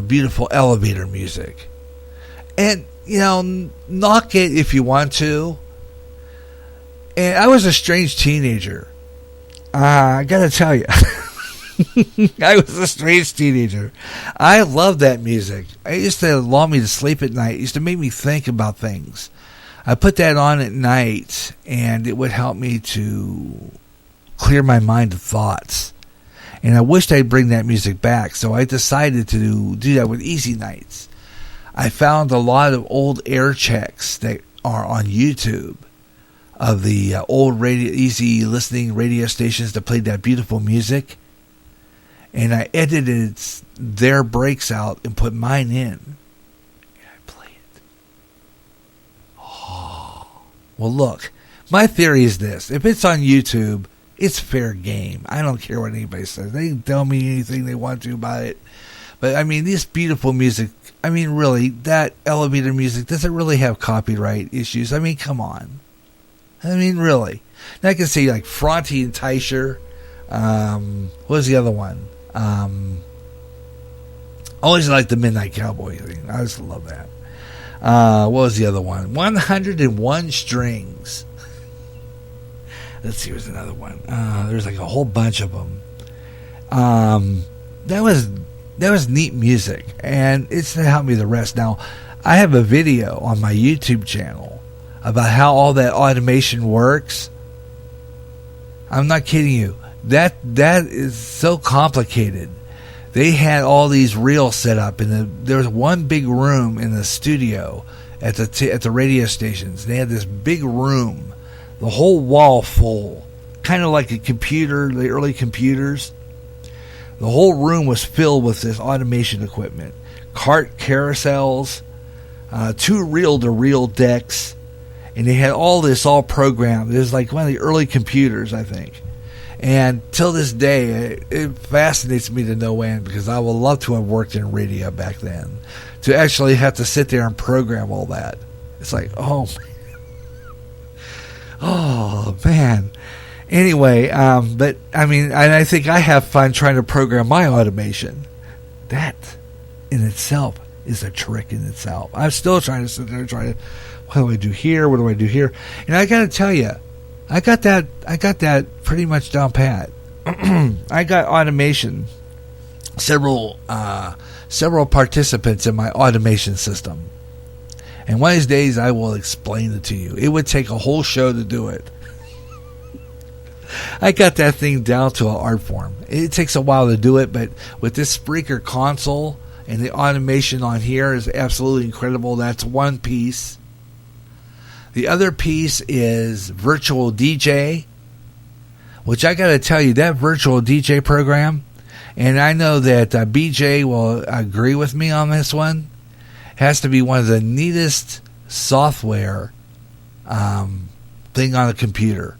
beautiful elevator music. And, knock it if you want to. And I was a strange teenager. I got to tell you. I was a strange teenager. I loved that music. It used to allow me to sleep at night. It used to make me think about things. I put that on at night, and it would help me to clear my mind of thoughts. And I wished I'd bring that music back, so I decided to do that with Easy Nights. I found a lot of old air checks that are on YouTube of the old easy listening radio stations that played that beautiful music. And I edited their breaks out and put mine in. And I play it. Oh. Well, look, my theory is this. If it's on YouTube, it's fair game. I don't care what anybody says. They can tell me anything they want to about it. But, this beautiful music, really, that elevator music, does it really have copyright issues? Come on. Really. Now I can say, like, Fronte and Teicher. What was the other one? Always like the Midnight Cowboy thing. I just love that. What was the other one? 101 Strings. Let's see, there's another one. There's like a whole bunch of them. That was neat music, and it's to help me the rest. Now, I have a video on my YouTube channel about how all that automation works. I'm not kidding you. That is so complicated. They had all these reels set up, and there was one big room in the studio at the radio stations. They had this big room, the whole wall full, kind of like a computer, the early computers. The whole room was filled with this automation equipment. Cart carousels, 2 reel-to-reel decks, And they had all this all programmed. It was like one of the early computers, I think. And till this day, it fascinates me to no end, because I would love to have worked in radio back then. To actually have to sit there and program all that. It's like, oh man. Anyway, but I mean, and I think I have fun trying to program my automation. That in itself is a trick in itself. I'm still trying to sit there and try to, what do I do here? What do I do here? And I got to tell you, I got that pretty much down pat. I got automation, several participants in my automation system. And one of these days I will explain it to you. It would take a whole show to do it. I got that thing down to an art form. It takes a while to do it, but with this Spreaker console and the automation on here is absolutely incredible. That's one piece. The other piece is Virtual DJ, which I got to tell you, that Virtual DJ program, and I know that BJ will agree with me on this one, has to be one of the neatest software thing on a computer.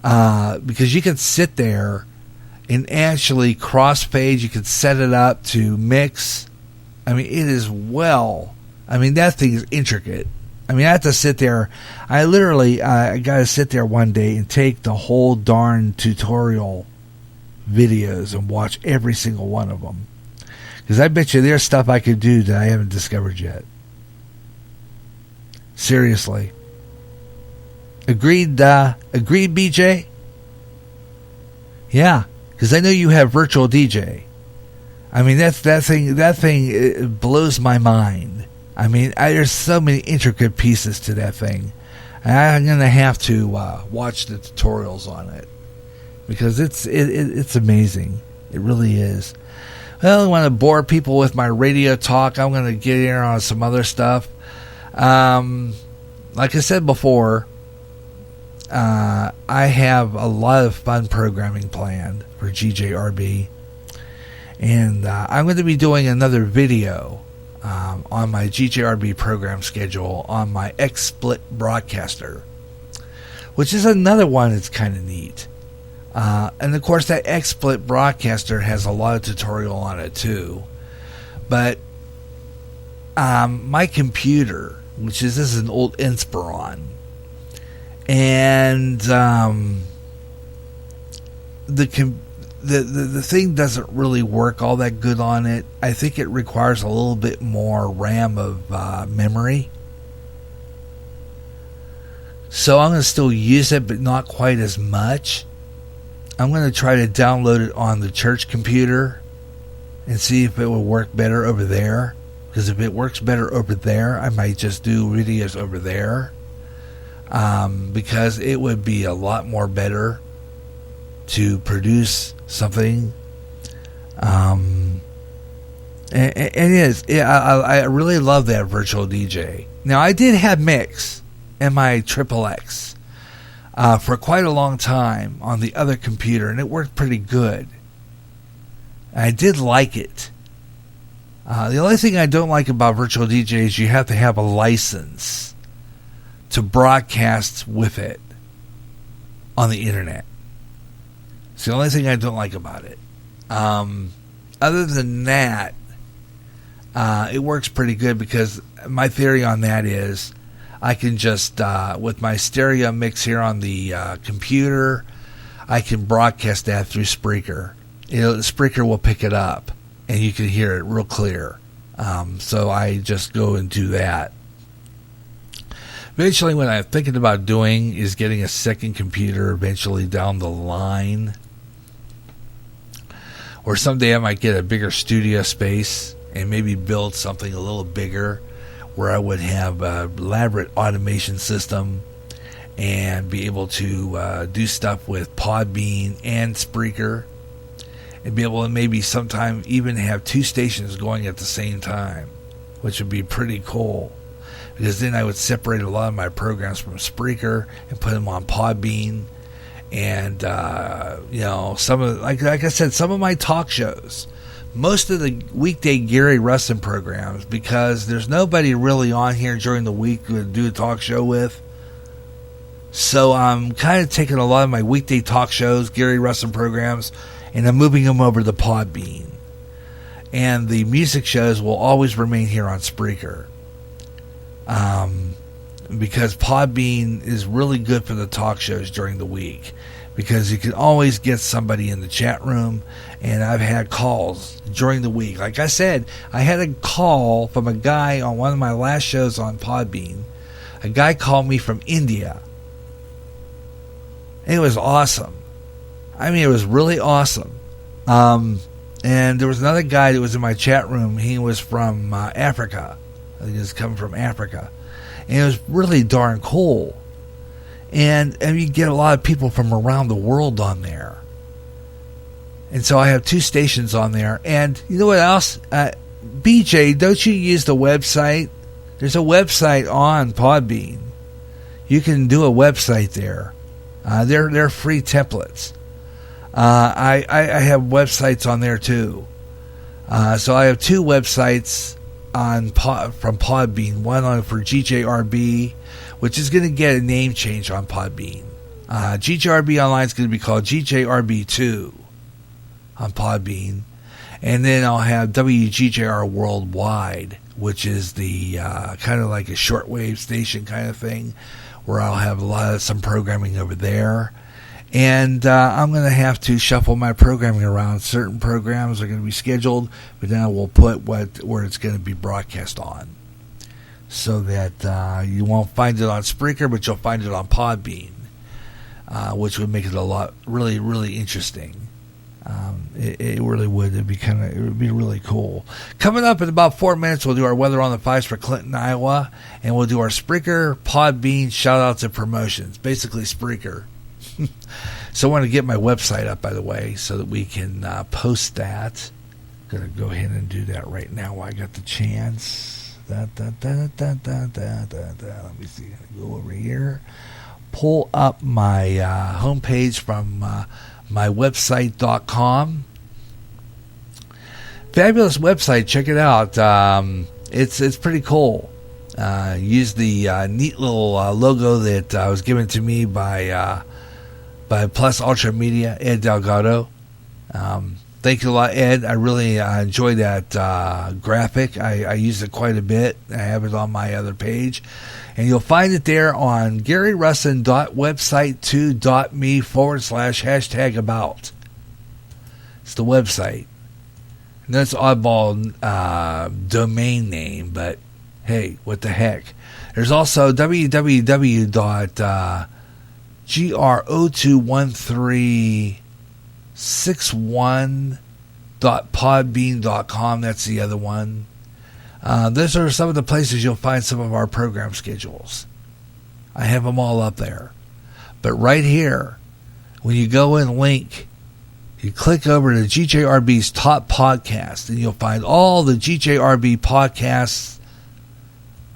Because you can sit there and actually cross-page, you can set it up to mix. I mean, it is that thing is intricate. I mean, I have to sit there. I literally I got to sit there one day and take the whole darn tutorial videos and watch every single one of them. Because I bet you there's stuff I could do that I haven't discovered yet. Seriously. Agreed, BJ? Yeah, because I know you have Virtual DJ. I mean, that thing it blows my mind. I mean, there's so many intricate pieces to that thing. I'm gonna have to watch the tutorials on it, because it's amazing. It really is. Well, I don't want to bore people with my radio talk. I'm gonna get in on some other stuff. Like I said before, I have a lot of fun programming planned for GJRB, and I'm going to be doing another video on my GJRB program schedule on my XSplit broadcaster, which is another one that's kind of neat. And of course, that XSplit broadcaster has a lot of tutorial on it too. But my computer, this is an old Inspiron, and the thing doesn't really work all that good on it. I think it requires a little bit more RAM of memory. So I'm going to still use it, but not quite as much. I'm going to try to download it on the church computer and see if it will work better over there. Because if it works better over there, I might just do videos over there. Because it would be a lot more better to produce something. And it is. I really love that Virtual DJ. Now, I did have Mix and my XXX for quite a long time on the other computer, and it worked pretty good. I did like it. The only thing I don't like about Virtual DJ is you have to have a license to broadcast with it on the internet. It's the only thing I don't like about it. Other than that, it works pretty good, because my theory on that is I can just, with my stereo mix here on the computer, I can broadcast that through Spreaker. Spreaker will pick it up, and you can hear it real clear. So I just go and do that. Eventually, what I'm thinking about doing is getting a second computer eventually down the line. Or someday I might get a bigger studio space and maybe build something a little bigger where I would have an elaborate automation system and be able to do stuff with Podbean and Spreaker, and be able to maybe sometime even have two stations going at the same time, which would be pretty cool. Because then I would separate a lot of my programs from Spreaker and put them on Podbean. And, some of, like I said, some of my talk shows, most of the weekday Gary Russen programs, because there's nobody really on here during the week to do a talk show with. So I'm kind of taking a lot of my weekday talk shows, Gary Russen programs, and I'm moving them over to Podbean. And the music shows will always remain here on Spreaker. Because Podbean is really good for the talk shows during the week. Because you can always get somebody in the chat room. And I've had calls during the week. Like I said, I had a call from a guy on one of my last shows on Podbean. A guy called me from India. It was awesome. I mean, it was really awesome. And there was another guy that was in my chat room. He was from Africa. He was coming from Africa. And it was really darn cool. And you get a lot of people from around the world on there. And so I have 2 stations on there. And you know what else? BJ, don't you use the website? There's a website on Podbean. You can do a website there. They're free templates. I have websites on there too. So I have 2 websites from Podbean. One for GJRB, which is going to get a name change on Podbean. GJRB Online is going to be called GJRB2 on Podbean. And then I'll have WGJR Worldwide, which is the kind of like a shortwave station kind of thing, where I'll have some programming over there. And I'm going to have to shuffle my programming around. Certain programs are going to be scheduled, but then I will put where it's going to be broadcast on. So that you won't find it on Spreaker, but you'll find it on Podbean, which would make it a lot, really, really interesting. It really would. It would be really cool. Coming up in about 4 minutes, we'll do our weather on the 5s for Clinton, Iowa, and we'll do our Spreaker, Podbean, shout-outs, and promotions. Basically, Spreaker. So I want to get my website up, by the way, so that we can post that. Going to go ahead and do that right now while I got the chance. Let me see. Go over here. Pull up my homepage from my website.com. Fabulous website. Check it out. It's pretty cool. Use the neat little logo that was given to me by Plus Ultra Media, Ed Delgado. Thank you a lot, Ed. I really enjoy that graphic. I use it quite a bit. I have it on my other page. And you'll find it there on GaryRussen.website2.me/# It's the website. And that's oddball domain name, but hey, what the heck. There's also www.gro21361.podbean.com. That's the other one. Those are some of the places you'll find some of our program schedules. I have them all up there. But right here, when you go and link, you click over to GJRB's top podcast, and you'll find all the GJRB podcasts,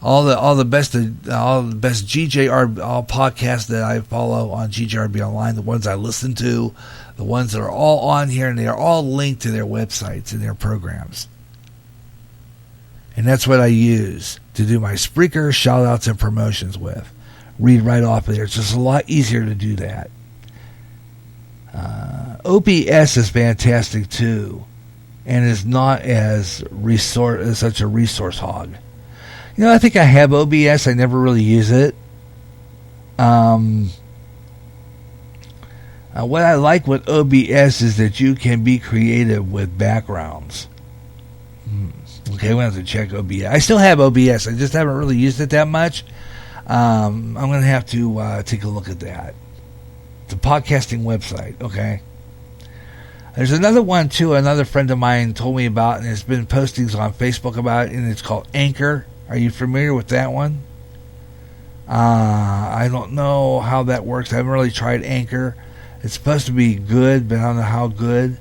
all the best GJRB podcasts that I follow on GJRB Online, the ones I listen to, the ones that are all on here, and they are all linked to their websites and their programs. And that's what I use to do my Spreaker shout-outs and promotions with. Read right off of there. It's just a lot easier to do that. OBS is fantastic too, and is not as such a resource hog. You know, I think I have OBS. I never really use it. What I like with OBS is that you can be creative with backgrounds. Okay, I'm going to have to check OBS. I still have OBS. I just haven't really used it that much. I'm going to have to take a look at that. It's a podcasting website, okay? There's another one, too, another friend of mine told me about, and there's been postings on Facebook about it, and it's called Anchor. Are you familiar with that one? I don't know how that works. I haven't really tried Anchor. It's supposed to be good, but I don't know how good.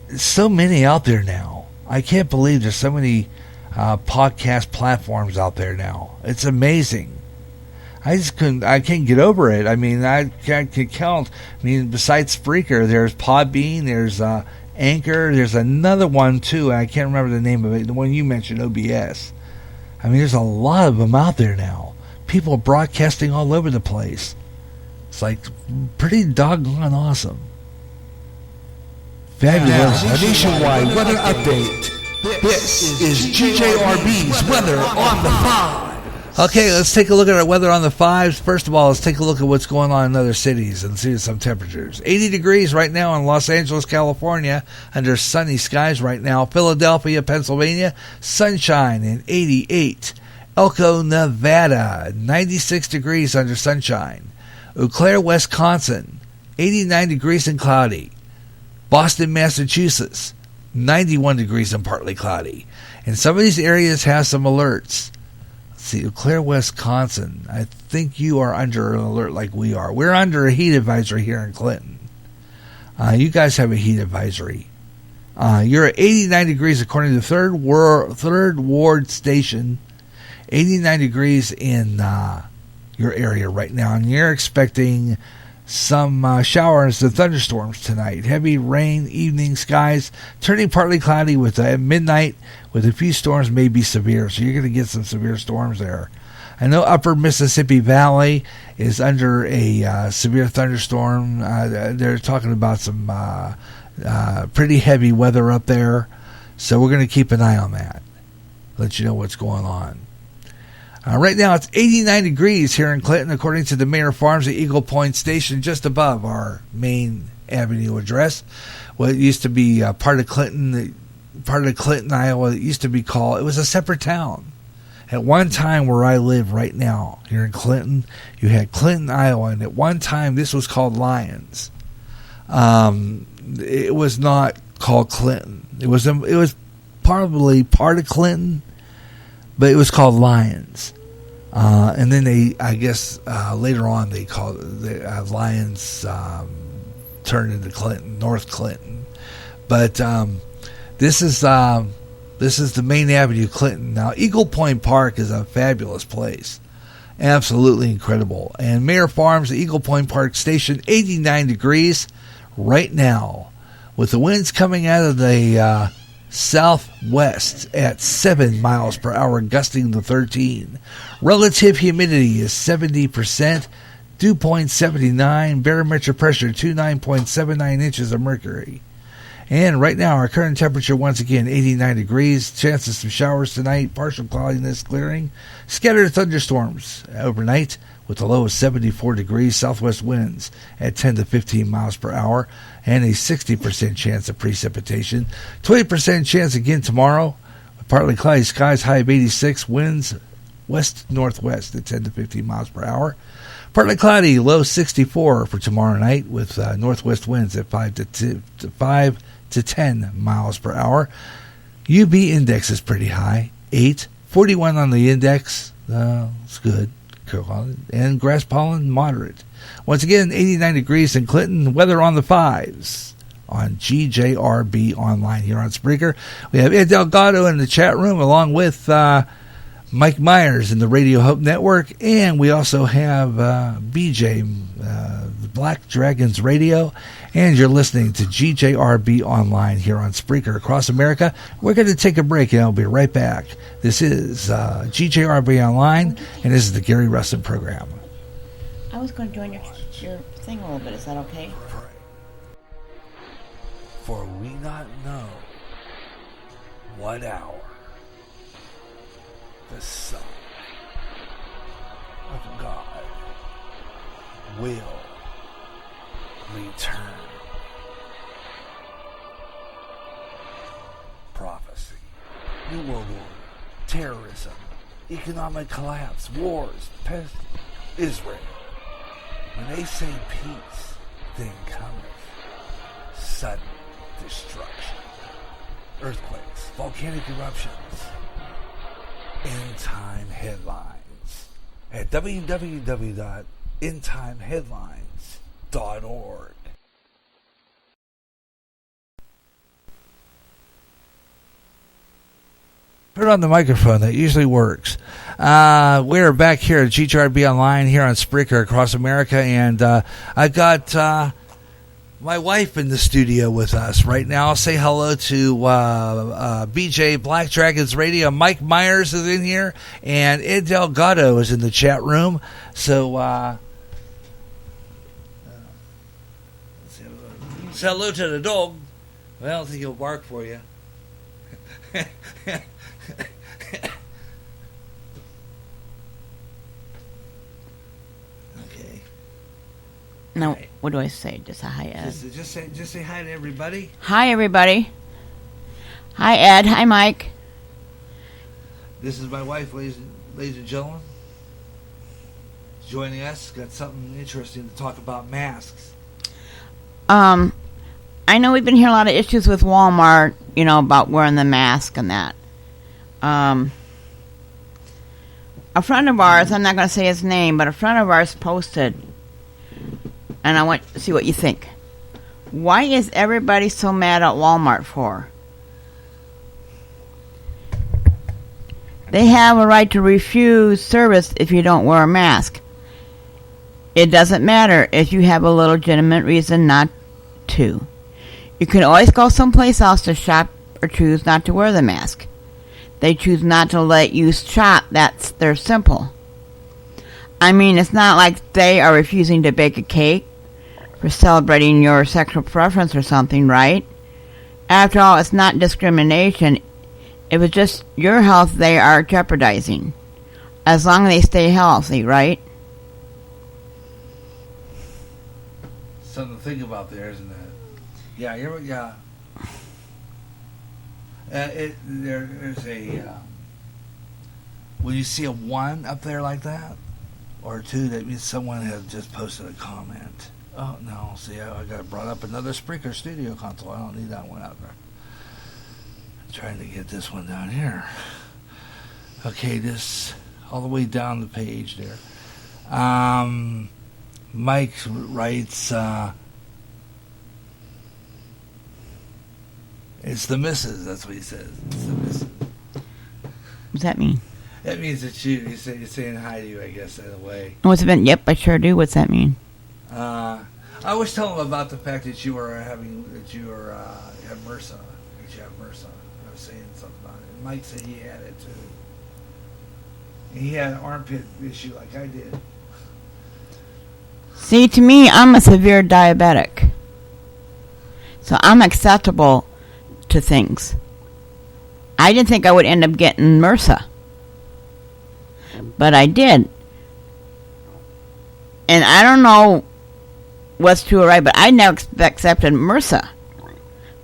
There's so many out there now. I can't believe there's so many podcast platforms out there now. It's amazing. I can't get over it. I mean, I can't count. I mean, besides Spreaker, there's Podbean, there's Anchor, there's another one too. I can't remember the name of it. The one you mentioned, OBS. I mean, there's a lot of them out there now. People broadcasting all over the place. It's like pretty doggone awesome. Fabulous. Now, a nationwide weather update. This is GJRB's Weather on the 5. Okay, let's take a look at our weather on the 5s. First of all, let's take a look at what's going on in other cities and see some temperatures. 80 degrees right now in Los Angeles, California, under sunny skies right now. Philadelphia, Pennsylvania, sunshine and 88. Elko, Nevada, 96 degrees under sunshine. Eau Claire, Wisconsin, 89 degrees and cloudy. Boston, Massachusetts, 91 degrees and partly cloudy. And some of these areas have some alerts. Let's see, Eau Claire, Wisconsin, I think you are under an alert like we are. We're under a heat advisory here in Clinton. You guys have a heat advisory. You're at 89 degrees according to the third Ward Station. 89 degrees in your area right now, and you're expecting some showers and thunderstorms tonight. Heavy rain, evening skies, turning partly cloudy with midnight, with a few storms may be severe. So you're going to get some severe storms there. I know upper Mississippi Valley is under a severe thunderstorm. They're talking about some pretty heavy weather up there. So we're going to keep an eye on that. Let you know what's going on. Right now it's 89 degrees here in Clinton, according to the Mayor Farms at Eagle Point Station, just above our main avenue address. What used to be part of Clinton, Iowa. It used to be called. It was a separate town. At one time, where I live right now, here in Clinton, you had Clinton, Iowa, and at one time this was called Lyons. It was not called Clinton. It was probably part of Clinton, but it was called Lyons. And then later on they called Lyons turned into Clinton, North Clinton. But this is the main avenue, Clinton. Now, Eagle Point Park is a fabulous place. Absolutely incredible. And Mayor Farms, Eagle Point Park Station, 89 degrees right now, with the winds coming out of the southwest at 7 miles per hour, gusting to 13. Relative humidity is 70%. Dew point 79. Barometric pressure 29.79 inches of mercury. And right now, our current temperature, once again, 89 degrees. Chances of some showers tonight. Partial cloudiness clearing. Scattered thunderstorms overnight with a low of 74 degrees. Southwest winds at 10 to 15 miles per hour. And a 60% chance of precipitation. 20% chance again tomorrow. Partly cloudy skies, high of 86. Winds west-northwest at 10 to 15 miles per hour. Partly cloudy, low 64 for tomorrow night, with northwest winds at 5 to 10 miles per hour. UV index is pretty high, 8. 41 on the index, it's good. And grass pollen, moderate. Once again, 89 degrees in Clinton. Weather on the 5s on GJRB online here on Spreaker. We have Ed Delgado in the chat room, along with Mike Myers in the Radio Hope Network, and we also have BJ, Black Dragons Radio, and you're listening to GJRB online here on Spreaker across America. We're going to take a break, and I'll be right back. This is GJRB online, and this is the Gary Russen program. I was going to join your thing a little bit. Is that okay? For we not know what hour the Son of God will return. Prophecy, New World Order, terrorism, economic collapse, wars, pest, Israel. When they say peace, then cometh sudden destruction, earthquakes, volcanic eruptions. End Time Headlines at www.endtimeheadlines.org. Put on the microphone. That usually works. We're back here at GJRB Online here on Spreaker across America, and I've got my wife in the studio with us right now. I'll say hello to BJ Black Dragons Radio. Mike Myers is in here, and Ed Delgado is in the chat room. So, say hello to the dog. Well, I don't think he'll bark for you. No, what do I say? Just a hi, Ed. Just say hi to everybody. Hi, everybody. Hi, Ed. Hi, Mike. This is my wife, ladies and gentlemen. Joining us. Got something interesting to talk about masks. I know we've been hearing a lot of issues with Walmart, about wearing the mask and that. A friend of ours, I'm not going to say his name, but a friend of ours posted, and I want to see what you think. Why is everybody so mad at Walmart for? They have a right to refuse service if you don't wear a mask. It doesn't matter if you have a legitimate reason not to. You can always go someplace else to shop or choose not to wear the mask. They choose not to let you shop. They're simple. I mean, it's not like they are refusing to bake a cake for celebrating your sexual preference or something, right? After all, it's not discrimination. If it's just your health they are jeopardizing. As long as they stay healthy, right? Something to think about there, isn't it? Yeah, yeah. There's a... when you see a 1 up there like that, or a 2, that means someone has just posted a comment. Oh, no. See, I got brought up another Spreaker Studio console. I don't need that one out there. I'm trying to get this one down here. Okay, this all the way down the page there. Mike writes, it's the missus. That's what he says. It's the missus. What's that mean? That means that you're saying hi to you, I guess, in a way. What's it been? Yep, I sure do. What's that mean? I was telling him about the fact that you have MRSA. That you have MRSA. I was saying something about it. And Mike said he had it too. And he had an armpit issue like I did. See, to me, I'm a severe diabetic. So I'm acceptable to things. I didn't think I would end up getting MRSA. But I did. And I don't know what's true or right, but I never accepted MRSA.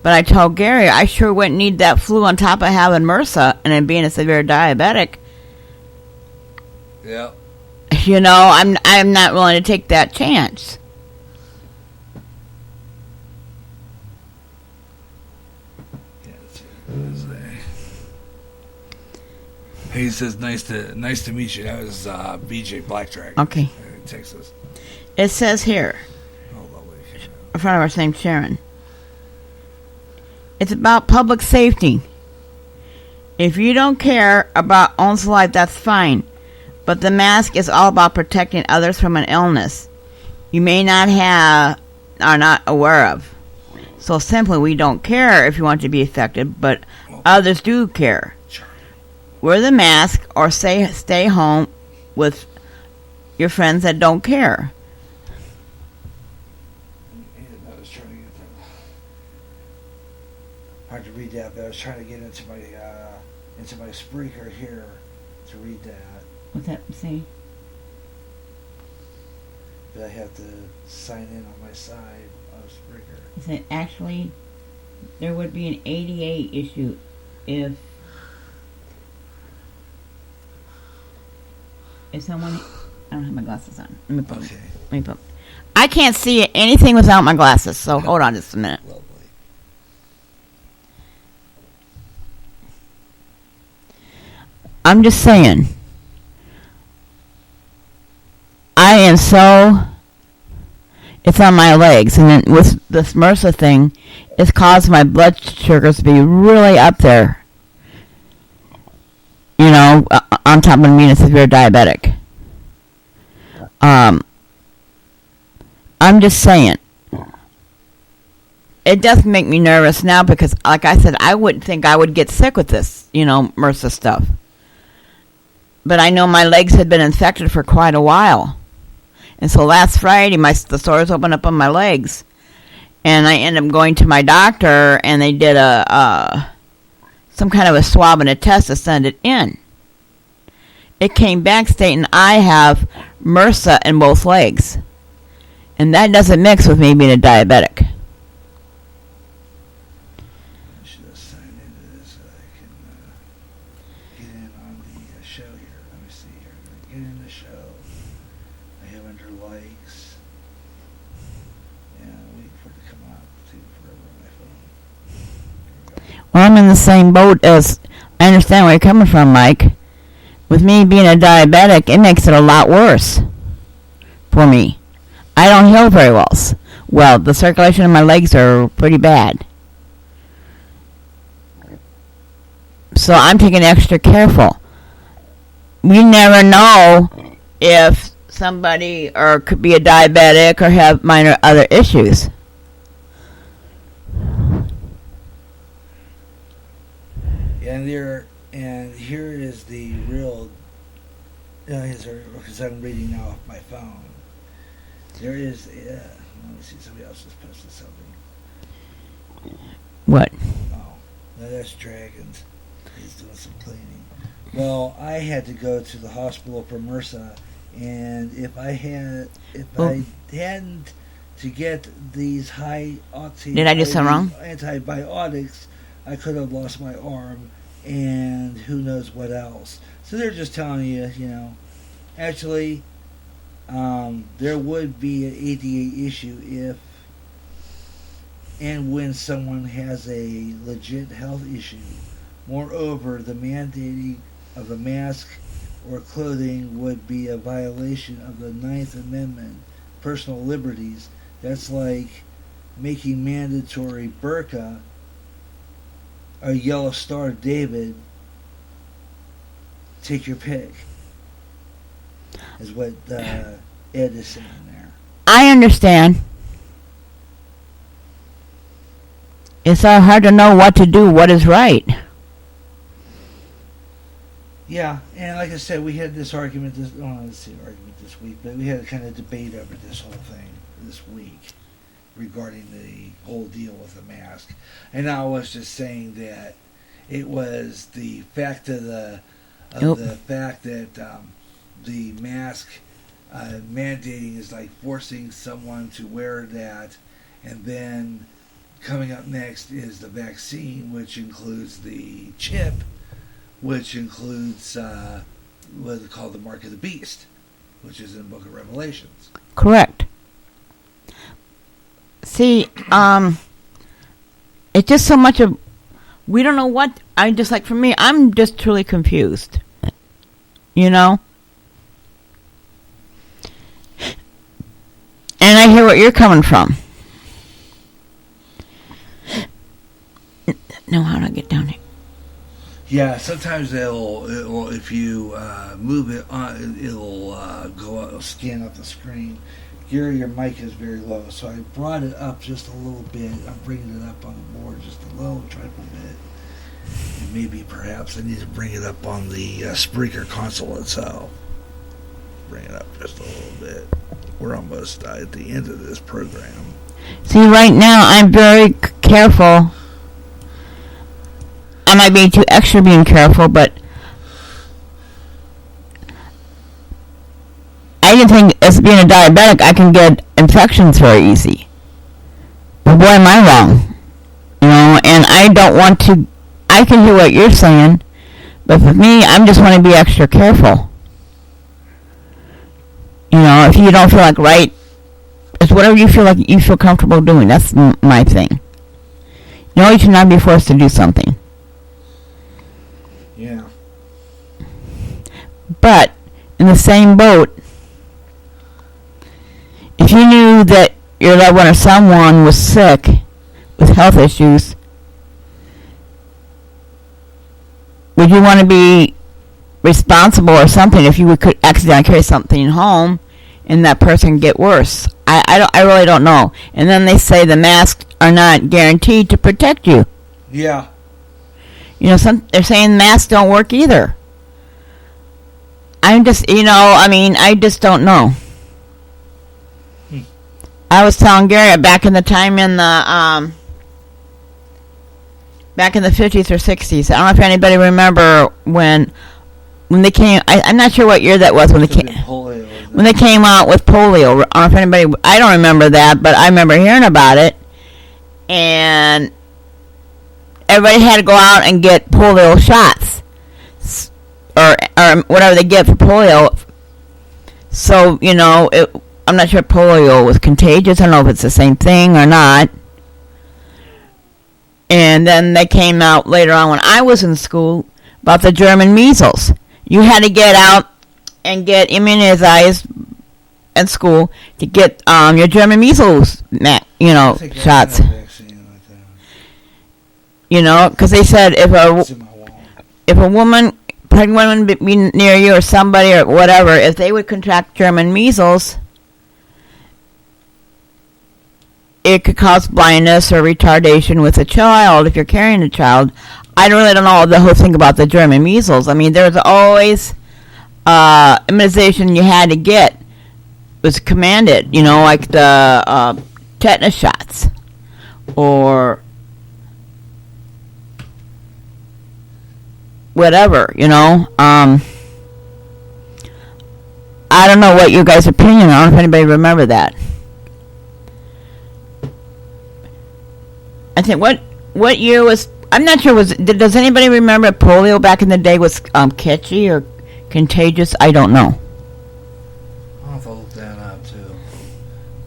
But I told Gary I sure wouldn't need that flu on top of having MRSA and then being a severe diabetic. Yep. I'm not willing to take that chance. He says, nice to meet you. That was BJ Black Dragon. Okay. In Texas. It says here, in front of our name, Sharon. It's about public safety. If you don't care about one's life, that's fine. But the mask is all about protecting others from an illness you may not are not aware of. So simply, we don't care if you want to be affected, but others do care. Wear the mask or stay home with your friends that don't care. I was trying to get that. Hard to read that, but I was trying to get into my Spreaker here to read that. What's that say? But I have to sign in on my side of Spreaker. It said actually there would be an ADA issue if someone... I don't have my glasses on. Let me put them. I can't see anything without my glasses, so hold on just a minute. Lovely. I'm just saying. I am so... It's on my legs, and then with this MRSA thing, it's caused my blood sugars to be really up there. on top of being a severe diabetic. I'm just saying. It does make me nervous now because, like I said, I wouldn't think I would get sick with this, MRSA stuff. But I know my legs had been infected for quite a while. And so last Friday, the sores opened up on my legs. And I ended up going to my doctor, and they did some kind of a swab and a test to send it in. It came back stating I have MRSA in both legs. And that doesn't mix with me being a diabetic. Well, I'm in the same boat as, I understand where you're coming from, Mike. With me being a diabetic, it makes it a lot worse for me. I don't heal very well. Well, the circulation in my legs are pretty bad. So I'm taking extra careful. We never know if somebody could be a diabetic or have minor other issues. And here is the real, because I'm reading now off my phone. There is, let me see, somebody else just posted something. What? Oh, no, that's Dragons. He's doing some cleaning. Well, I had to go to the hospital for MRSA, and if I hadn't to get these high octane Did I do something wrong? Antibiotics, I could have lost my arm and who knows what else. So they're just telling you, actually, there would be an ADA issue if and when someone has a legit health issue. Moreover, the mandating of a mask or clothing would be a violation of the 9th Amendment, personal liberties. That's like making mandatory burqa, a yellow Star of David, take your pick, is what Ed is saying there. I understand. It's so hard to know what to do, what is right. Yeah, and like I said, we had this argument this week, but we had a kind of debate over this whole thing this week regarding the whole deal with the mask. And I was just saying that it was the fact of the fact that the mask mandating is like forcing someone to wear that, and then coming up next is the vaccine, which includes the chip, which includes what they call the mark of the beast, which is in the Book of Revelations. Correct. See, it's just so much of, we don't know what, for me, I'm just truly confused. And I hear what you're coming from. Now, how do I get down here? Yeah, sometimes it'll if you move it on, it'll go out, it'll scan up the screen. Gary, your mic is very low, so I brought it up just a little bit. I'm bringing it up on the board just a little trifle bit. And maybe perhaps I need to bring it up on the Spreaker console itself. Bring it up just a little bit. We're almost at the end of this program. See, right now I'm very careful. I might be too extra being careful, but I didn't think as being a diabetic I can get infections very easy. But boy, am I wrong. And I don't want to, I can hear what you're saying, but for me, I just want to be extra careful. If you don't feel like right, it's whatever you feel like you feel comfortable doing. That's my thing. You should not be forced to do something. Yeah. But, in the same boat, if you knew that your loved one or someone was sick with health issues, would you want to be responsible or something if you could accidentally carry something home and that person get worse. I really don't know. And then they say the masks are not guaranteed to protect you. Yeah. You know, they're saying masks don't work either. I'm just, I just don't know. I was telling Gary back in the time in the, back in the 50s or 60s. I don't know if anybody remember when they came. I'm not sure what year that was when they came. When they came out with polio. I don't know if anybody. I don't remember that, but I remember hearing about it. And everybody had to go out and get polio shots, or whatever they get for polio. So I'm not sure if polio was contagious. I don't know if it's the same thing or not. And then they came out later on when I was in school about the German measles. You had to get out and get immunized in school to get your German measles, shots. Because they said if a woman, pregnant woman, be near you or somebody or whatever, if they would contract German measles, it could cause blindness or retardation with a child if you're carrying a child. I really don't know the whole thing about the German measles. I mean, there's always immunization you had to get was commanded, like the tetanus shots or whatever, I don't know what your guys' opinion. I don't know if anybody remember that. I think what year was, I'm not sure, does anybody remember polio back in the day was catchy or contagious? I don't know. I'll have to look that up too.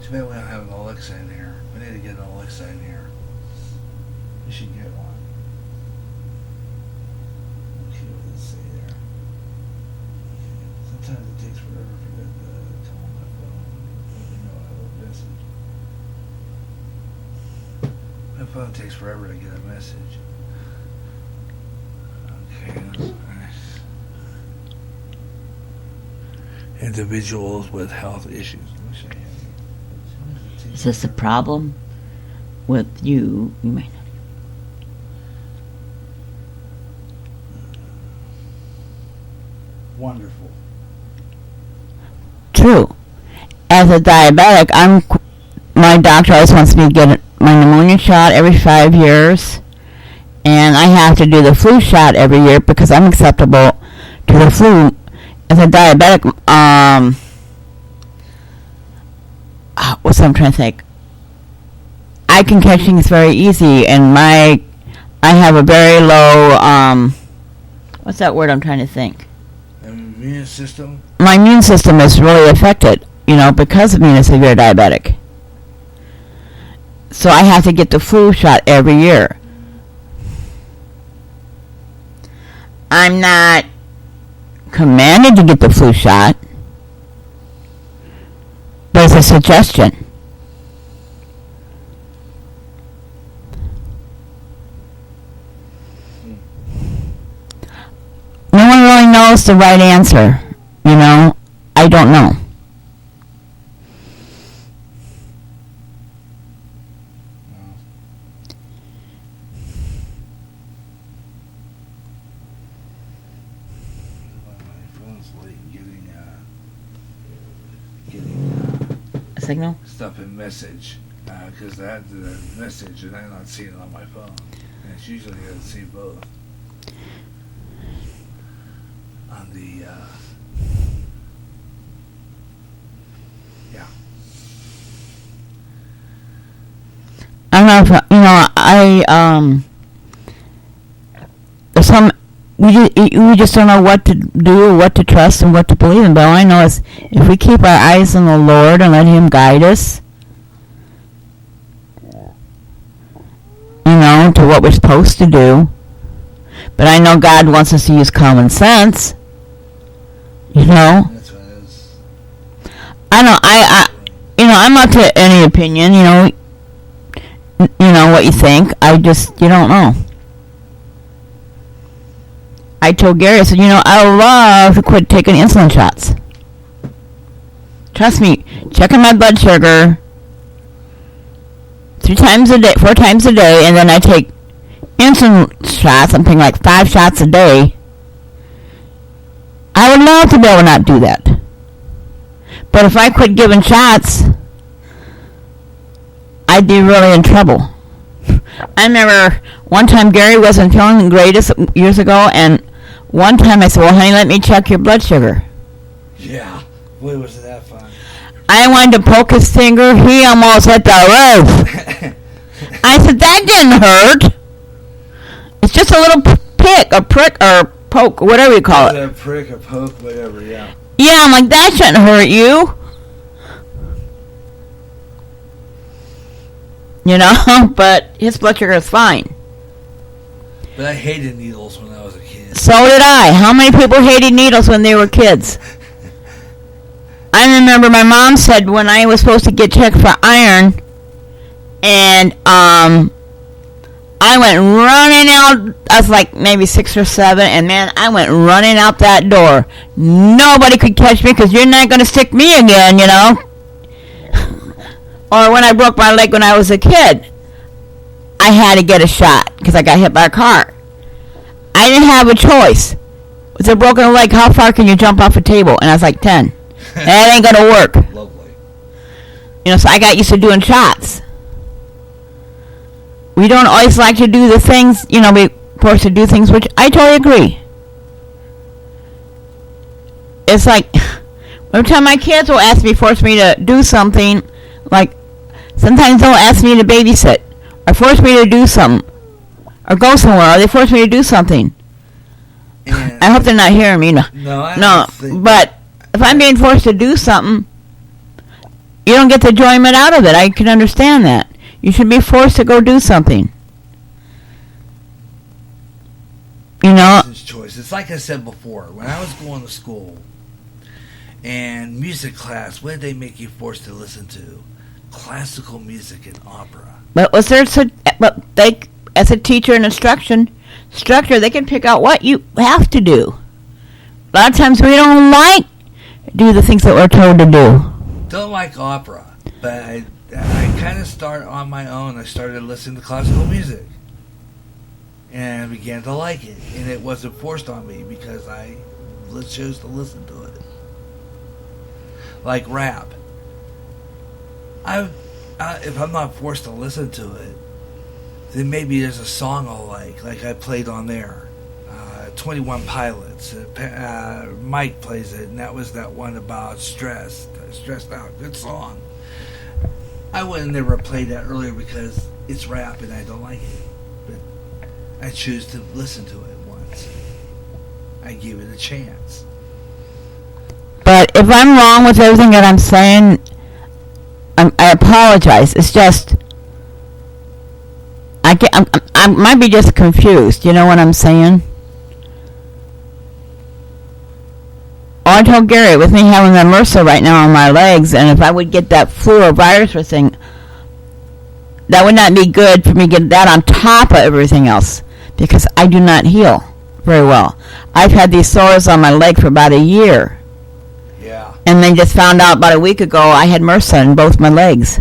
Too bad we don't have an Alexa in here. We need to get an Alexa in here. We should get one. Let's see what they say there. Sometimes it takes forever for that to come on my phone. You know, I have a message. My phone takes forever to get a message. Okay, that's nice. Individuals with health issues. Is this a problem with you? You might not. Wonderful. True. As a diabetic, my doctor always wants me to get my pneumonia shot every 5 years, and I have to do the flu shot every year because I'm acceptable to the flu. As a diabetic, what's I'm trying to think? I can catch things very easy, and I have a very low, what's that word I'm trying to think? Immune system? My immune system is really affected, because of being a severe diabetic. So I have to get the flu shot every year. I'm not commanded to get the flu shot, but it's a suggestion. No one really knows the right answer, I don't know. Signal? Stuff in message, because I had the message and I'm not seeing it on my phone. And it's usually I see both. On the, yeah. I don't know if, there's some, we just don't know what to do, what to trust, and what to believe in. But all I know is if we keep our eyes on the Lord and let Him guide us, to what we're supposed to do. But I know God wants us to use common sense. That's what it is. I'm not to any opinion, what you think. You don't know. I told Gary, I said, I love to quit taking insulin shots. Trust me, checking my blood sugar 4 times a day, and then I take insulin shots, something like 5 shots a day. I would love to be able to not do that. But if I quit giving shots, I'd be really in trouble. I remember one time Gary wasn't feeling the greatest years ago, and one time I said, well, honey, let me check your blood sugar. Yeah. Boy, was that fun. I wanted to poke his finger. He almost hit the roof. I said, that didn't hurt. It's just a little prick or poke, whatever you call it. A prick or poke, whatever, yeah. Yeah, I'm like, that shouldn't hurt you. But his blood sugar is fine. But I hated needles when I was a kid. So did I. How many people hated needles when they were kids? I remember my mom said when I was supposed to get checked for iron, and I went running out. I was like maybe 6 or 7, and man, I went running out that door. Nobody could catch me because you're not going to stick me again, Or when I broke my leg when I was a kid, I had to get a shot because I got hit by a car. I didn't have a choice. With a broken leg, how far can you jump off a table? And I was like 10. That ain't going to work. Lovely. So I got used to doing shots. We don't always like to do the things, we're forced to do things, which I totally agree. It's like, every time my kids will force me to do something, like, sometimes they'll ask me to babysit, or force me to do something, or go somewhere, or they force me to do something. And I hope they're not hearing me. No, but if I'm being forced to do something, you don't get the enjoyment out of it. I can understand that. You should be forced to go do something. It's choice. It's like I said before, when I was going to school and music class, what did they make you forced to listen to? Classical music and opera. But was there as a teacher and instructor, they can pick out what you have to do. A lot of times we don't like do the things that we're told to do. Don't like opera, but I kind of started on my own. I started listening to classical music, and I began to like it, and it wasn't forced on me because I chose to listen to it. Like rap. If I'm not forced to listen to it, then maybe there's a song I'll like I played on there. 21 Pilots. Mike plays it, and that was that one about stressed out. Good song. I would have never played that earlier because it's rap and I don't like it. But I choose to listen to it once. I give it a chance. But if I'm wrong with everything that I'm saying, I apologize. It's just I might be just confused. You know what I'm saying? I told Gary, with me having the MRSA right now on my legs, and if I would get that flu or virus or thing, that would not be good for me to get that on top of everything else, because I do not heal very well. I've had these sores on my leg for about a year. Yeah. And they just found out about a week ago I had MRSA in both my legs.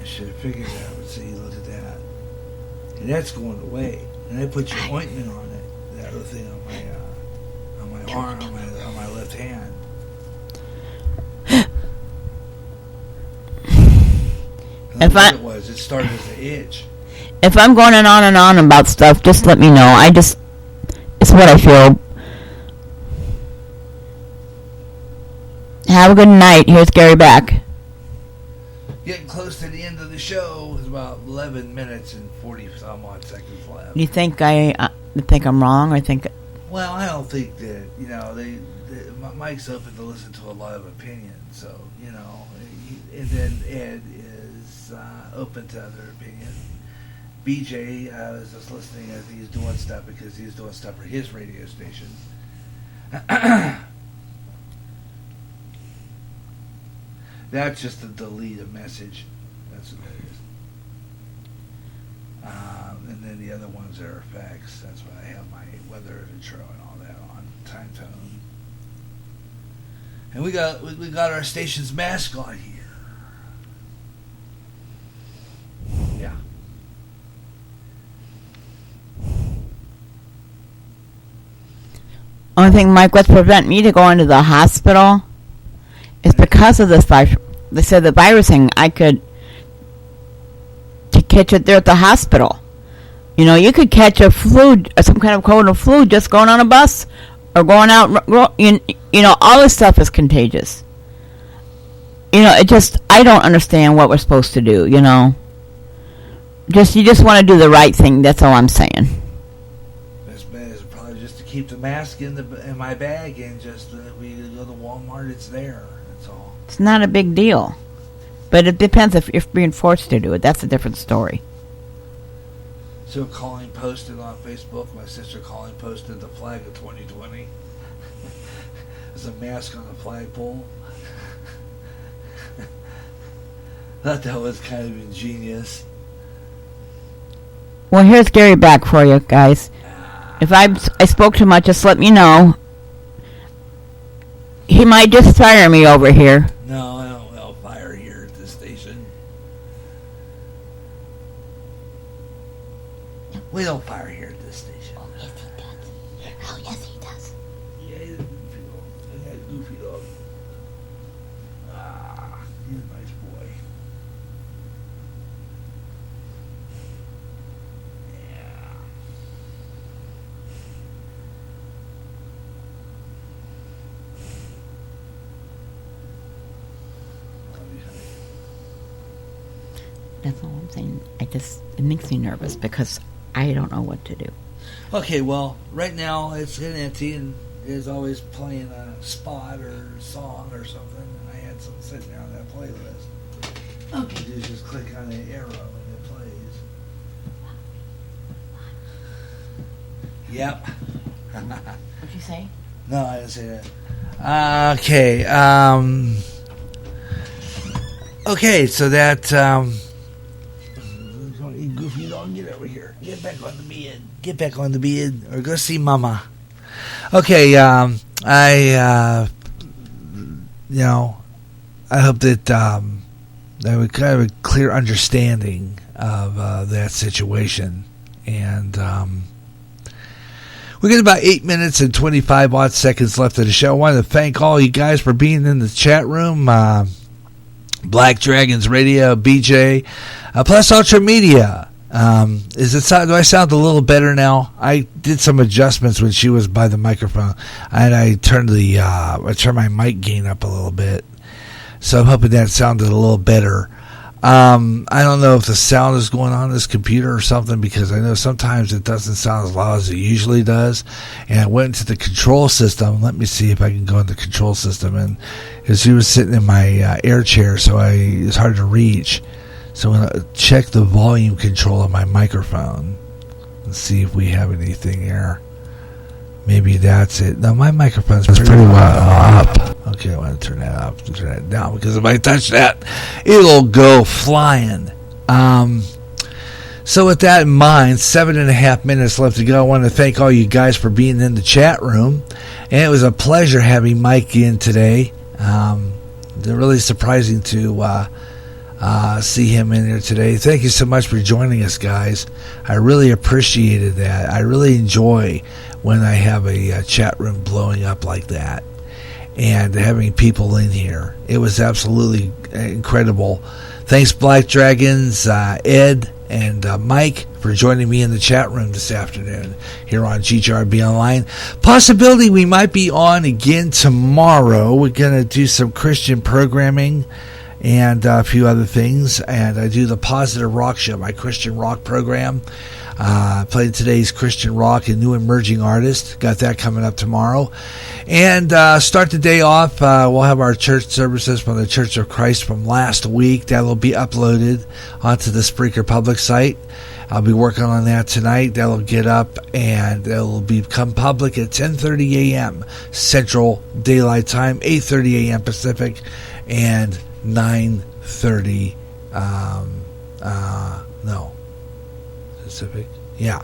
I should have figured that, but see, look at that. And that's going away. And I put your ointment on it. That other thing on my arm, on my left hand. It started as an itch. If I'm going on about stuff, just let me know. It's what I feel. Have a good night. Here's Gary back. Getting close to the end of the show. It's about 11 minutes and 40 some odd seconds left. Do you think I'm wrong, or think? Well, I don't think that, Mike's open to listen to a lot of opinions, so, and then Ed is open to other opinions. BJ was just listening as he's doing stuff because he's doing stuff for his radio station. That's just to delete a message. That's what And then the other ones are effects. That's why I have my weather intro and all that on. Time tone. And we got our station's mascot here. Yeah. Only thing, Mike, what's prevent me to going to the hospital is because of this virus. They said the virus thing, I could catch it there at the hospital. You know, you could catch a flu, some kind of cold or flu, just going on a bus or going out. You know, all this stuff is contagious. You know, I don't understand what we're supposed to do. You know, you just want to do the right thing. That's all I'm saying. Best bet is probably just to keep the mask in my bag and just we go to Walmart. It's there. That's all. It's not a big deal, but it depends if you're being forced to do it. That's a different story. So Colleen posted on Facebook, my sister Colleen posted the flag of 2020. There's a mask on the flagpole. Thought that was kind of ingenious. Well, here's Gary back for you guys. If I spoke too much, just let me know. He might just fire me over here. No, I don't fire here at this station. We don't fire here at this station. Oh, yes, he does. Oh, yes, he does. Yeah, he's a goofy dog. He's a nice boy. Yeah. That's all I'm saying. It makes me nervous because I don't know what to do. Okay, well, right now it's empty and is always playing a spot or song or something, and I had some sitting there on that playlist. Okay. You just click on the arrow and it plays. Yep. What'd you say? No, I didn't say that. Okay. Okay, so that. You goofy dog, get over here. Get back on the bed. Get back on the bed, or go see Mama. Okay. I hope that that we kind of a clear understanding of that situation, and we got about 8 minutes and 25 odd seconds left of the show. I want to thank all you guys for being in the chat room. Black Dragons Radio, BJ, plus Ultra Media. Do I sound a little better now? I did some adjustments when she was by the microphone, and I turned my mic gain up a little bit. So I'm hoping that sounded a little better. I don't know if the sound is going on this computer or something, because I know sometimes it doesn't sound as loud as it usually does. And I went into the control system. Let me see if I can go into the control system. And because he was sitting in my air chair, so it's hard to reach. So I'm going to check the volume control of my microphone and see if we have anything here. Maybe that's it. No, my microphone's pretty well up. Okay, I want to turn that up, turn that down, because if I touch that, it'll go flying. So with that in mind, 7.5 minutes left to go. I want to thank all you guys for being in the chat room. And it was a pleasure having Mike in today. They're really surprising to see him in here today. Thank you so much for joining us, guys. I really appreciated that. I really enjoy when I have a chat room blowing up like that and having people in here. It was absolutely incredible. Thanks, Black Dragons, Ed, and Mike for joining me in the chat room this afternoon here on GJRB Online. Possibility we might be on again tomorrow. We're going to do some Christian programming and a few other things. And I do the Positive Rock Show, my Christian rock program. Played today's Christian rock and new emerging artist. Got that coming up tomorrow. And start the day off. We'll have our church services from the Church of Christ from last week. That will be uploaded onto the Spreaker public site. I'll be working on that tonight. That'll get up and it'll become public at 10:30 a.m. Central Daylight Time, 8:30 a.m. Pacific, and 9:30. Pacific? Yeah.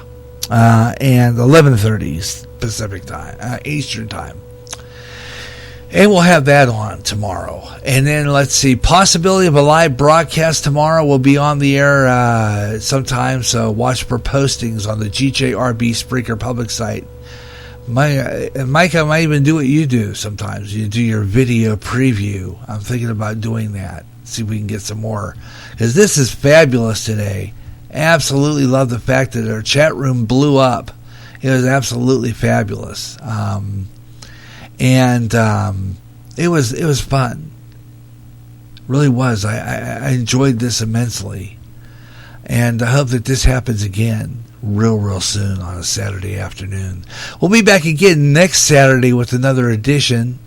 And 11:30 Pacific time, Eastern time. And we'll have that on tomorrow. And then let's see, possibility of a live broadcast tomorrow. Will be on the air sometime, so watch for postings on the GJRB Spreaker public site. Mike, I might even do what you do sometimes. You do your video preview. I'm thinking about doing that. See if we can get some more. Because this is fabulous today. Absolutely love the fact that our chat room blew up. It was absolutely fabulous. And it was fun. Really was. I enjoyed this immensely. And I hope that this happens again real soon on a Saturday afternoon. We'll be back again next Saturday with another edition,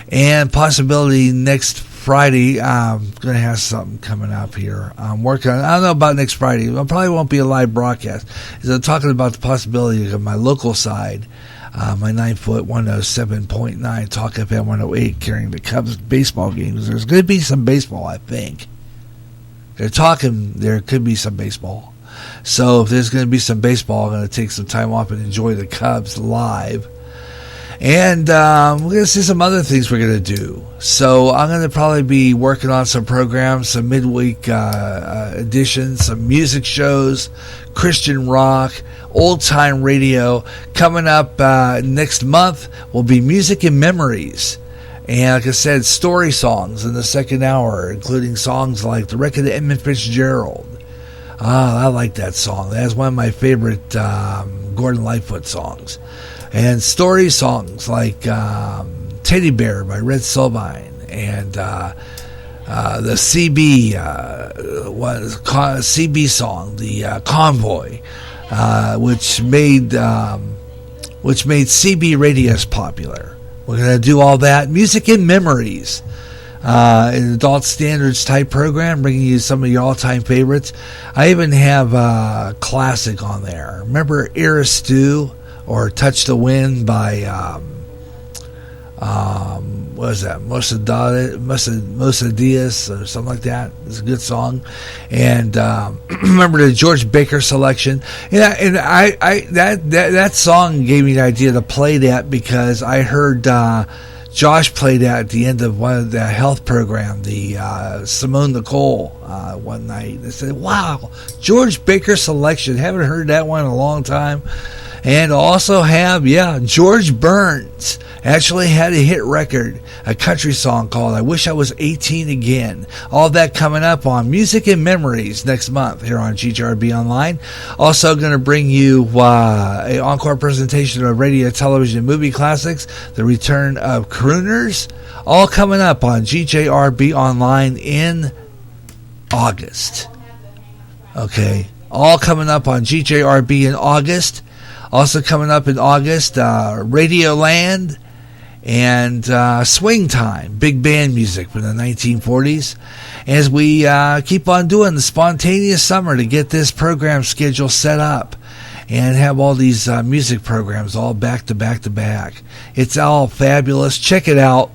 and possibility next Friday. I'm going to have something coming up here. I'm working on, I don't know about next Friday. It probably won't be a live broadcast. I'm talking about the possibility of my local side, my 9-foot 107.9 Talk FM 108 carrying the Cubs baseball games. There's going to be some baseball, I think. They're talking there could be some baseball. So if there's going to be some baseball, I'm going to take some time off and enjoy the Cubs live. And we're going to see some other things we're going to do. So I'm going to probably be working on some programs, some midweek editions, some music shows, Christian rock, old-time radio. Coming up next month will be Music and Memories. And like I said, story songs in the second hour, including songs like The Record of Edmund Fitzgerald. I like that song. That's one of my favorite Gordon Lightfoot songs. And story songs like Teddy Bear by Red Sylvine and the CB song, the Convoy, which made CB radios popular. We're going to do all that. Music and Memories. An adult standards type program, bringing you some of your all-time favorites. I even have a classic on there. Remember Era Stew or Touch the Wind by what was that? Mosa Diaz or something like that. It's a good song. And remember the George Baker selection. Yeah, and I that song gave me the idea to play that because I heard Josh played that at the end of one of the health program, the Simone Nicole, one night. They said, wow, George Baker selection. Haven't heard that one in a long time. And also have, George Burns actually had a hit record, a country song called I Wish I Was 18 Again. All that coming up on Music and Memories next month here on GJRB Online. Also going to bring you an encore presentation of radio, television, movie classics, the return of crooners, all coming up on GJRB Online in August. Okay, all coming up on GJRB in August. Also coming up in August, Radioland and Swing Time, big band music from the 1940s. As we keep on doing the spontaneous summer to get this program schedule set up and have all these music programs all back to back to back. It's all fabulous. Check it out.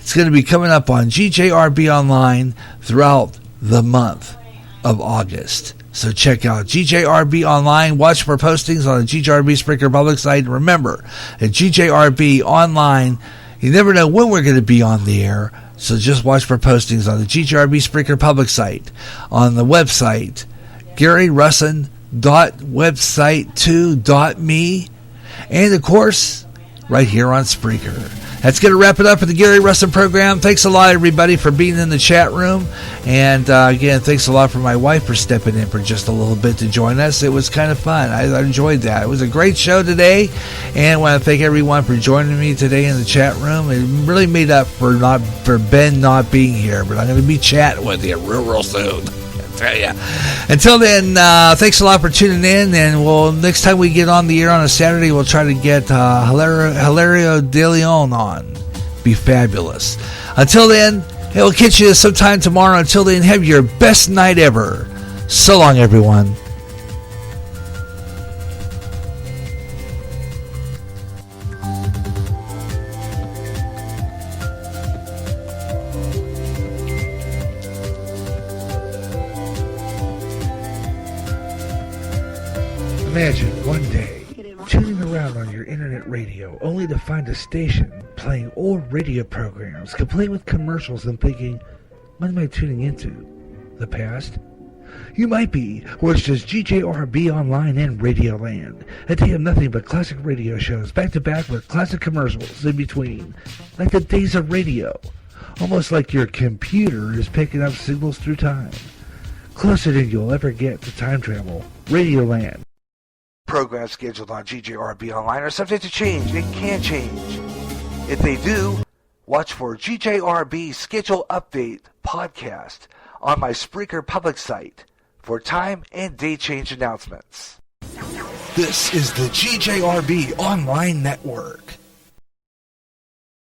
It's going to be coming up on GJRB Online throughout the month of August. So check out GJRB Online. Watch for postings on the GJRB Spreaker public site. And remember, at GJRB Online, you never know when we're going to be on the air. So just watch for postings on the GJRB Spreaker public site. On the website, GaryRussin.website2.me. And, of course, right here on Spreaker. That's going to wrap it up for the Gary Russen program. Thanks a lot, everybody, for being in the chat room. And, again, thanks a lot for my wife for stepping in for just a little bit to join us. It was kind of fun. I enjoyed that. It was a great show today. And I want to thank everyone for joining me today in the chat room. It really made up for Ben not being here. But I'm going to be chatting with you real soon. Tell you. Until then, thanks a lot for tuning in, and next time we get on the air on a Saturday, we'll try to get Hilario De Leon on. Be fabulous. Until then, we'll catch you sometime tomorrow. Until then, have your best night ever. So long, everyone. Imagine one day tuning around on your internet radio only to find a station playing old radio programs complete with commercials and thinking, what am I tuning into? The past? You might be, or it's just GJRB Online and Radioland. A day of nothing but classic radio shows back to back with classic commercials in between. Like the days of radio. Almost like your computer is picking up signals through time. Closer than you'll ever get to time travel. Radioland. Programs scheduled on GJRB Online are subject to change and can change. If they do, watch for GJRB Schedule Update podcast on my Spreaker public site for time and date change announcements. This is the GJRB Online Network.